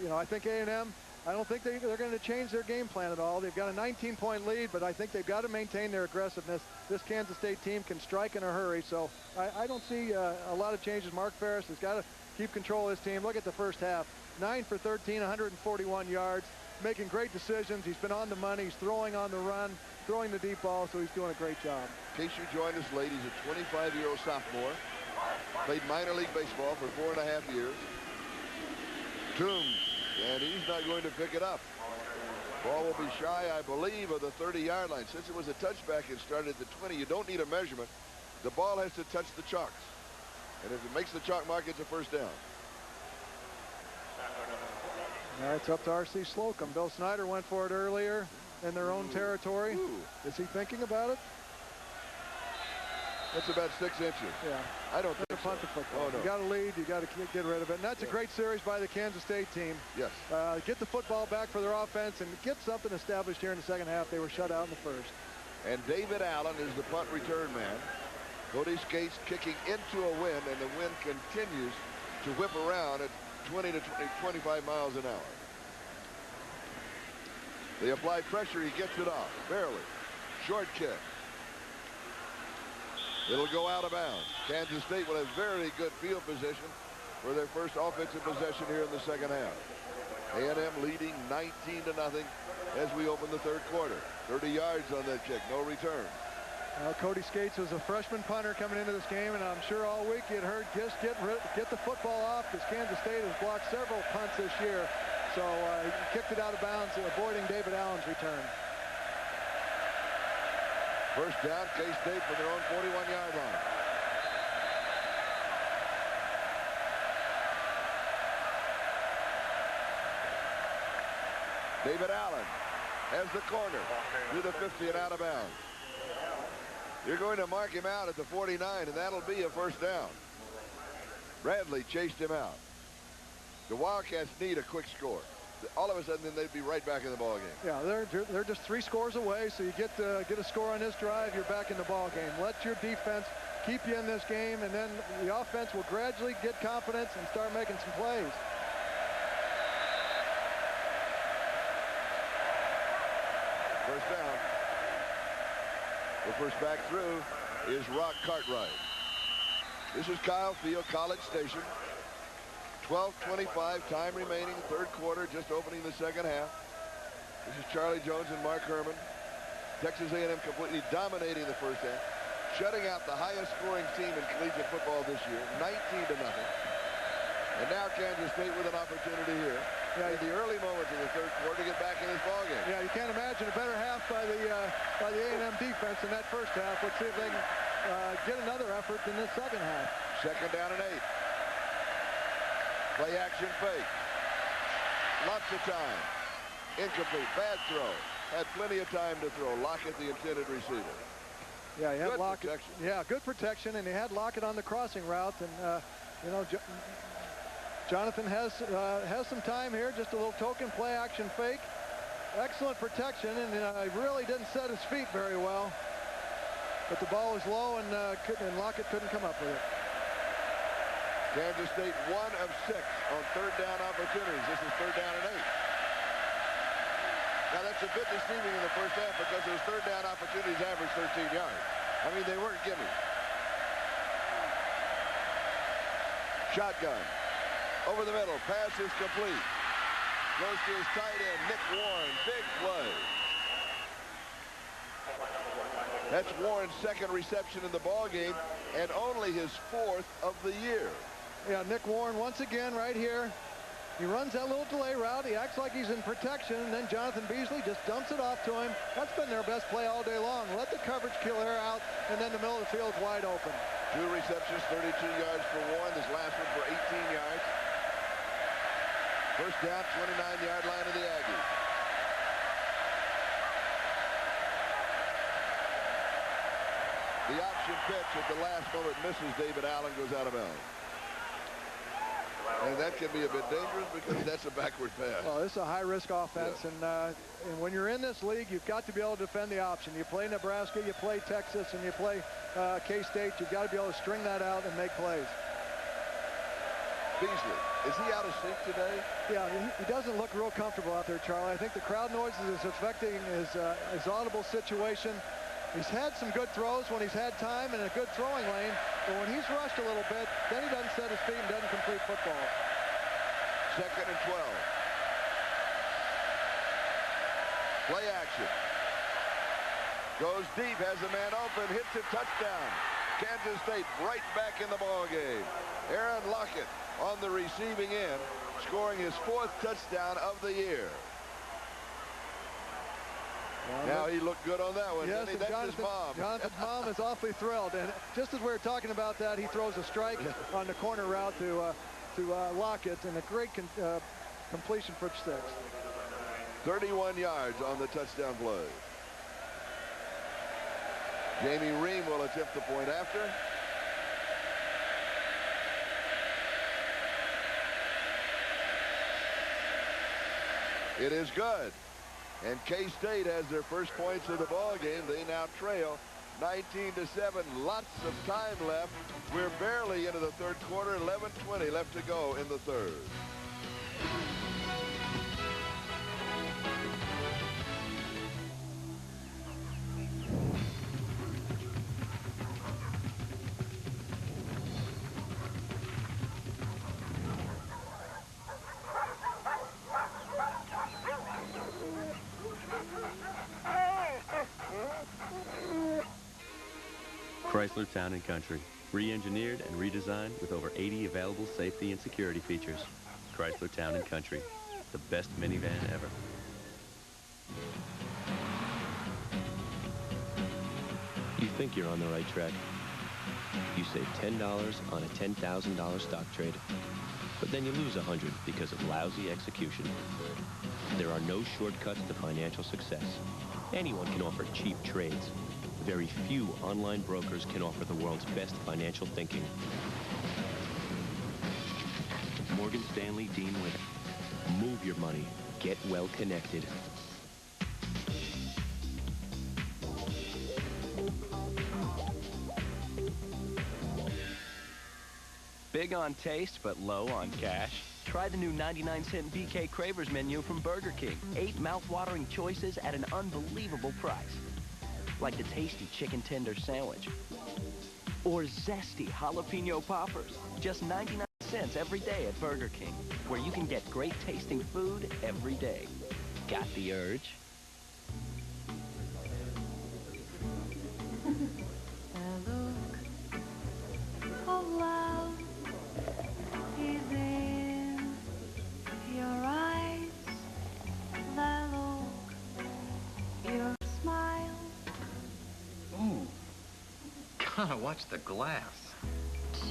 you know, I think A&M. I don't think they're going to change their game plan at all. They've got a 19-point lead, but I think they've got to maintain their aggressiveness. This Kansas State team can strike in a hurry, so I don't see a lot of changes. Mark Ferris has got to keep control of his team. Look at the first half. 9 for 13, 141 yards, making great decisions. He's been on the money. He's throwing on the run, throwing the deep ball, so he's doing a great job. In case you joined us late, he's a 25-year-old sophomore. Played minor league baseball for 4.5 years. Toombs, and he's not going to pick it up. Ball will be shy, I believe, of the 30-yard line. Since it was a touchback and started at the 20, you don't need a measurement. The ball has to touch the chalks. And if it makes the chalk mark, it's a first down. Now it's up to R.C. Slocum. Bill Snyder went for it earlier in their own territory. Is he thinking about it? That's about 6 inches. Yeah. I don't think punt the football. Oh, no. You got to lead. You got to get rid of it. And that's a great series by the Kansas State team. Yes. Get the football back for their offense and get something established here in the second half. They were shut out in the first. And David Allen is the punt return man. Cody Skates kicking into a wind, and the wind continues to whip around at 20 to 25 miles an hour. They apply pressure. He gets it off. Barely. Short kick. It'll go out of bounds. Kansas State will have very good field position for their first offensive possession here in the second half. A&M leading 19-0 as we open the third quarter. 30 yards on that kick. No return. Cody Skates was a freshman punter coming into this game, and I'm sure all week you'd heard just get the football off, because Kansas State has blocked several punts this year. So he kicked it out of bounds, avoiding David Allen's return. First down, K-State from their own 41-yard line. David Allen has the corner to the 50 and out of bounds. You're going to mark him out at the 49, and that'll be a first down. Bradley chased him out. The Wildcats need a quick score. All of a sudden, then they'd be right back in the ball game. Yeah, they're just 3 scores away, so you get a score on this drive, you're back in the ball game. Let your defense keep you in this game, and then the offense will gradually get confidence and start making some plays. First down. The first back through is Rock Cartwright. This is Kyle Field, College Station. 12:25 time remaining, third quarter, just opening the second half. This is Charlie Jones and Mark Herman. Texas A&M completely dominating the first half, shutting out the highest scoring team in collegiate football this year, 19-0. And now Kansas State with an opportunity here in the early moments of the third quarter to get back in this ball game. Yeah, you can't imagine a better half by the A&M defense in that first half. Let's see if they can get another effort in this second half. Second down and 8. Play action fake. Lots of time. Incomplete. Bad throw. Had plenty of time to throw. Lockett, the intended receiver. Yeah, he had good Lockett. Protection. Yeah, good protection, and he had Lockett on the crossing route. And you know, Jonathan has some time here. Just a little token play action fake. Excellent protection, and he really didn't set his feet very well. But the ball was low, and Lockett couldn't come up with it. Kansas State 1 of 6 on third down opportunities. This is third down and 8. Now, that's a bit deceiving in the first half because those third down opportunities averaged 13 yards. I mean, they weren't gimme. Shotgun. Over the middle. Pass is complete. Goes to his tight end, Nick Warren. Big play. That's Warren's second reception in the ball game and only his 4th of the year. Yeah, Nick Warren once again right here. He runs that little delay route. He acts like he's in protection, and then Jonathan Beasley just dumps it off to him. That's been their best play all day long. Let the coverage killer out, and then the middle of the field's wide open. 2 receptions, 32 yards for Warren. This last one for 18 yards. First down, 29-yard line of the Aggies. The option pitch at the last moment misses David Allen, goes out of bounds. And that can be a bit dangerous because that's a backward pass. Well, this is a high-risk offense, yeah. And when you're in this league, you've got to be able to defend the option. You play Nebraska, you play Texas, and you play K-State. You've got to be able to string that out and make plays. Beasley, is he out of sync today? Yeah, he doesn't look real comfortable out there, Charlie. I think the crowd noise is affecting his audible situation. He's had some good throws when he's had time and a good throwing lane, but when he's rushed a little bit, then he doesn't set his feet and doesn't complete footballs. 2nd and 12. Play action. Goes deep, has a man open, hits it, touchdown. Kansas State right back in the ball game. Aaron Lockett on the receiving end, scoring his 4th touchdown of the year. Now he looked good on that one. Yes, That's his mom. Jonathan's mom is awfully thrilled. And just as we were talking about that, he throws a strike on the corner route to Lockett, and a great completion for 6. 31 yards on the touchdown play. Jamie Ream will attempt the point after. It is good. And K-State has their first points of the ball game. They now trail 19-7. Lots of time left. We're barely into the third quarter. 11:20 left to go in the third. Chrysler Town & Country, re-engineered and redesigned with over 80 available safety and security features. Chrysler Town & Country, the best minivan ever. You think you're on the right track. You save $10 on a $10,000 stock trade, but then you lose $100 because of lousy execution. There are no shortcuts to financial success. Anyone can offer cheap trades. Very few online brokers can offer the world's best financial thinking. Morgan Stanley Dean Witter. Move your money. Get well connected. Big on taste, but low on cash? Try the new 99-cent BK Cravers menu from Burger King. 8 mouth-watering choices at an unbelievable price. Like the tasty chicken tender sandwich. Or zesty jalapeno poppers. Just 99 cents every day at Burger King, where you can get great tasting food every day. Got the urge? Of love is in your eyes, the look, your smile. Ooh, gotta watch the glass.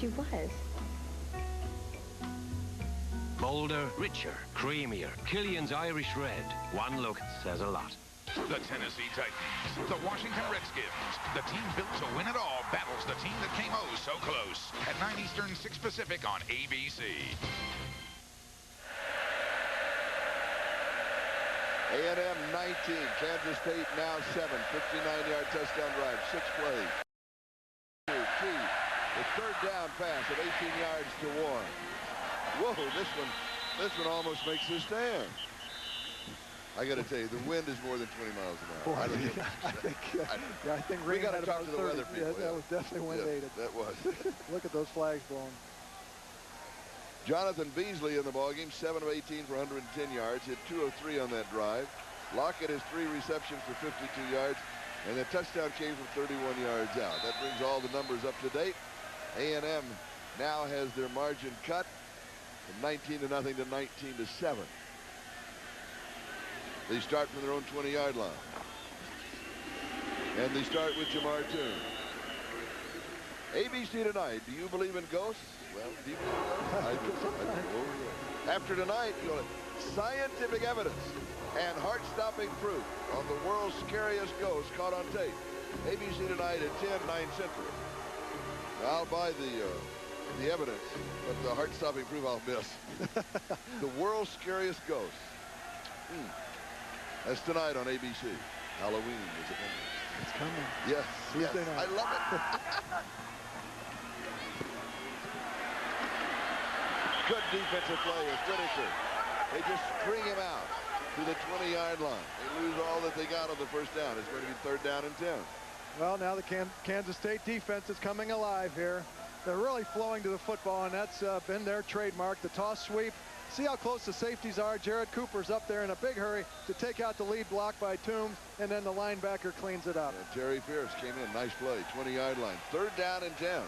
She was. Bolder, richer, creamier. Killian's Irish Red. One look says a lot. The Tennessee Titans, the Washington Redskins, the team built to win it all battles the team that came oh so close at 9 Eastern, 6 Pacific on ABC. A&M 19, Kansas State now 7, 59-yard touchdown drive, 6 plays. 2, The third down pass of 18 yards to Warren. Whoa, this one almost makes a stand. I got to tell you, the wind is more than 20 miles an hour. Boy, I think we Ring got to had talk about to the 30. weather people. Yeah, that was definitely wind-aided. That was. Look at those flags blowing. Jonathan Beasley in the ballgame, 7 of 18 for 110 yards, hit 2 of 3 on that drive. Lockett has 3 receptions for 52 yards, and the touchdown came from 31 yards out. That brings all the numbers up to date. A&M now has their margin cut from 19-0 to 19-7. They start from their own 20-yard line. And they start with Jamar Toombs. ABC tonight, do you believe in ghosts? Well, do you believe in ghosts? I do. After tonight, you'll have scientific evidence and heart-stopping proof on the world's scariest ghost caught on tape. ABC tonight at 10, 9 Central. Now, I'll buy the evidence, but the heart-stopping proof I'll miss. The world's scariest ghost. That's tonight on ABC. Halloween is upon us. It's coming. Yes, Tuesday night. I love it. Good defensive play with Whitaker. They just string him out to the 20-yard line. They lose all that they got on the first down. It's going to be 3rd down and 10. Well, now the Kansas State defense is coming alive here. They're really flowing to the football, and that's been their trademark, the toss sweep. See how close the safeties are. Jared Cooper's up there in a big hurry to take out the lead block by Toombs, and then the linebacker cleans it up. And Terry Pierce came in. Nice play. 20-yard line. 3rd down and 10.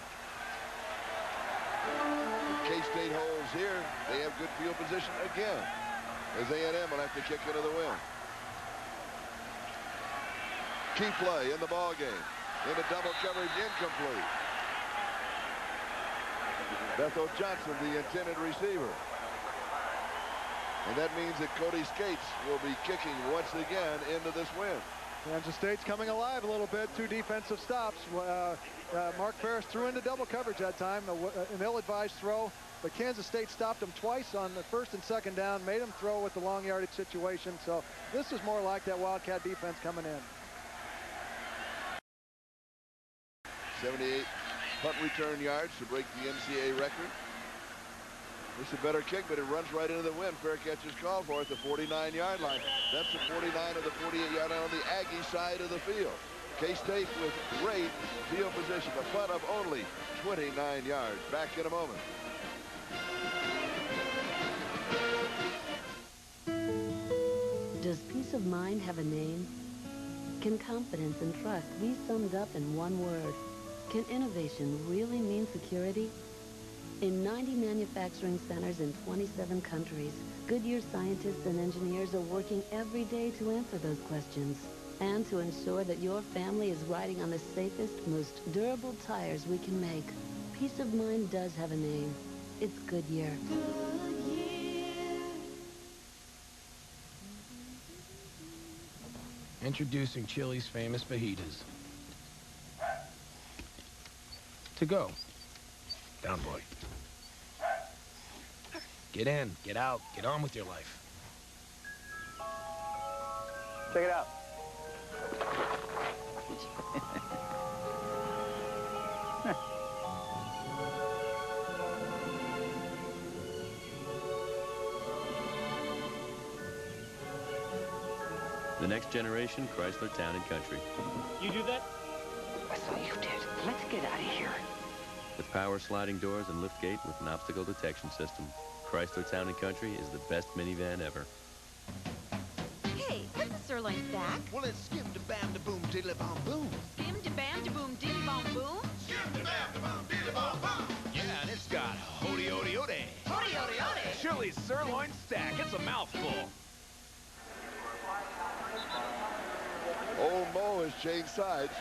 K-State holds here. They have good field position again, as A&M will have to kick into the wind. Key play in the ball game. Into double coverage, incomplete. Bethel Johnson, the intended receiver. And that means that Cody Skates will be kicking once again into this win. Kansas State's coming alive a little bit. 2 defensive stops. Mark Ferris threw into double coverage that time, an ill-advised throw. But Kansas State stopped him twice on the 1st and 2nd down, made him throw with the long yardage situation. So this is more like that Wildcat defense coming in. 78 punt return yards to break the NCAA record. It's a better kick, but it runs right into the wind. Fair catch is called for at the 49-yard line. That's the 49 of the 48-yard line on the Aggie side of the field. K-State with great field position. A punt of only 29 yards. Back in a moment. Does peace of mind have a name? Can confidence and trust be summed up in one word? Can innovation really mean security? In 90 manufacturing centers in 27 countries, Goodyear scientists and engineers are working every day to answer those questions and to ensure that your family is riding on the safest, most durable tires we can make. Peace of mind does have a name. It's Goodyear. Introducing Chili's famous fajitas. To go. Down, boy. Get in, get out, get on with your life. Check it out. The next generation, Chrysler Town and Country. You do that? I thought you did. Let's get out of here. With power sliding doors and liftgate with an obstacle detection system, Chrysler Town and Country is the best minivan ever. Hey, what's the sirloin stack? Well, it's skim-da-bam-da-boom diddly-bom-boom. Skim-da-bam-da-boom-diddly-bom-boom? Skim-da-bam-da-boom-diddly-bom-boom. Yeah, and it's got hody-ody-ody. Hody-ody-ody. Chili's sirloin stack. It's a mouthful. Old Mo has changed sides.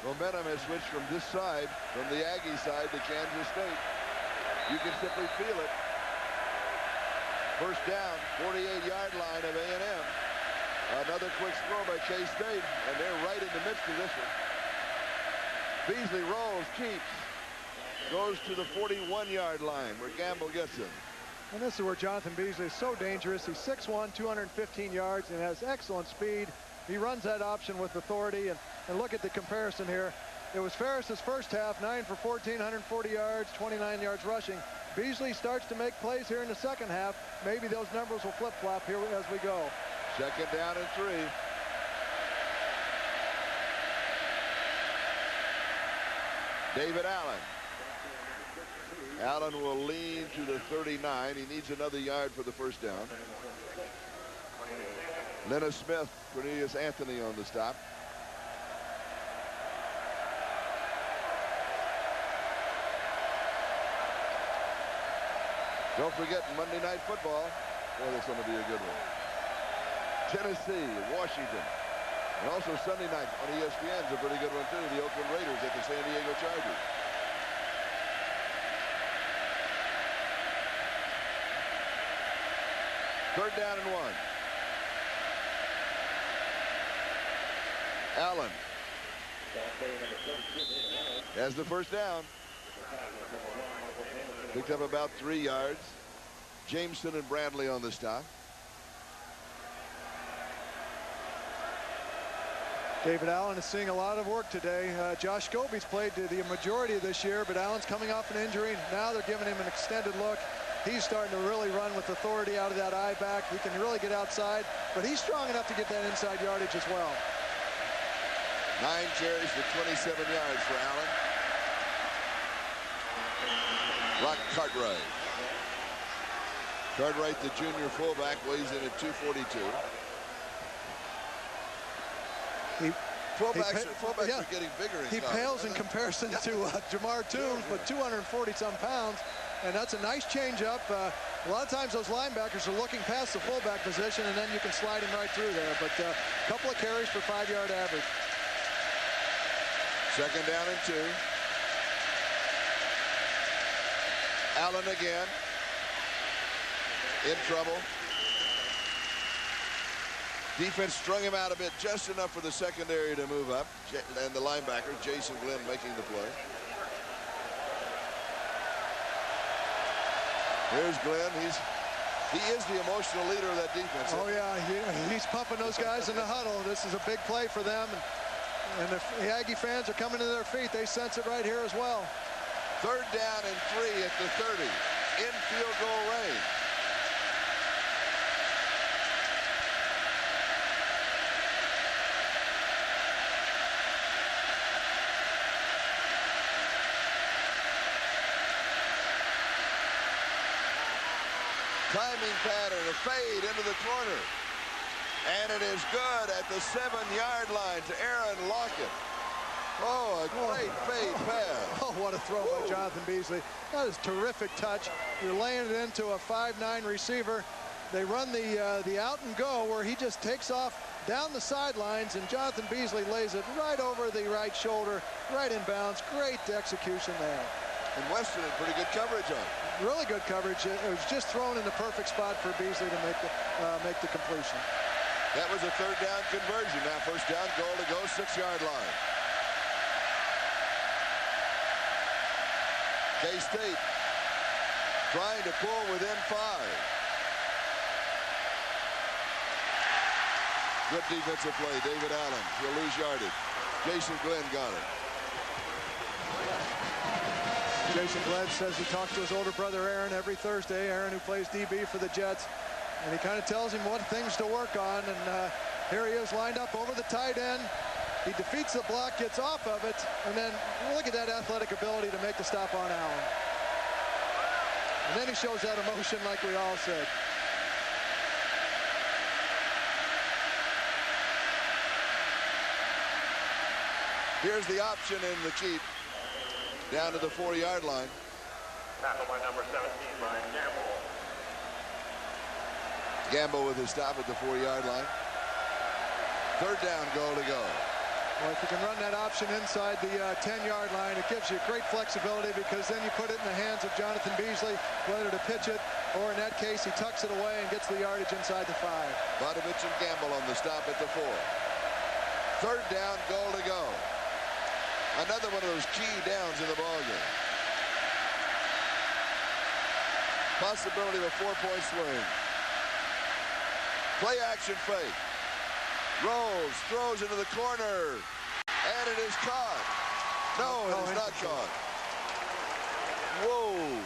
Momentum has switched from this side, from the Aggie side, to Kansas State. You can simply feel it. First down, 48-yard line of A&M. Another quick throw by K-State, and they're right in the midst of this one. Beasley rolls, keeps, goes to the 41-yard line where Gamble gets him. And this is where Jonathan Beasley is so dangerous. He's 6'1", 215 yards, and has excellent speed. He runs that option with authority, and look at the comparison here. It was Ferris's first half, 9 for 14, 140 yards, 29 yards rushing. Beasley starts to make plays here in the second half. Maybe those numbers will flip-flop here as we go. Second down and 3. David Allen. Allen will lean to the 39. He needs another yard for the first down. Lena Smith, Cornelius Anthony on the stop. Don't forget Monday Night Football. Boy, that's going to be a good one. Tennessee, Washington. And also Sunday night on ESPN is a pretty good one, too. The Oakland Raiders at the San Diego Chargers. Third down and 1. Allen has the first down. Picked up about 3 yards. Jameson and Bradley on the stop. David Allen is seeing a lot of work today. Josh Scobie's played the majority of this year, but Allen's coming off an injury. Now they're giving him an extended look. He's starting to really run with authority out of that eye back. He can really get outside, but he's strong enough to get that inside yardage as well. 9 carries for 27 yards for Allen. Rock Cartwright. Cartwright, the junior fullback, weighs in at 242. Fullbacks are getting bigger in He pales in comparison to Jamar Toombs, but 240-some pounds, and that's a nice change-up. A lot of times those linebackers are looking past the fullback position, and then you can slide him right through there. But a couple of carries for 5-yard average. Second down and 2. Allen again. In trouble. Defense strung him out a bit, just enough for the secondary to move up. And the linebacker, Jason Glenn, making the play. Here's Glenn. He is the emotional leader of that defense. Oh, yeah. He's pumping those guys in the huddle. This is a big play for them. And if the Aggie fans are coming to their feet, they sense it right here as well. Third down and 3 at the 30. In field goal range. Timing pattern, a fade into the corner. And it is good at the 7-yard line to Aaron Lockett. Oh, a great fade pass. Oh, what a throw by Jonathan Beasley. That is a terrific touch. You're laying it into a 5'9" receiver. They run the out and go where he just takes off down the sidelines, and Jonathan Beasley lays it right over the right shoulder, right in bounds. Great execution there. And Weston had pretty good coverage on it. Really good coverage. It was just thrown in the perfect spot for Beasley to make the completion. That was a third down conversion. Now first down, goal to go, 6-yard line. K-State trying to pull within 5. Good defensive play, David Allen. He'll lose yardage. Jason Glenn got it. Jason Glenn says he talks to his older brother Aaron every Thursday. Aaron, who plays DB for the Jets. And he kind of tells him what things to work on. And here he is lined up over the tight end. He defeats the block, gets off of it, and then look at that athletic ability to make the stop on Allen. And then he shows that emotion like we all said. Here's the option in the keep. Down to the 4-yard line. Tackle by number 17, Ryan Gamble. Gamble with his stop at the 4-yard line. Third down, goal to go. Well, if you can run that option inside the 10-yard line, it gives you great flexibility because then you put it in the hands of Jonathan Beasley, whether to pitch it or in that case, he tucks it away and gets the yardage inside the 5. Vodovich and Gamble on the stop at the 4. Third down, goal to go. Another one of those key downs in the ballgame. Possibility of a 4-point swing. Play action fake. Rolls, throws into the corner, and it is caught. No, it is not caught. Whoa.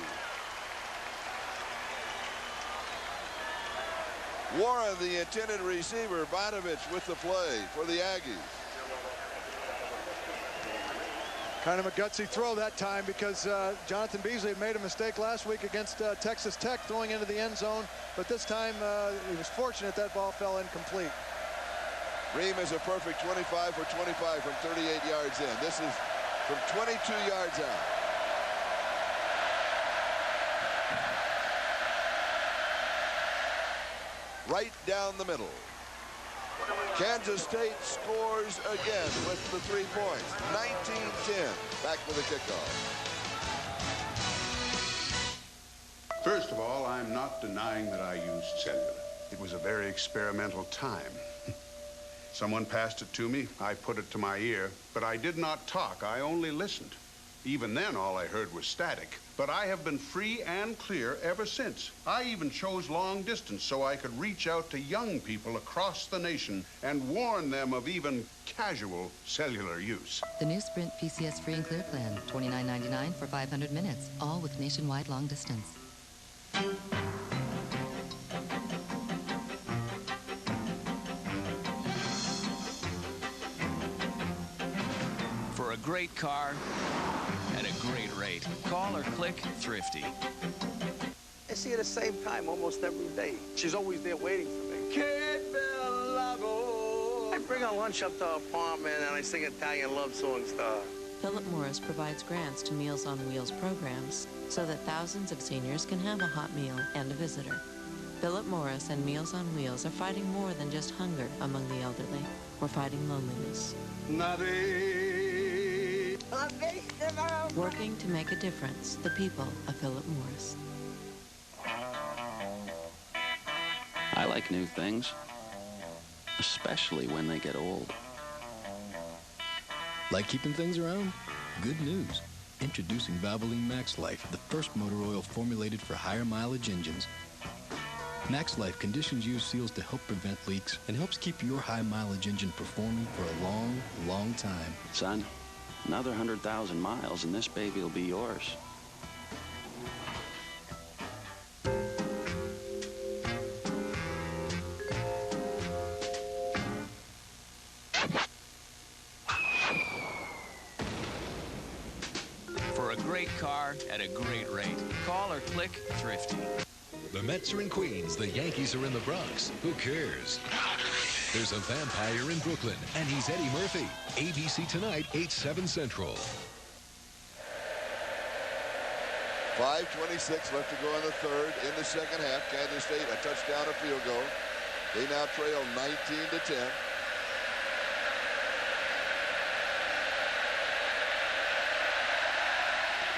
Warren, the intended receiver, Vinovich with the play for the Aggies. Kind of a gutsy throw that time because Jonathan Beasley had made a mistake last week against Texas Tech throwing into the end zone, but this time he was fortunate that ball fell incomplete. Ream is a perfect 25 for 25 from 38 yards in. This is from 22 yards out. Right down the middle. Kansas State scores again with the 3 points. 19-10. Back with a kickoff. First of all, I'm not denying that I used cellular. It was a very experimental time. Someone passed it to me. I put it to my ear. But I did not talk. I only listened. Even then, all I heard was static. But I have been free and clear ever since. I even chose long distance so I could reach out to young people across the nation and warn them of even casual cellular use. The new Sprint PCS Free and Clear plan, $29.99 for 500 minutes, all with nationwide long distance. For a great car at a great rate, call or click Thrifty. I see her at the same time almost every day. She's always there waiting for me. Kid Belago. I bring her lunch up to her apartment and I sing Italian love songs to her. Philip Morris provides grants to Meals on Wheels programs so that thousands of seniors can have a hot meal and a visitor. Philip Morris and Meals on Wheels are fighting more than just hunger among the elderly. We're fighting loneliness. Working to make a difference, the people of Philip Morris. I like new things, especially when they get old. Like keeping things around? Good news. Introducing Valvoline Max Life, the first motor oil formulated for higher mileage engines. Max Life conditions use seals to help prevent leaks and helps keep your high mileage engine performing for a long, long time. Son, another 100,000 miles and this baby will be yours. For a great car at a great rate, call or click Thrifty. The Mets are in Queens, the Yankees are in the Bronx. Who cares? There's a vampire in Brooklyn, and he's Eddie Murphy. ABC tonight, 8/7 Central. 5:26 left to go in the third. In the second half, Kansas State a touchdown, a field goal. They now trail 19-10.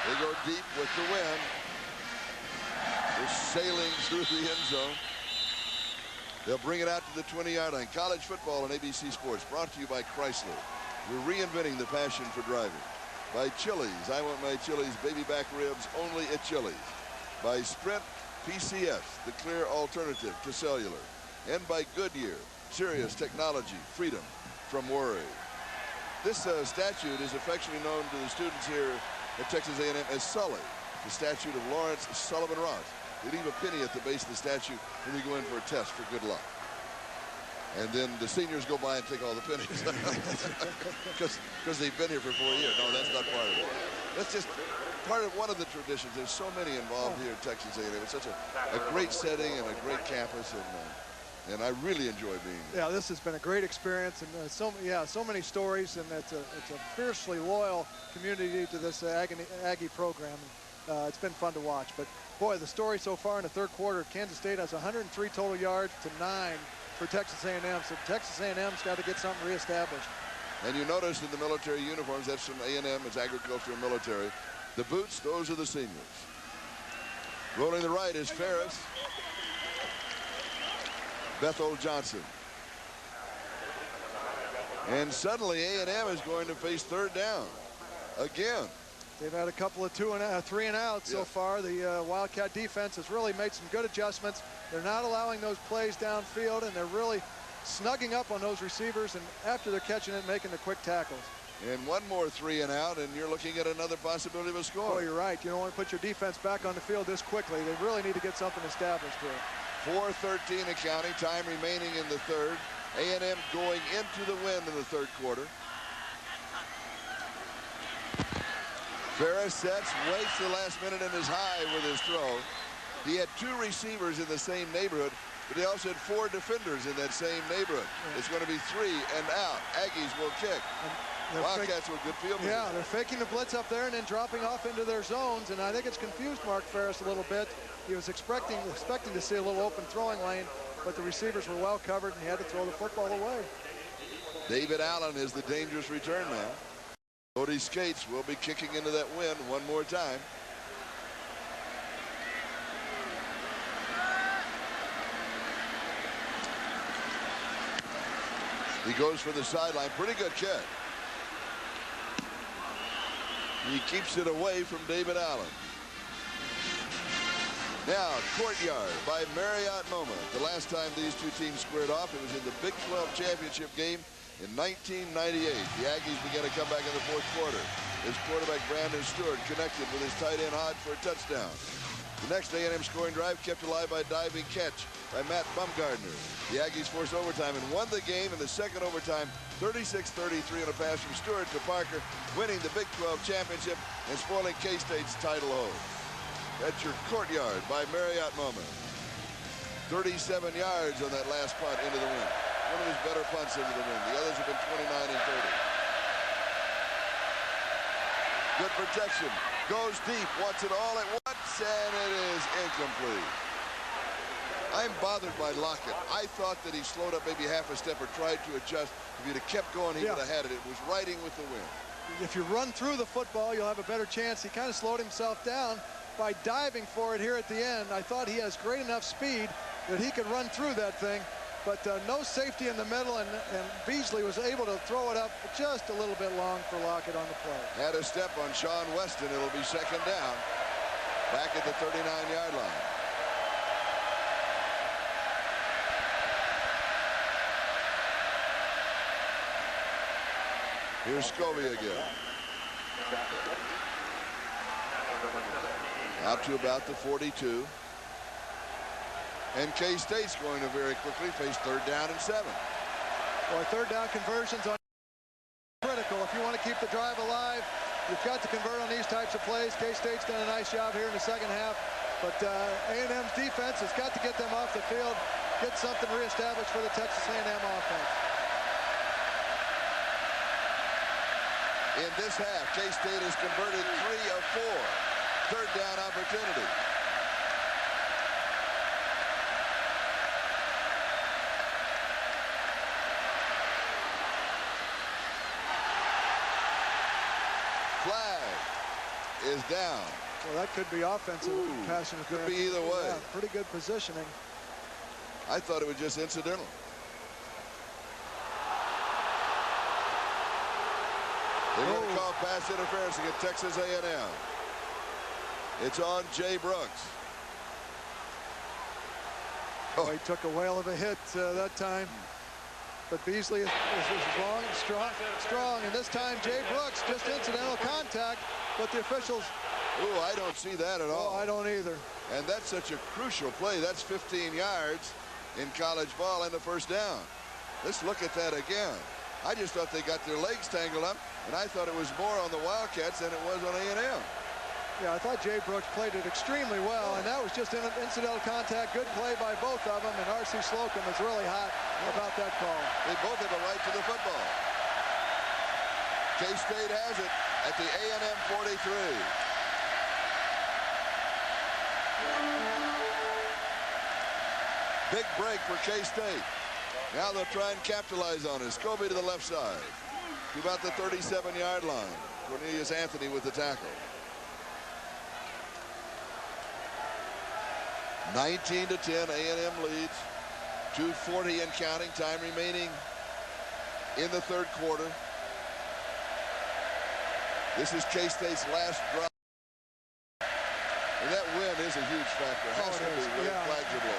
They go deep with the wind. They're sailing through the end zone. They'll bring it out to the 20-yard line. College football on ABC Sports, brought to you by Chrysler. We're reinventing the passion for driving. By Chili's, I want my Chili's baby back ribs only at Chili's. By Sprint PCS, the clear alternative to cellular. And by Goodyear, serious technology, freedom from worry. This statute is affectionately known to the students here at Texas A&M as Sully, the statute of Lawrence Sullivan Ross. They leave a penny at the base of the statue when you go in for a test for good luck. And then the seniors go by and take all the pennies because they've been here for 4 years. No, that's not part of it. That's just part of one of the traditions. There's so many involved here at Texas A&M. It's such a great setting and a great campus, and I really enjoy being here. Yeah, this has been a great experience, and so many stories, and it's a fiercely loyal community to this Aggie program. It's been fun to watch, but boy, the story so far in the third quarter, Kansas State has 103 total yards to 9 for Texas A&M. So Texas A&M's got to get something reestablished. And you notice in the military uniforms, that's from A&M, it's agriculture and military. The boots, those are the seniors. Rolling the right is Ferris. Bethel Johnson. And suddenly A&M is going to face third down again. They've had a couple of 3 and outs so far. The Wildcat defense has really made some good adjustments. They're not allowing those plays downfield, and they're really snugging up on those receivers, and after they're catching it, making the quick tackles. And one more 3 and out, and you're looking at another possibility of a score. Oh, you're right. You don't want to put your defense back on the field this quickly. They really need to get something established here. 4:13 and counting, time remaining in the third. A&M going into the win in the third quarter. Ferris sets, waits the last minute and is high with his throw. He had 2 receivers in the same neighborhood, but he also had 4 defenders in that same neighborhood. It's going to be 3 and out. Aggies will kick. Wildcats with good field position. Yeah, they're faking the blitz up there and then dropping off into their zones, and I think it's confused Mark Ferris a little bit. He was expecting to see a little open throwing lane, but the receivers were well covered, and he had to throw the football away. David Allen is the dangerous return man. Cody Skates will be kicking into that win one more time. He goes for the sideline. Pretty good catch. He keeps it away from David Allen. Now, Courtyard by Marriott MoMA. The last time these two teams squared off, it was in the Big 12 championship game in 1998. The Aggies began to come back in the fourth quarter. His quarterback, Brandon Stewart, connected with his tight end, Hodge, for a touchdown. The next A&M scoring drive kept alive by a diving catch by Matt Bumgardner. The Aggies forced overtime and won the game in the second overtime, 36-33 on a pass from Stewart to Parker, winning the Big 12 championship and spoiling K-State's title home. That's your Courtyard by Marriott MoMA. 37 yards on that last punt into the win. One of his better punts into the win. The others have been 29 and 30. Good protection. Goes deep. Wants it all at once, and it is incomplete. I'm bothered by Lockett. I thought that he slowed up maybe half a step or tried to adjust. If he'd have kept going, he would have had it. It was riding with the wind. If you run through the football, you'll have a better chance. He kind of slowed himself down by diving for it here at the end. I thought he has great enough speed that he could run through that thing, but no safety in the middle, and Beasley was able to throw it up just a little bit long for Lockett on the play. Had a step on Sean Weston. It'll be second down. Back at the 39-yard line. Here's Scobie again. Out to about the 42. And K-State's going to very quickly face third down and 7. Well, third down conversions are critical. If you want to keep the drive alive, you've got to convert on these types of plays. K-State's done a nice job here in the second half, but A&M's defense has got to get them off the field, get something reestablished for the Texas A&M offense. In this half, K-State has converted 3 of 4. Third down opportunity. Flag is down. Well, that could be offensive pass interference. Could be either way. Yeah, pretty good positioning. I thought it was just incidental. They're going to call pass interference against Texas A&M. It's on Jay Brooks. Oh, he took a whale of a hit that time. But Beasley is long, strong, and this time Jay Brooks, just incidental contact, but the officials... Ooh, I don't see that at all. I don't either. And that's such a crucial play. That's 15 yards in college ball and the first down. Let's look at that again. I just thought they got their legs tangled up, and I thought it was more on the Wildcats than it was on A&M. Yeah, I thought Jay Brooks played it extremely well, and that was just an incidental contact. Good play by both of them, and R.C. Slocum is really hot about that call. They both have a right to the football. K-State has it at the A&M 43. Big break for K-State. Now they'll try and capitalize on it. Scobie to the left side, to about the 37-yard line. Cornelius Anthony with the tackle. 19-10, A&M leads. 2:40 and counting, time remaining in the third quarter. This is K-State's last drive. And that win is a huge factor. Has to be when flags are blown.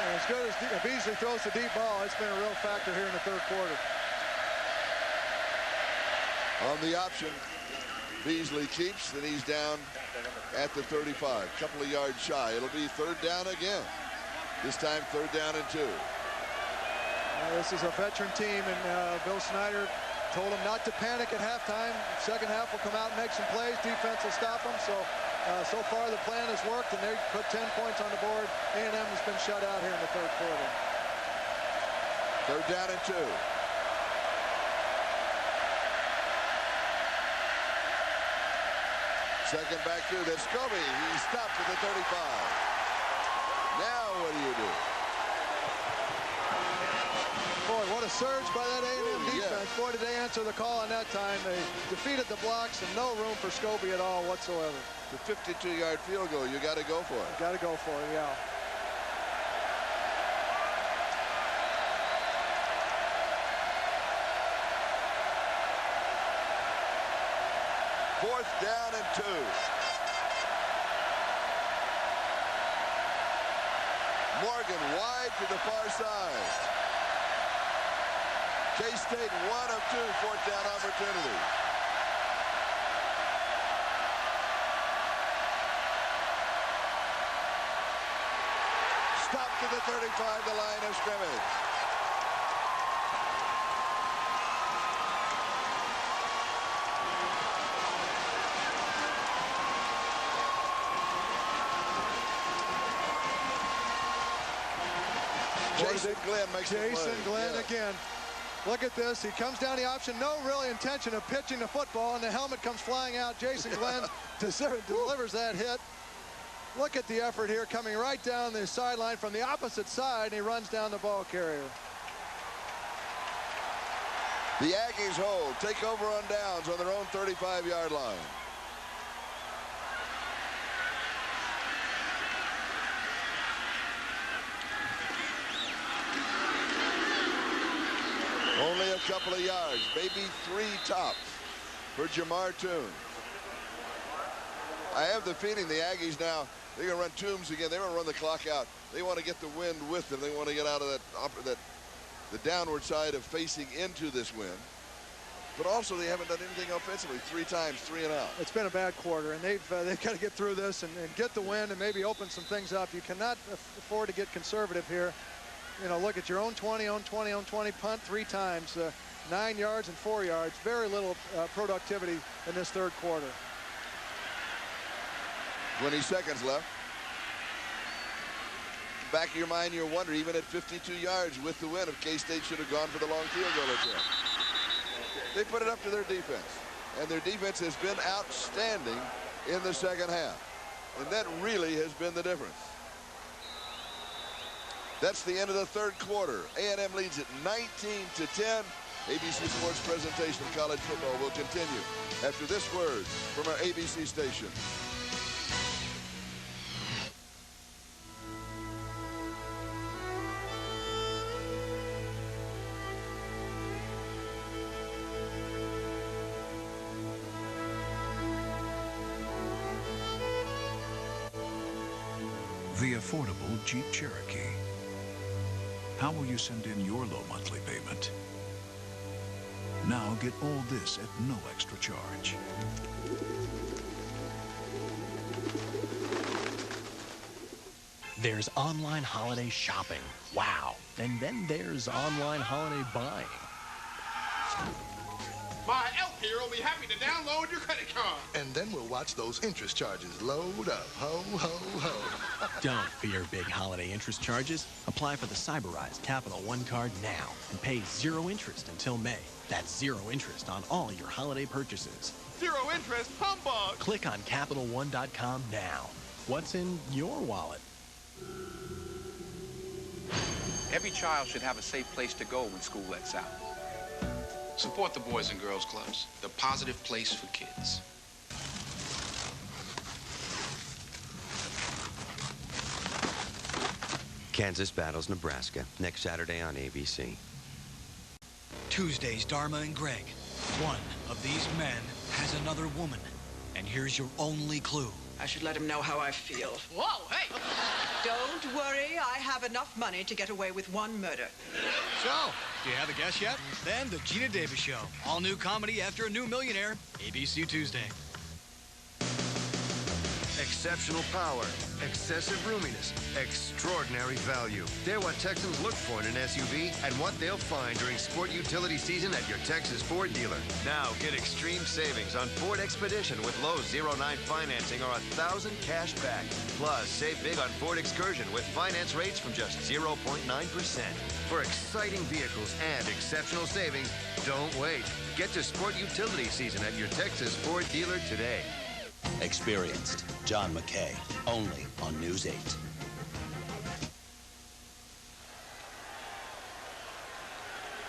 And as good as Beasley throws the deep ball, it's been a real factor here in the third quarter. On the option, Beasley keeps, and he's down at the 35. Couple of yards shy. It'll be third down again. This time, third down and 2. This is a veteran team, and Bill Snyder told them not to panic at halftime. Second half will come out and make some plays. Defense will stop them. So far the plan has worked, and they put 10 points on the board. A&M has been shut out here in the third quarter. Third down and 2. Second back through. That's Scobie. He stopped at the 35. Now what do you do? Boy, what a surge by that A&M defense. Boy, did they answer the call on that time. They defeated the blocks and no room for Scobie at all whatsoever. The 52-yard field goal, you got to go for it. Got to go for it, yeah. Fourth down and 2. Morgan wide to the far side. K-State 1 of 2 fourth down opportunity. Stop to the 35, the line of scrimmage. Jason Glenn makes the play. Jason Glenn again. Look at this. He comes down the option. No really intention of pitching the football, and the helmet comes flying out. Jason Glenn delivers that hit. Look at the effort here, coming right down the sideline from the opposite side, and he runs down the ball carrier. The Aggies hold. Take over on downs on their own 35-yard line. Only a couple of yards, maybe 3 tops for Jamar Toombs. I have the feeling the Aggies now, they're going to run Toombs again. They want to run the clock out. They want to get the wind with them. They want to get out of the downward side of facing into this wind. But also they haven't done anything offensively. 3 times, 3 and out. It's been a bad quarter, and they've got to get through this and get the win and maybe open some things up. You cannot afford to get conservative here. You know, look at your own 20, own 20, own 20, punt 3 times, 9 yards and 4 yards. Very little productivity in this third quarter. 20 seconds left. Back of your mind, you're wondering, even at 52 yards with the win, if K-State should have gone for the long field goal attempt. They put it up to their defense, and their defense has been outstanding in the second half, and that really has been the difference. That's the end of the third quarter. A&M leads it 19-10. ABC Sports presentation of college football will continue after this word from our ABC station. The affordable Jeep Cherokee. How will you send in your low monthly payment? Now get all this at no extra charge. There's online holiday shopping. Wow. And then there's online holiday buying. My elf here will be happy to download your credit card. And then we'll watch those interest charges load up. Ho, ho, ho. Don't fear big holiday interest charges. Apply for the Cyberized Capital One card now and pay 0 interest until May. That's 0 interest on all your holiday purchases. 0 interest, humbug. Click on CapitalOne.com now. What's in your wallet? Every child should have a safe place to go when school lets out. Support the Boys and Girls Clubs, the positive place for kids. Kansas battles Nebraska next Saturday on ABC. Tuesdays, Dharma and Greg. One of these men has another woman. And here's your only clue. I should let him know how I feel. Whoa, hey! Don't worry, I have enough money to get away with 1 murder. So, Do you have a guess yet? Then The Gina Davis Show. All new comedy after a new millionaire. ABC Tuesday. Exceptional power, excessive roominess, extraordinary value. They're what Texans look for in an SUV and what they'll find during sport utility season at your Texas Ford dealer. Now get extreme savings on Ford Expedition with low 0.9 financing or $1,000 cash back. Plus, save big on Ford Excursion with finance rates from just 0.9%. For exciting vehicles and exceptional savings, don't wait. Get to sport utility season at your Texas Ford dealer today. Experienced John McKay, only on News 8.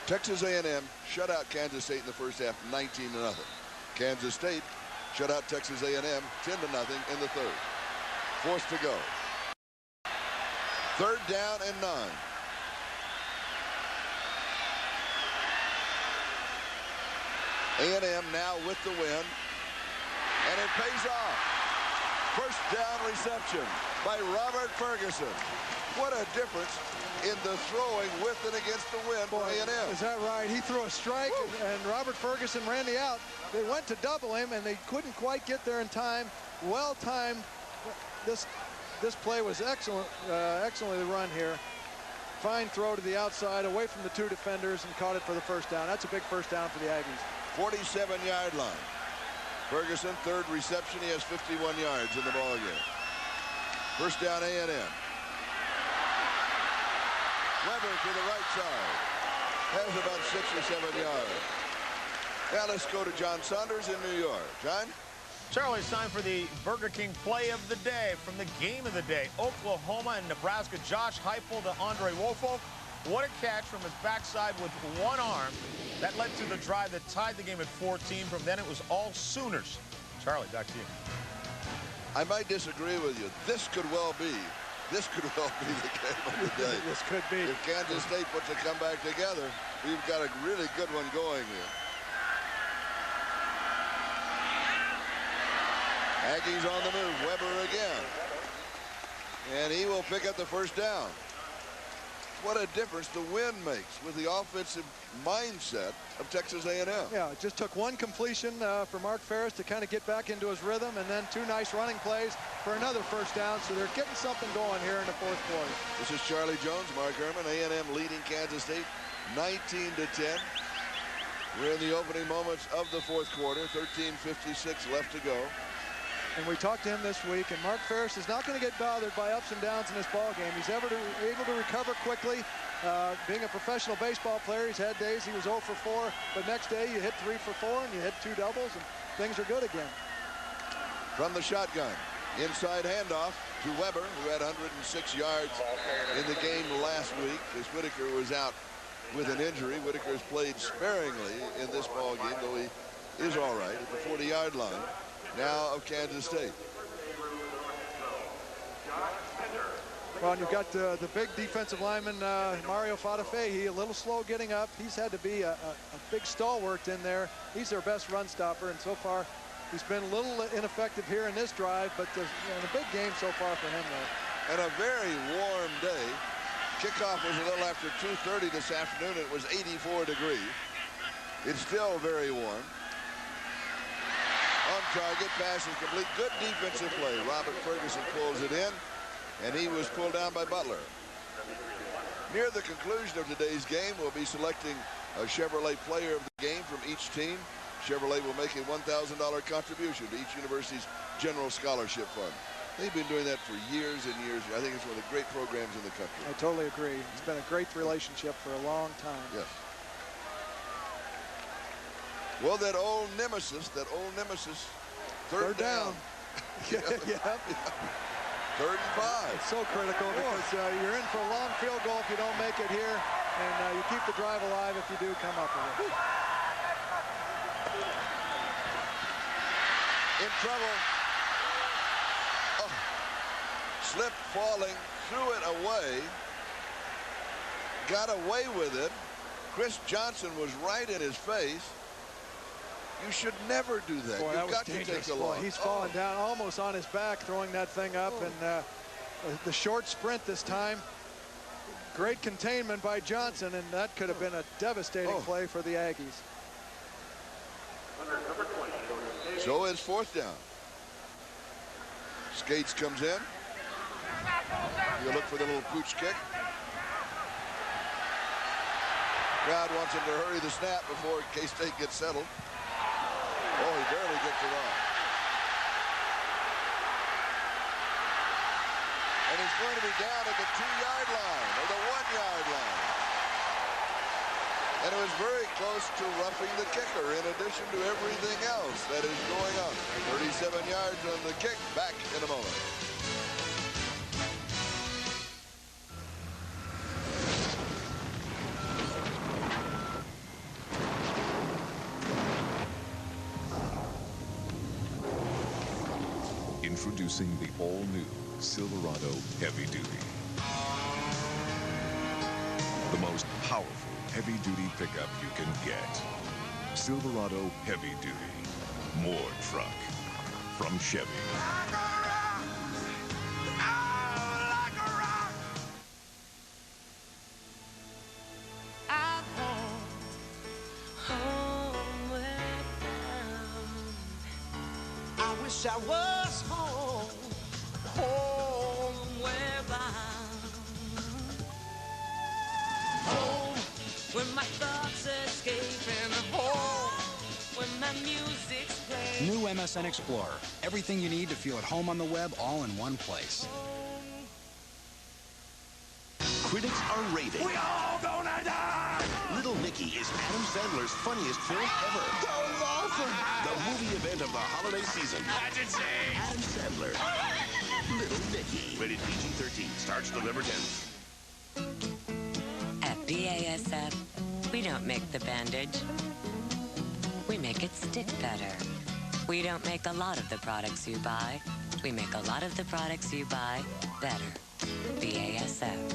Texas A&M shut out Kansas State in the first half 19-0. Kansas State shut out Texas A&M 10-0 in the third. Forced to go. 3rd down and 9. A&M now with the win. And it pays off. First down reception by Robert Ferguson. What a difference in the throwing with and against the wind for A&M. Is that right? He threw a strike, and Robert Ferguson ran the out. They went to double him, and they couldn't quite get there in time. Well timed. This play was excellent, excellently run here. Fine throw to the outside, away from the 2 defenders, and caught it for the first down. That's a big first down for the Aggies. 47-yard line. Ferguson, 3rd reception. He has 51 yards in the ball game. First down, A&M. Weber to the right side. Has about 6 or 7 yards. Now let's go to John Saunders in New York. John? Charlie, it's time for the Burger King play of the day from the game of the day. Oklahoma and Nebraska. Josh Heupel to Andre Woolfolk. What a catch from his backside with one arm. That led to the drive that tied the game at 14. From then, it was all Sooners. Charlie, back to you. I might disagree with you. This could well be the game of the day. This could be. If Kansas State puts a comeback together, we've got a really good one going here. Aggies on the move. Weber again. And he will pick up the first down. What a difference the wind makes with the offensive mindset of Texas A&M. Yeah, it just took one completion for Mark Ferris to kind of get back into his rhythm, and then 2 nice running plays for another first down. So they're getting something going here in the 4th quarter. This is Charlie Jones, Mark Herman. A&M leading Kansas State 19-10. We're in the opening moments of the 4th quarter. 13:56 left to go. And we talked to him this week, and Mark Ferris is not going to get bothered by ups and downs in this ball game. He's able to recover quickly. Being a professional baseball player, he's had days he was 0 for 4, but next day you hit 3 for 4 and you hit 2 doubles, and things are good again. From the shotgun, inside handoff to Weber, who had 106 yards in the game last week, as Whitaker was out with an injury. Whitaker has played sparingly in this ball game, though he is all right at the 40-yard line. Now of Kansas State. Well, and you've got the big defensive lineman, Mario Fatafe. A little slow getting up. He's had to be a big stalwart in there. He's their best run stopper, and so far he's been a little ineffective here in this drive, but in a big game so far for him, though. And a very warm day. Kickoff was a little after 2:30 this afternoon. It was 84 degrees. It's still very warm. On target, pass is complete. Good defensive play. Robert Ferguson pulls it in, and he was pulled down by Butler. Near the conclusion of today's game, we'll be selecting a Chevrolet player of the game from each team. Chevrolet will make a $1,000 contribution to each university's general scholarship fund. They've been doing that for years and years. I think it's one of the great programs in the country. I totally agree. It's been a great relationship for a long time. Yes. Well, that old nemesis, third down. Yeah. 3rd and 5. It's so critical because you're in for a long field goal if you don't make it here, and you keep the drive alive if you do come up with it. In trouble. Oh. Slip falling, threw it away. Got away with it. Chris Johnson was right in his face. You should never do that. Boy, You've got to take the loss. He's falling down almost on his back, throwing that thing up, and the short sprint this time Great containment by Johnson, and that could have been a devastating play for the Aggies. So it's 4th down. Skates comes in. You look for the little pooch kick. Crowd wants him to hurry the snap before K-State gets settled. Oh, he barely gets it off. And he's going to be down at the 2-yard line or the 1-yard line. And it was very close to roughing the kicker in addition to everything else that is going on. 37 yards on the kick. Back in a moment. Introducing the all-new Silverado Heavy Duty. The most powerful heavy-duty pickup you can get. Silverado Heavy Duty. More truck from Chevy. I wish I was home, homeward bound. Home, where my thoughts escaping, home, where my music's playing. New MSN Explorer. Everything you need to feel at home on the web, all in one place. Critics are raving. We all gonna die! Little Nicky is Adam Sandler's funniest film ever. That was awesome! The movie event of the holiday season. That's insane! Adam Sandler. Little Nicky. Rated PG-13. Starts November 10th. At BASF, we don't make the bandage. We make it stick better. We don't make a lot of the products you buy. We make a lot of the products you buy better. BASF.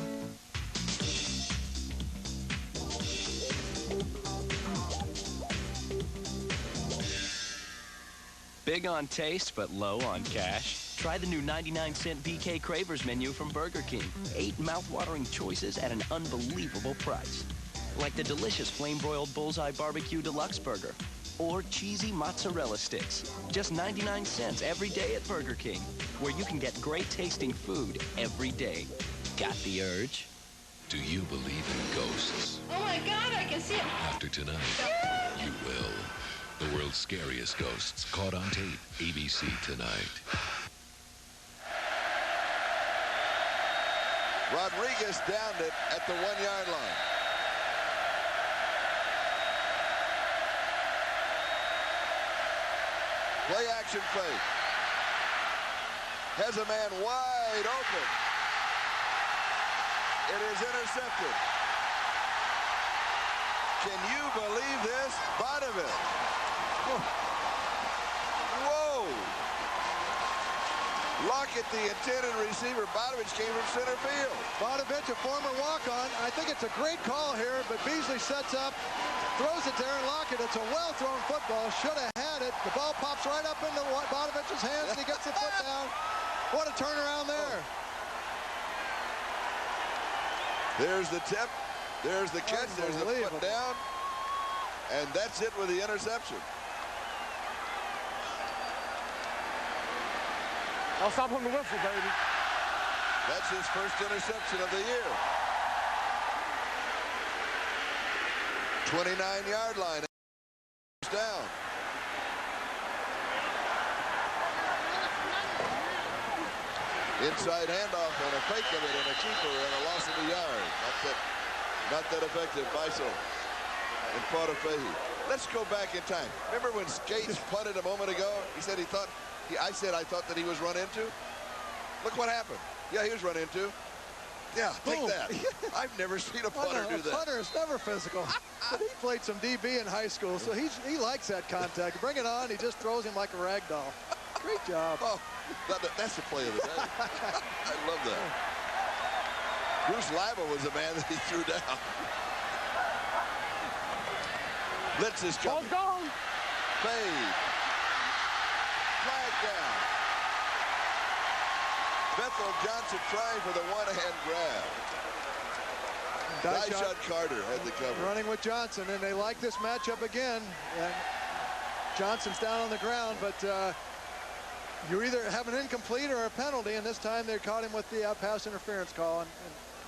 Big on taste, but low on cash? Try the new 99-cent BK Cravers menu from Burger King. 8 mouth-watering choices at an unbelievable price. Like the delicious flame-broiled Bullseye Barbecue Deluxe Burger or cheesy mozzarella sticks. Just 99 cents every day at Burger King, where you can get great-tasting food every day. Got the urge? Do you believe in ghosts? Oh my God, I can see it. After tonight, you will. The world's scariest ghosts caught on tape. ABC tonight. Rodriguez downed it at the 1-yard line. Play action fake. Has a man wide open. It is intercepted. Can you believe this? Bottovich. Whoa. Lockett, the intended receiver. Bottovich came from center field. Bottovich, a former walk-on. I think it's a great call here, but Beasley sets up, throws it to Aaron Lockett. It's a well-thrown football. Should have had it. The ball pops right up into Botovich's hands, and he gets the foot down. What a turnaround there. There's the tip. There's the catch. There's the foot down. And that's it with the interception. I'll stop on the whistle, baby. That's his first interception of the year. 29-yard line. Down. Inside handoff and a fake of it and a keeper and a loss of the yard. Not that effective. Beisel and Potofahi. Let's go back in time. Remember when Skates punted a moment ago? He said he thought, I thought that he was run into. Look what happened. Yeah, he was run into. Yeah, take that. I've never seen a punter do that. A punter is never physical. But he played some DB in high school, so he likes that contact. Bring it on. He just throws him like a rag doll. Great job. Oh, that's the play of the day. I love that. Bruce Lava was the man that he threw down. Blitz is coming. Ball's gone. Fade. Flag down. Bethel Johnson trying for the one-hand grab. Die-Shot Carter had the cover. Running with Johnson, and they like this matchup again. And Johnson's down on the ground, but you either have an incomplete or a penalty, and this time they caught him with the pass interference call.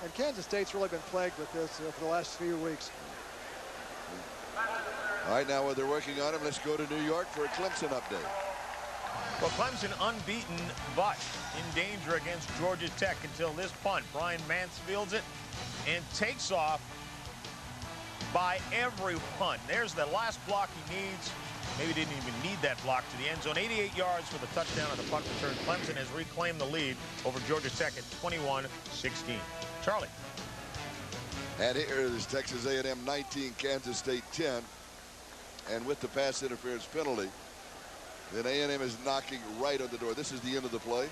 And Kansas State's really been plagued with this for the last few weeks. All right, now while they're working on him, let's go to New York for a Clemson update. Well, Clemson unbeaten, but in danger against Georgia Tech until this punt. Brian Mance fields it and takes off by every punt. There's the last block he needs. Maybe didn't even need that block to the end zone. 88 yards for the touchdown on the punt return. Clemson has reclaimed the lead over Georgia Tech at 21-16. Charlie. And here is Texas A&M 19, Kansas State 10. And with the pass interference penalty, then A&M is knocking right on the door. This is the end of the play.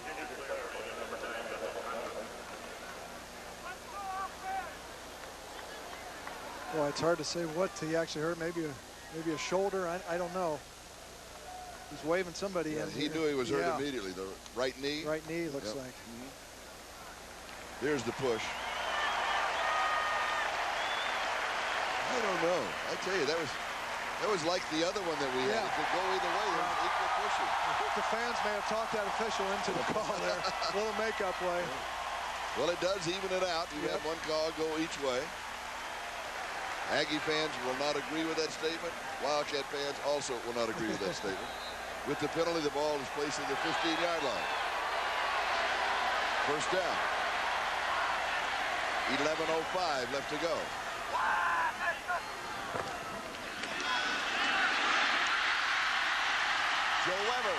Well, it's hard to say what he actually hurt. Maybe a shoulder. I don't know. He's waving somebody in. He knew he was hurt immediately. The right knee. Right knee looks like. There's the push. I don't know. I tell you, that was like the other one that we had. It could go either way. There was equal pushing. I think the fans may have talked that official into the call there. A little makeup play. Well, it does even it out. You have one call go each way. Aggie fans will not agree with that statement. Wildcat fans also will not agree with that statement. With the penalty, the ball is placed in the 15-yard line. First down. 11:05 left to go. Joe Weber.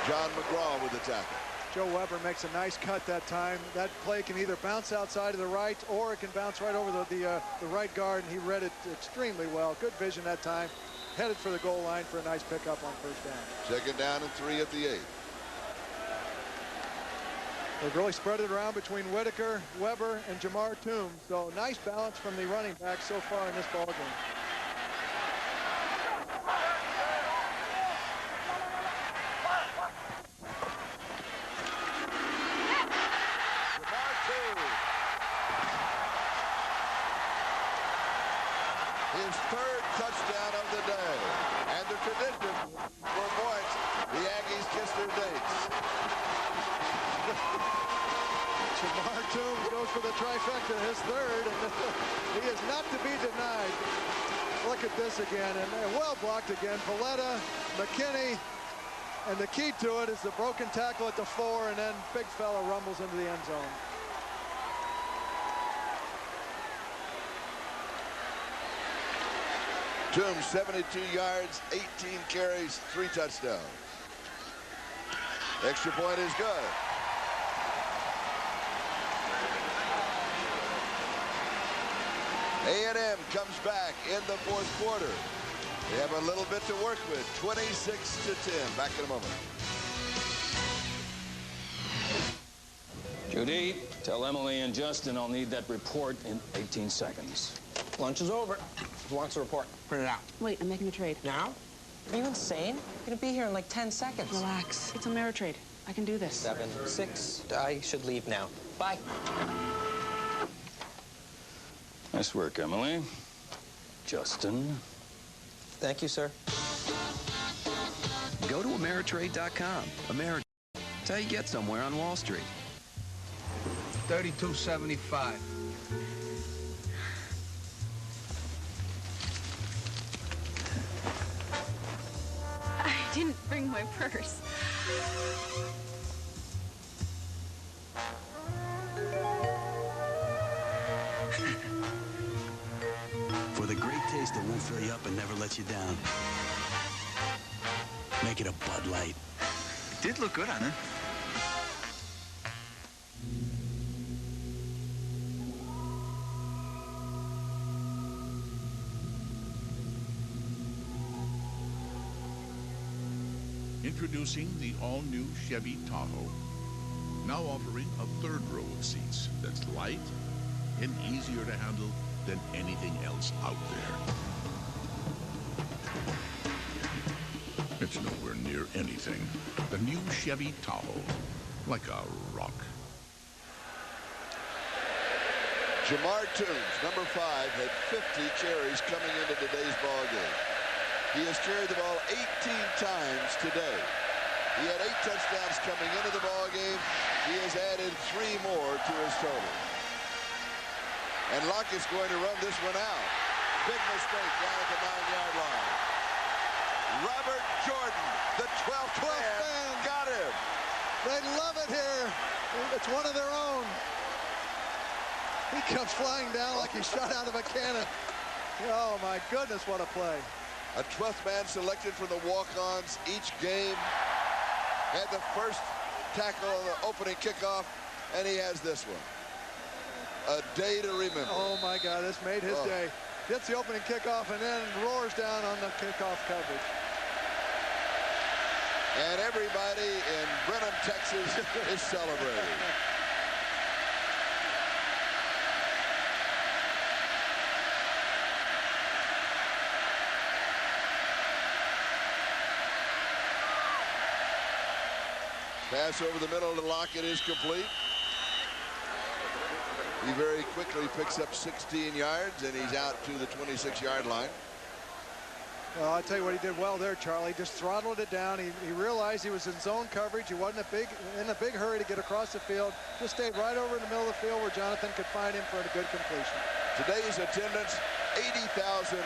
John McGraw with the tackle. Joe Weber makes a nice cut that time. That play can either bounce outside of the right or it can bounce right over the right guard, and he read it extremely well. Good vision that time. Headed for the goal line for a nice pickup on first down. Second down and 3 at the 8. They've really spread it around between Whitaker, Weber, and Jamar Toombs. So nice balance from the running back so far in this ball game. His third touchdown of the day. And the tradition for points, the Aggies kiss their dates. Jamar Toombs goes for the trifecta, his third, and he is not to be denied. Look at this again, and well blocked again. Valletta, McKinney, and the key to it is the broken tackle at the 4, and then big fella rumbles into the end zone. Toombs, 72 yards, 18 carries, 3 touchdowns. Extra point is good. A&M comes back in the fourth quarter. They have a little bit to work with, 26-10. Back in a moment. Judy, tell Emily and Justin I'll need that report in 18 seconds. Lunch is over. Who wants the report? Print it out. Wait, I'm making a trade. Now? Are you insane? You're gonna be here in like 10 seconds. Relax. It's a Ameritrade. I can do this. 7-6. I should leave now. Bye. Nice work, Emily. Justin. Thank you, sir. Go to Ameritrade.com. Ameritrade. That's how you get somewhere on Wall Street. 32.75. I didn't bring my purse. For the great taste that won't fill you up and never lets you down. Make it a Bud Light. It did look good on her. Introducing the all-new Chevy Tahoe. Now offering a third row of seats that's light and easier to handle than anything else out there. It's nowhere near anything. The new Chevy Tahoe, like a rock. Jamar Toombs, number 5, had 50 carries coming into today's ball game. He has carried the ball 18 times today. He had 8 touchdowns coming into the ball game. He has added 3 more to his total. And Lockett's going to run this one out. Big mistake down at the 9-yard line. Robert Jordan, the 12th man, got him. They love it here. It's one of their own. He comes flying down like he shot out of a cannon. Oh, my goodness, what a play. A 12th man selected from the walk-ons each game. Had the first tackle on the opening kickoff, and he has this one. A day to remember. Oh, my God, this made his day. Gets the opening kickoff and then roars down on the kickoff coverage. And everybody in Brenham, Texas is celebrating. Pass over the middle to Lockett is complete. He very quickly picks up 16 yards, and he's out to the 26-yard line. Well, I'll tell you what he did well there, Charlie. Just throttled it down. He realized he was in zone coverage. He wasn't in a big hurry to get across the field. Just stayed right over in the middle of the field where Jonathan could find him for a good completion. Today's attendance, 80,659.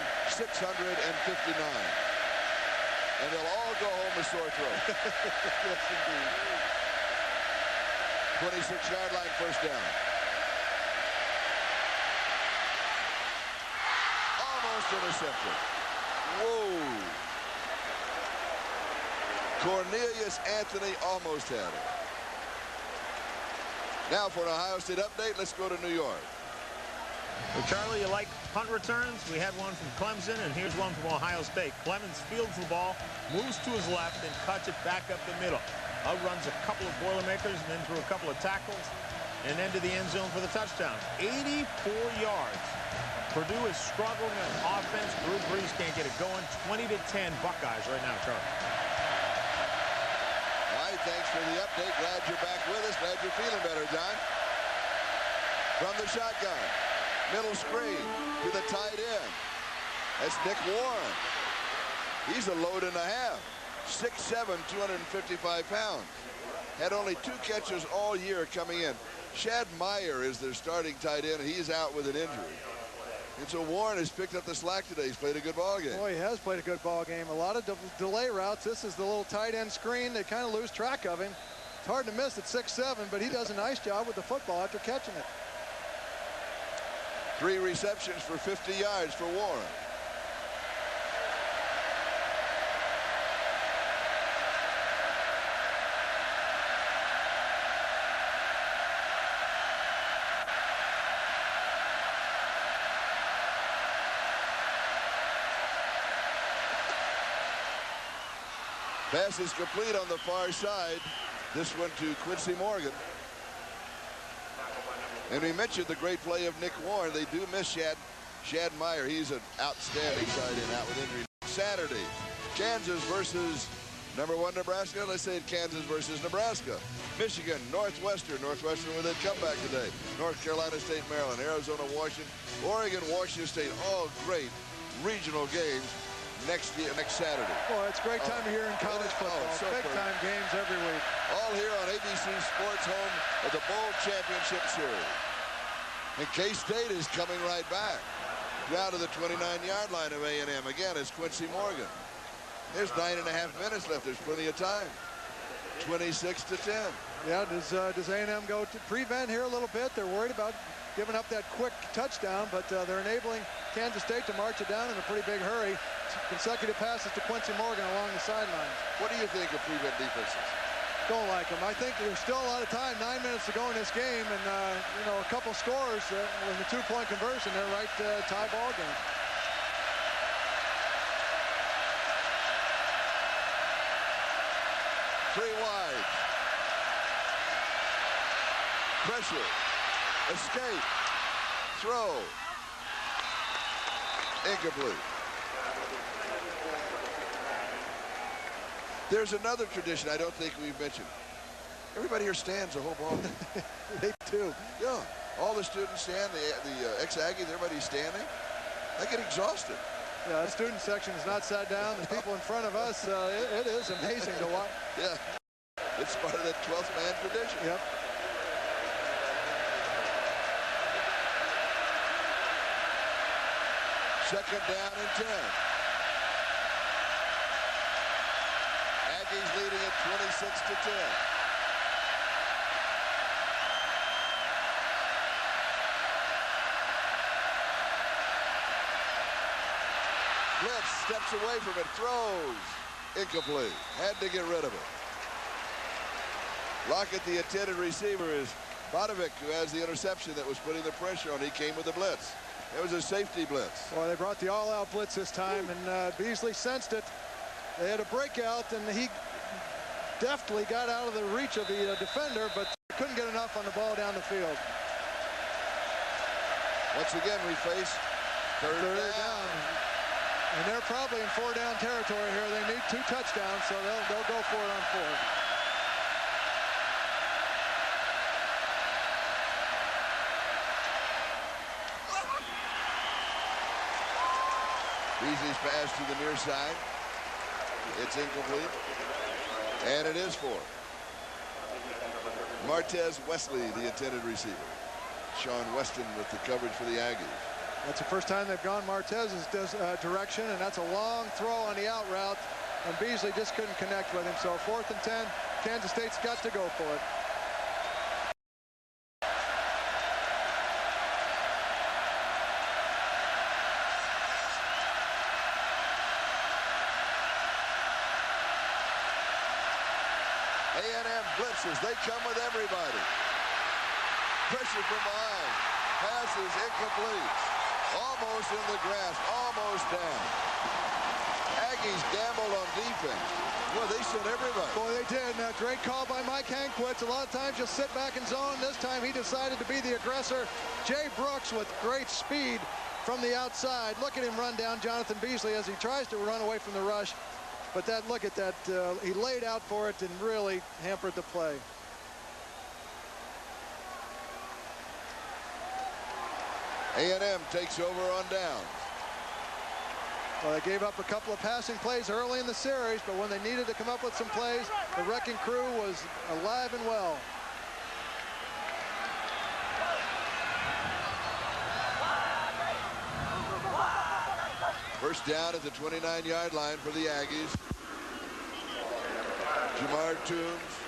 And they'll all go home with sore throat. Yes, indeed. 26-yard line, first down. Almost intercepted. Whoa. Cornelius Anthony almost had it. Now for an Ohio State update, let's go to New York. Well, Charlie, you like punt returns? We had one from Clemson, and here's one from Ohio State. Clemens fields the ball, moves to his left, and cuts it back up the middle. Outruns a couple of Boilermakers and then through a couple of tackles and into the end zone for the touchdown. 84 yards. Purdue is struggling on offense. Drew Brees can't get it going. 20-10 Buckeyes right now, Charlie. All right, thanks for the update. Glad you're back with us. Glad you're feeling better, John. From the shotgun. Middle screen to the tight end. That's Nick Warren. He's a load and a half. 6'7", 255 pounds. Had only 2 catches all year coming in. Shad Meyer is their starting tight end, and he's out with an injury. And so Warren has picked up the slack today. He's played a good ball game. Boy, he has played a good ball game. A lot of delay routes. This is the little tight end screen. They kind of lose track of him. It's hard to miss at 6'7", but he does a nice job with the football after catching it. 3 receptions for 50 yards for Warren. Pass is complete on the far side. This one to Quincy Morgan. And we mentioned the great play of Nick Warren. They do miss Shad Meyer. He's an outstanding tight end out with injury. Saturday, Kansas versus #1 Nebraska. Let's say Kansas versus Nebraska. Michigan, Northwestern with a comeback today. North Carolina State, Maryland, Arizona, Washington, Oregon, Washington State. All great regional games next Saturday. Boy, it's a great time of year in college football. So big-time games every week. All here on ABC Sports, home of the Bowl Championship Series. And K-State is coming right back. Down to the 29-yard line of A&M. Again, it's Quincy Morgan. There's 9.5 minutes left. There's plenty of time. 26-10. Yeah, does A&M go to prevent here a little bit? They're worried about giving up that quick touchdown, but they're enabling Kansas State to march it down in a pretty big hurry. Consecutive passes to Quincy Morgan along the sidelines. What do you think of prevent defenses? Don't like them. I think there's still a lot of time, 9 minutes to go in this game, and you know, a couple scores with the 2-point conversion, they're right tie ball game. Three wide. Pressure. Escape. Throw. Incomplete. There's another tradition I don't think we've mentioned. Everybody here stands the whole ball game. They do. Yeah. All the students stand, the ex-Aggies, everybody's standing. They get exhausted. Yeah, the student section is not sat down. The people in front of us, it is amazing to watch. Yeah, it's part of that 12th man tradition. Yep. Second down and 10. Aggies leading at 26-10. Blitz steps away from it, throws. Incomplete. Had to get rid of it. Lockett, the intended receiver, is Bodovic, who has the interception that was putting the pressure on. He came with the blitz. It was a safety blitz. Well, they brought the all-out blitz this time, and Beasley sensed it. They had a breakout, and he deftly got out of the reach of the defender, but couldn't get enough on the ball down the field. Once again, we face third down. And they're probably in 4-down territory here. They need 2 touchdowns, so they'll go for it on 4th. Beasley's pass to the near side. It's incomplete. And it is 4. Martez Wesley, the intended receiver. Sean Weston with the coverage for the Aggies. That's the first time they've gone Martez's direction, and that's a long throw on the out route, and Beasley just couldn't connect with him. So 4th and 10, Kansas State's got to go for it. A&M blitzes. They come with everybody. Pressure from behind. Passes incomplete. Almost in the grass. Almost down. Aggies gambled on defense. Well, they sent everybody. Boy, they did. And a great call by Mike Hankwitz. A lot of times you'll sit back in zone. This time he decided to be the aggressor. Jay Brooks with great speed from the outside. Look at him run down Jonathan Beasley as he tries to run away from the rush. But that, look at that, he laid out for it and really hampered the play. A&M takes over on downs. Well, they gave up a couple of passing plays early in the series, but when they needed to come up with some plays, the wrecking crew was alive and well. First down at the 29-yard line for the Aggies. Jamar Toombs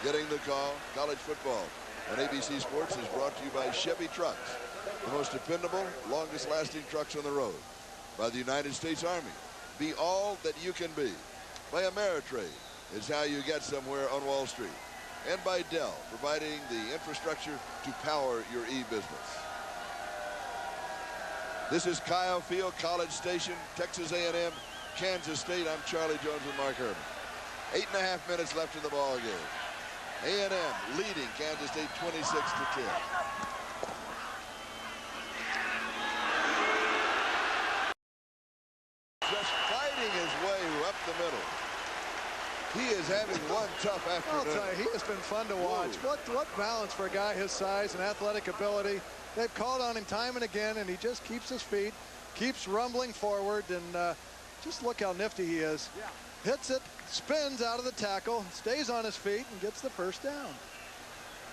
getting the call. College football on ABC Sports is brought to you by Chevy Trucks, the most dependable, longest-lasting trucks on the road. By the United States Army, be all that you can be. By Ameritrade, is how you get somewhere on Wall Street. And by Dell, providing the infrastructure to power your e-business. This is Kyle Field, College Station, Texas A&M, Kansas State. I'm Charlie Jones with Mark Herman. 8.5 minutes left in the ball game. A&M leading Kansas State 26-10. Just fighting his way up the middle. He is having one tough afternoon. I'll tell you, he has been fun to watch. What balance for a guy his size and athletic ability. They've called on him time and again, and he just keeps his feet, keeps rumbling forward, and just look how nifty he is. Hits it, spins out of the tackle, stays on his feet, and gets the first down.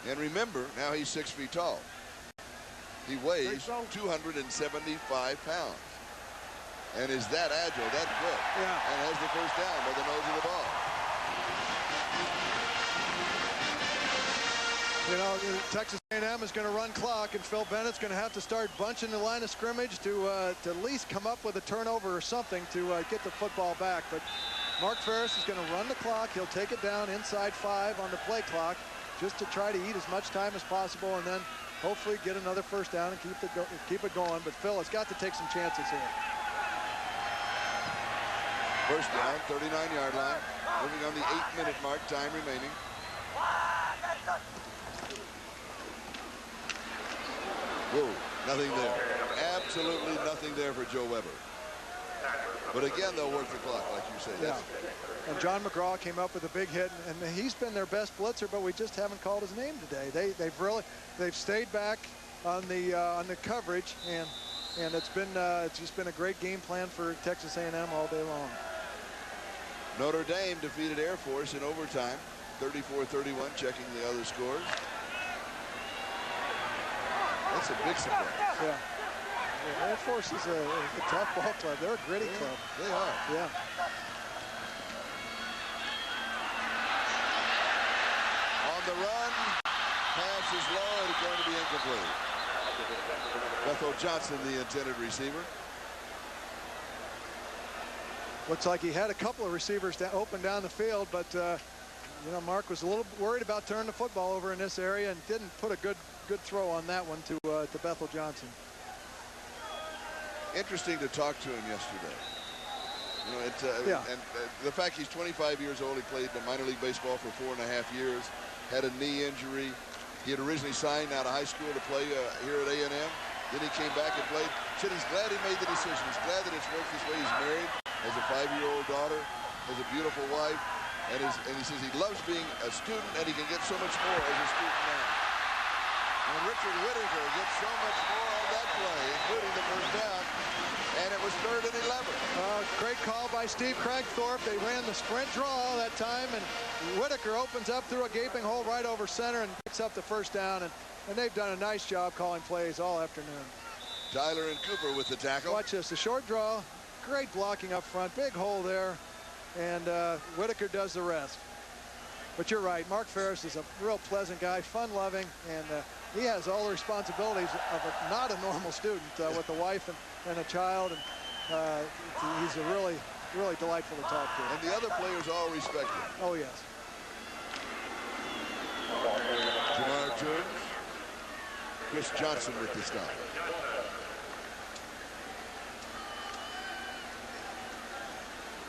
And remember, now he's 6 feet tall. He weighs 275 pounds. And is that agile, that quick. Yeah. And has the first down by the nose of the ball. You know, Texas A&M is going to run clock, and Phil Bennett's going to have to start bunching the line of scrimmage to at least come up with a turnover or something to get the football back. But Mark Ferris is going to run the clock. He'll take it down inside 5 on the play clock just to try to eat as much time as possible and then hopefully get another first down and keep it going. But Phil has got to take some chances here. First down, 39-yard line. Moving on the 8-minute mark, time remaining. Whoa, nothing there. Absolutely nothing there for Joe Weber. But again, they'll work the clock, like you say. Yeah. And John McGraw came up with a big hit, and he's been their best blitzer, but we just haven't called his name today. They've stayed back on the coverage, and it's just been a great game plan for Texas A&M all day long. Notre Dame defeated Air Force in overtime, 34-31. Checking the other scores. That's a big surprise. Yeah. Air Force is a tough ball club. They're a gritty club. They are. Yeah. On the run, pass is low and it's going to be incomplete. Bethel Johnson, the intended receiver. Looks like he had a couple of receivers open down the field, but you know, Mark was a little worried about turning the football over in this area and didn't put a good throw on that one to Bethel Johnson. Interesting to talk to him yesterday. You know, and the fact he's 25 years old, he played minor league baseball for 4.5 years, had a knee injury. He had originally signed out of high school to play here at A&M. Then he came back and played. Said he's glad he made the decision. He's glad that it's worked this way. He's married, has a 5-year-old daughter, has a beautiful wife, and he says he loves being a student, and he can get so much more as a student now. And Richard Whitaker gets so much more on that play, including the first down, and it was 3rd and 11. Great call by Steve Cragthorpe. They ran the sprint draw that time, and Whitaker opens up through a gaping hole right over center and picks up the first down, and they've done a nice job calling plays all afternoon. Tyler and Cooper with the tackle. Watch this, the short draw, great blocking up front, big hole there, and Whitaker does the rest. But you're right, Mark Ferris is a real pleasant guy, fun-loving, and he has all the responsibilities of not a normal student with a wife and a child, and he's a really delightful to talk to. And the other players all respect him. Oh, yes. Jamar Jones, Chris Johnson with the stop.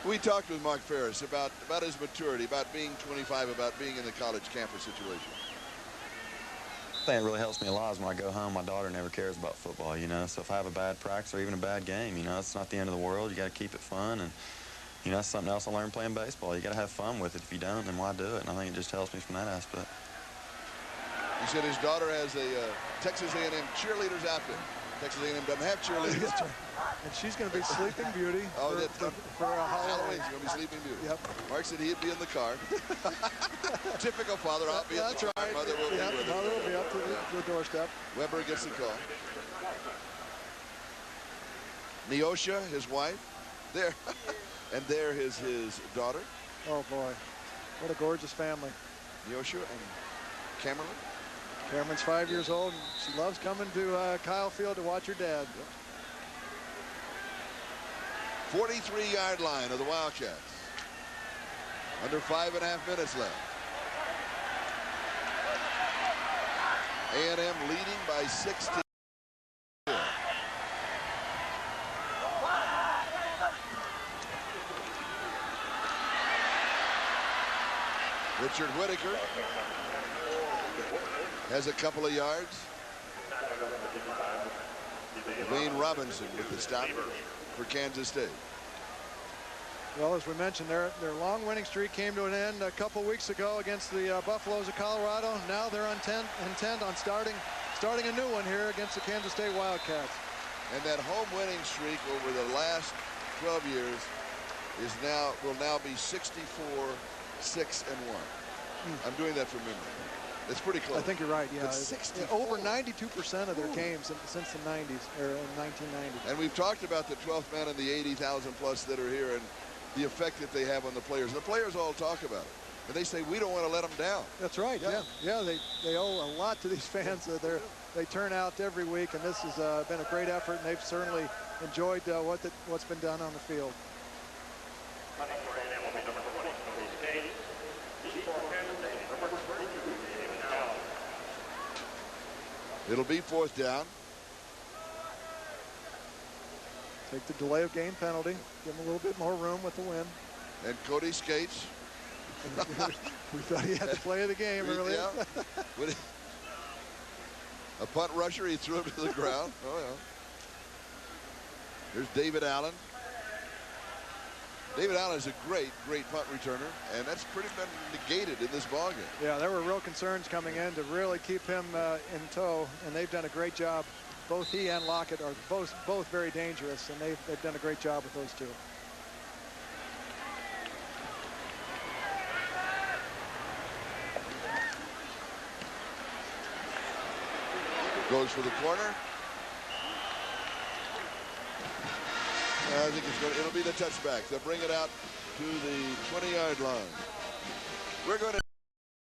We talked with Mark Ferris about his maturity, about being 25, about being in the college campus situation. The thing that really helps me a lot is when I go home, my daughter never cares about football, you know. So if I have a bad practice or even a bad game, you know, it's not the end of the world. You got to keep it fun, and you know, that's something else I learned playing baseball. You got to have fun with it. If you don't, then why do it? And I think it just helps me from that aspect. He said his daughter has a Texas A&M cheerleaders outfit. Texas A&M doesn't have cheerleaders. And she's going to be Sleeping Beauty for Halloween. She's going to be Sleeping Beauty. Yep. Mark said he'd be in the car. Typical father, I'll be in the car. That's right. Mother will be with Mother will be up to the doorstep. Weber gets the call. Neosha, his wife, there. And there is his daughter. Oh, boy. What a gorgeous family. Neosha and Cameron. Cameron's 5 years old, and she loves coming to Kyle Field to watch her dad. 43-yard line of the Wildcats. Under 5.5 minutes left. A&M leading by 16. Richard Whitaker has a couple of yards. Wayne Robinson with the stop for Kansas State. Well, as we mentioned, their long winning streak came to an end a couple weeks ago against the Buffaloes of Colorado. Now they're intent on starting a new one here against the Kansas State Wildcats. And that home winning streak over the last 12 years will now be 64-6-1. I'm doing that from memory. It's pretty close. I think you're right, yeah. Over 92% of their Ooh. games since the 90s, or in 1990. And we've talked about the 12th man and the 80,000 plus that are here and the effect that they have on the players. And the players all talk about it. And they say, we don't want to let them down. That's right, yeah. They owe a lot to these fans. They turn out every week, and this has been a great effort, and they've certainly enjoyed what's been done on the field. It'll be 4th down. Take the delay of game penalty. Give him a little bit more room with the win. And Cody Skates. We thought he had the play of the game earlier. Yeah. A punt rusher, he threw him to the ground. Oh, yeah. Here's David Allen. David Allen is a great punt returner, and that's pretty been negated in this ballgame. Yeah, there were real concerns coming in to really keep him in tow, and they've done a great job. Both he and Lockett are both very dangerous, and they've done a great job with those two. Goes for the corner. I think it'll be the touchback. They'll bring it out to the 20-yard line. We're going to